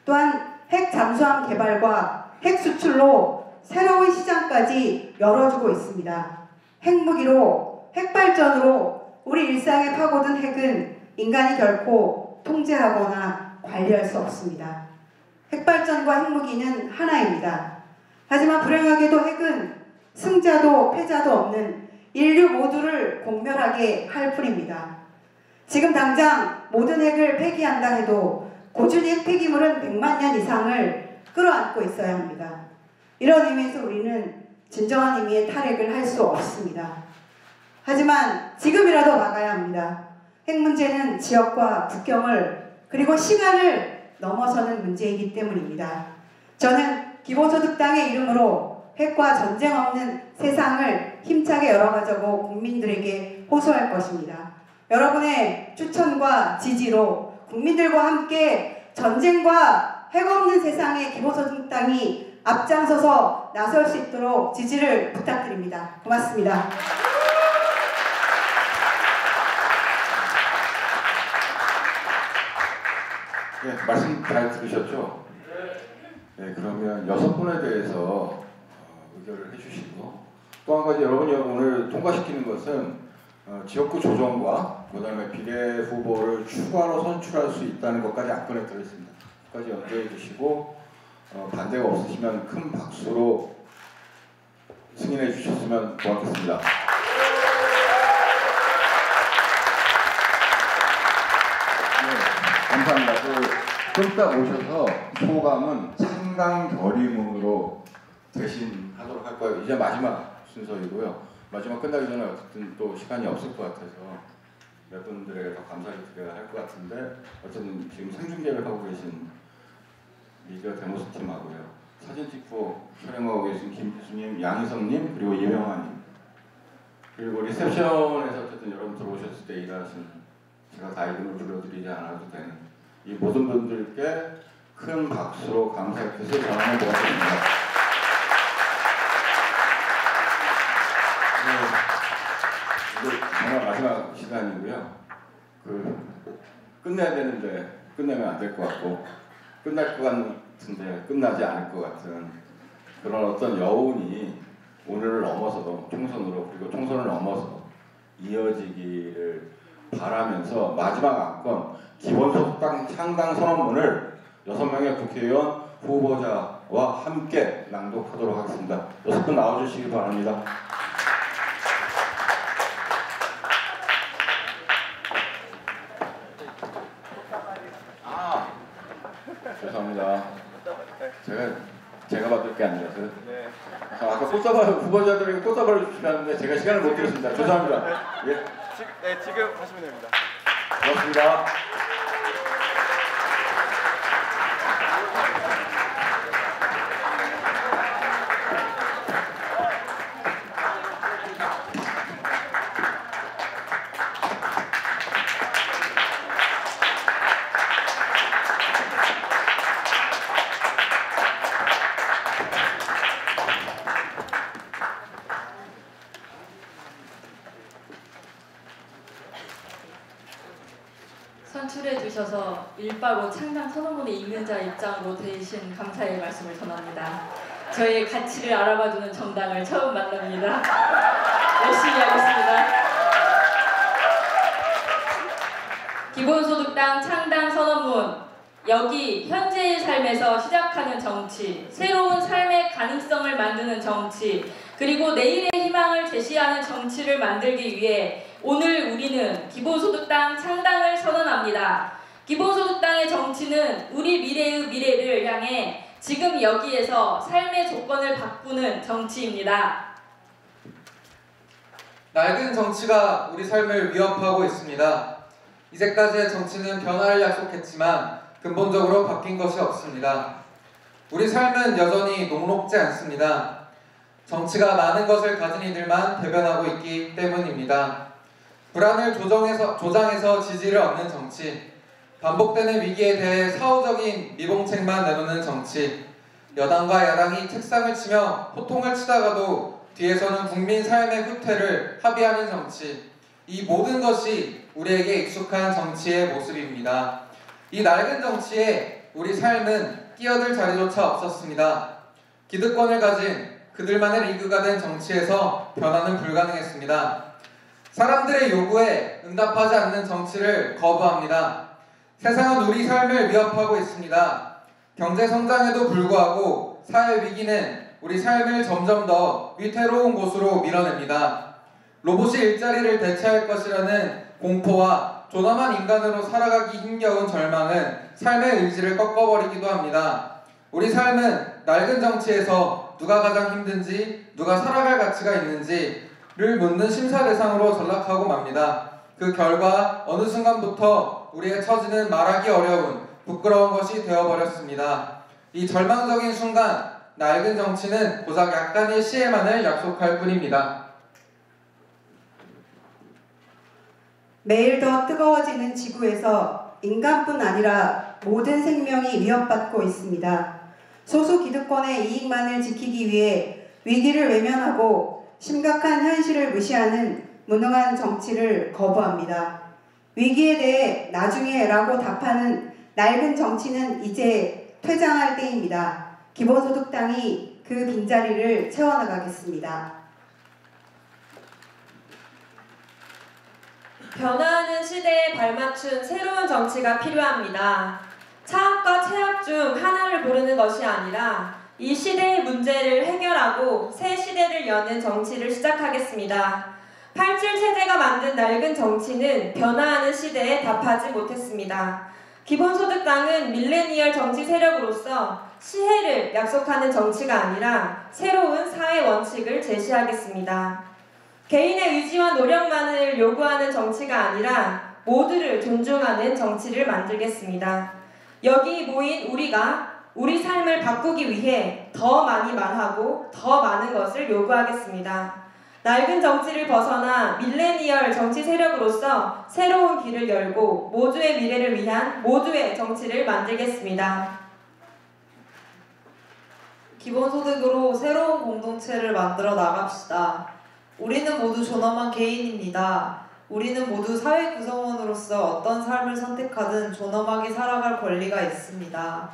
또한 핵 잠수함 개발과 핵 수출로 새로운 시장까지 열어주고 있습니다. 핵무기로, 핵발전으로 우리 일상에 파고든 핵은 인간이 결코 통제하거나 관리할 수 없습니다. 핵발전과 핵무기는 하나입니다. 하지만 불행하게도 핵은 승자도 패자도 없는 인류 모두를 공멸하게 할 뿐입니다. 지금 당장 모든 핵을 폐기한다 해도 고준위 핵 폐기물은 100만 년 이상을 끌어안고 있어야 합니다. 이런 의미에서 우리는 진정한 의미의 탈핵을 할 수 없습니다. 하지만 지금이라도 막아야 합니다. 핵 문제는 지역과 국경을 그리고 시간을 넘어서는 문제이기 때문입니다. 저는 기본소득당의 이름으로 핵과 전쟁 없는 세상을 힘차게 열어가자고 국민들에게 호소할 것입니다. 여러분의 추천과 지지로 국민들과 함께 전쟁과 핵 없는 세상의 기본소득당이 앞장서서 나설 수 있도록 지지를 부탁드립니다. 고맙습니다. 네, 말씀 잘 들으셨죠? 네, 그러면 6분에 대해서 의결을 해주시고 또 한 가지 여러분이 오늘 통과시키는 것은 지역구 조정과 그 다음에 비례 후보를 추가로 선출할 수 있다는 것까지 안건에 들어있습니다. 끝까지 염두해 주시고 반대가 없으시면 큰 박수로 승인해 주셨으면 고맙겠습니다. 감사합니다. 좀 이따 오셔서 소감은 창당 결의문으로 대신하도록 할 거예요. 이제 마지막 순서이고요. 마지막 끝나기 전에 어쨌든 또 시간이 없을 것 같아서 몇 분들에게 더 감사를 드려야 할 것 같은데 어쨌든 지금 생중계를 하고 계신 미디어 데모스 팀하고요. 사진 찍고 촬영하고 계신 김지수님, 양희성님, 그리고 이명환님, 그리고 리셉션에서 어쨌든 여러분 들어오셨을 때 일하신 제가 다 이름을 불러드리지 않아도 되는 이 모든 분들께 큰 박수로 감사의 뜻을 전하는 것 같습니다. 이제 정말 마지막 시간이고요. 끝내야 되는데 끝내면 안 될 것 같고 끝날 것 같은데 끝나지 않을 것 같은 그런 어떤 여운이 오늘을 넘어서도 총선으로 그리고 총선을 넘어서 이어지기를 바라면서 마지막 안건 기본소득당 창당 선언문을 6명의 국회의원 후보자와 함께 낭독하도록 하겠습니다. 6분 나와주시기 바랍니다. 죄송합니다. 제가 받을 게 아니라서요. 아까 꽃다발 후보자들에게 꽃다발을 주시는데 제가 시간을 못 드렸습니다. 죄송합니다. 예. 네, 지금 하시면 됩니다. 고맙습니다. 선출해 주셔서 일바로 창당 선언문을 읽는 자 입장으로 대신 감사의 말씀을 전합니다. 저의 가치를 알아봐주는 정당을 처음 만납니다. 열심히 하겠습니다. 기본소득당 창당 선언문. 여기 현재의 삶에서 시작하는 정치, 새로운 삶의 가능성을 만드는 정치, 그리고 내일의 희망을 제시하는 정치를 만들기 위해 오늘 우리는 기본소득당 창당을 선언합니다. 기본소득당의 정치는 우리 미래의 미래를 향해 지금 여기에서 삶의 조건을 바꾸는 정치입니다. 낡은 정치가 우리 삶을 위협하고 있습니다. 이제까지의 정치는 변화를 약속했지만 근본적으로 바뀐 것이 없습니다. 우리 삶은 여전히 녹록지 않습니다. 정치가 많은 것을 가진 이들만 대변하고 있기 때문입니다. 불안을 조장해서 지지를 얻는 정치, 반복되는 위기에 대해 사후적인 미봉책만 내놓는 정치, 여당과 야당이 책상을 치며 호통을 치다가도 뒤에서는 국민 삶의 후퇴를 합의하는 정치, 이 모든 것이 우리에게 익숙한 정치의 모습입니다. 이 낡은 정치에 우리 삶은 끼어들 자리조차 없었습니다. 기득권을 가진 그들만의 리그가 된 정치에서 변화는 불가능했습니다. 사람들의 요구에 응답하지 않는 정치를 거부합니다. 세상은 우리 삶을 위협하고 있습니다. 경제 성장에도 불구하고 사회 위기는 우리 삶을 점점 더 위태로운 곳으로 밀어냅니다. 로봇이 일자리를 대체할 것이라는 공포와 조남한 인간으로 살아가기 힘겨운 절망은 삶의 의지를 꺾어버리기도 합니다. 우리 삶은 낡은 정치에서 누가 가장 힘든지, 누가 살아갈 가치가 있는지를 묻는 심사 대상으로 전락하고 맙니다. 그 결과 어느 순간부터 우리의 처지는 말하기 어려운 부끄러운 것이 되어버렸습니다. 이 절망적인 순간 낡은 정치는 고작 약간의 시혜만을 약속할 뿐입니다. 매일 더 뜨거워지는 지구에서 인간뿐 아니라 모든 생명이 위협받고 있습니다. 소수 기득권의 이익만을 지키기 위해 위기를 외면하고 심각한 현실을 무시하는 무능한 정치를 거부합니다. 위기에 대해 나중에 라고 답하는 낡은 정치는 이제 퇴장할 때입니다. 기본소득당이 그 빈자리를 채워나가겠습니다. 변화하는 시대에 발맞춘 새로운 정치가 필요합니다. 차악과 최악 중 하나를 고르는 것이 아니라 이 시대의 문제를 해결하고 새 시대를 여는 정치를 시작하겠습니다. 87 체제가 만든 낡은 정치는 변화하는 시대에 답하지 못했습니다. 기본소득당은 밀레니얼 정치 세력으로서 시혜를 약속하는 정치가 아니라 새로운 사회 원칙을 제시하겠습니다. 개인의 의지와 노력만을 요구하는 정치가 아니라 모두를 존중하는 정치를 만들겠습니다. 여기 모인 우리가 우리 삶을 바꾸기 위해 더 많이 말하고 더 많은 것을 요구하겠습니다. 낡은 정치를 벗어나 밀레니얼 정치 세력으로서 새로운 길을 열고 모두의 미래를 위한 모두의 정치를 만들겠습니다. 기본소득으로 새로운 공동체를 만들어 나갑시다. 우리는 모두 존엄한 개인입니다. 우리는 모두 사회 구성원으로서 어떤 삶을 선택하든 존엄하게 살아갈 권리가 있습니다.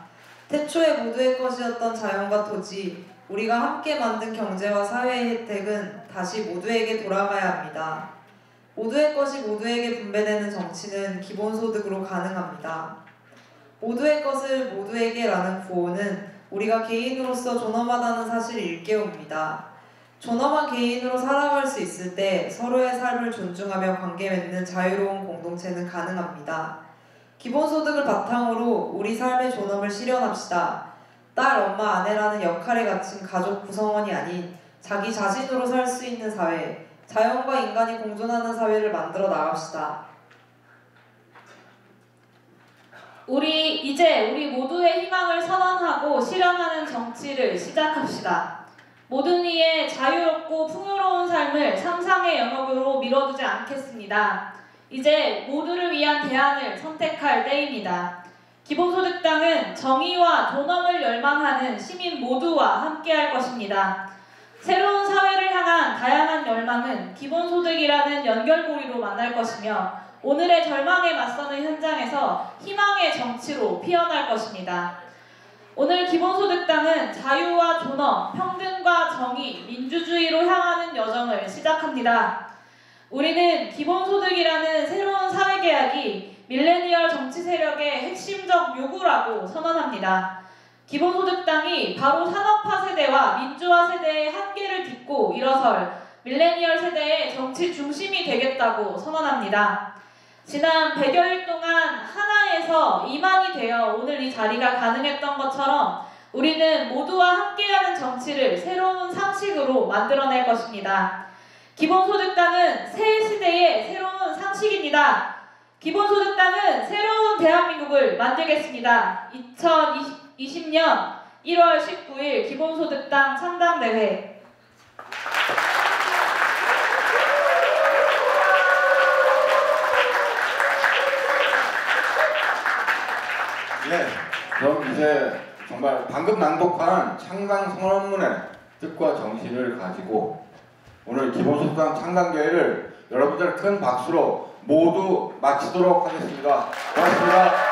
태초에 모두의 것이었던 자연과 토지, 우리가 함께 만든 경제와 사회의 혜택은 다시 모두에게 돌아가야 합니다. 모두의 것이 모두에게 분배되는 정치는 기본소득으로 가능합니다. 모두의 것을 모두에게라는 구호는 우리가 개인으로서 존엄하다는 사실을 일깨웁니다. 존엄한 개인으로 살아갈 수 있을 때 서로의 삶을 존중하며 관계 맺는 자유로운 공동체는 가능합니다. 기본소득을 바탕으로 우리 삶의 존엄을 실현합시다. 딸, 엄마, 아내라는 역할에 갇힌 가족 구성원이 아닌 자기 자신으로 살 수 있는 사회, 자연과 인간이 공존하는 사회를 만들어 나갑시다. 우리 모두의 희망을 선언하고 실현하는 정치를 시작합시다. 모든 이의 자유롭고 풍요로운 삶을 상상의 영역으로 밀어두지 않겠습니다. 이제 모두를 위한 대안을 선택할 때입니다. 기본소득당은 정의와 존엄을 열망하는 시민 모두와 함께할 것입니다. 새로운 사회를 향한 다양한 열망은 기본소득이라는 연결고리로 만날 것이며 오늘의 절망에 맞서는 현장에서 희망의 정치로 피어날 것입니다. 오늘 기본소득당은 자유와 존엄, 평등과 정의, 민주주의로 향하는 여정을 시작합니다. 우리는 기본소득이라는 새로운 사회계약이 밀레니얼 정치 세력의 핵심적 요구라고 선언합니다. 기본소득당이 바로 산업화 세대와 민주화 세대의 한계를 딛고 일어설 밀레니얼 세대의 정치 중심이 되겠다고 선언합니다. 지난 100여일 동안 하나에서 2만이 되어 오늘 이 자리가 가능했던 것처럼 우리는 모두와 함께하는 정치를 새로운 상식으로 만들어낼 것입니다. 기본소득당은 새 시대의 새로운 상식입니다. 기본소득당은 새로운 대한민국을 만들겠습니다. 2020년 1월 19일 기본소득당 창당대회. 네, 그럼 이제 정말 방금 낭독한 창당 선언문의 뜻과 정신을 가지고 오늘 기본소득당 창당대회를 여러분들 큰 박수로 모두 마치도록 하겠습니다. 고맙습니다.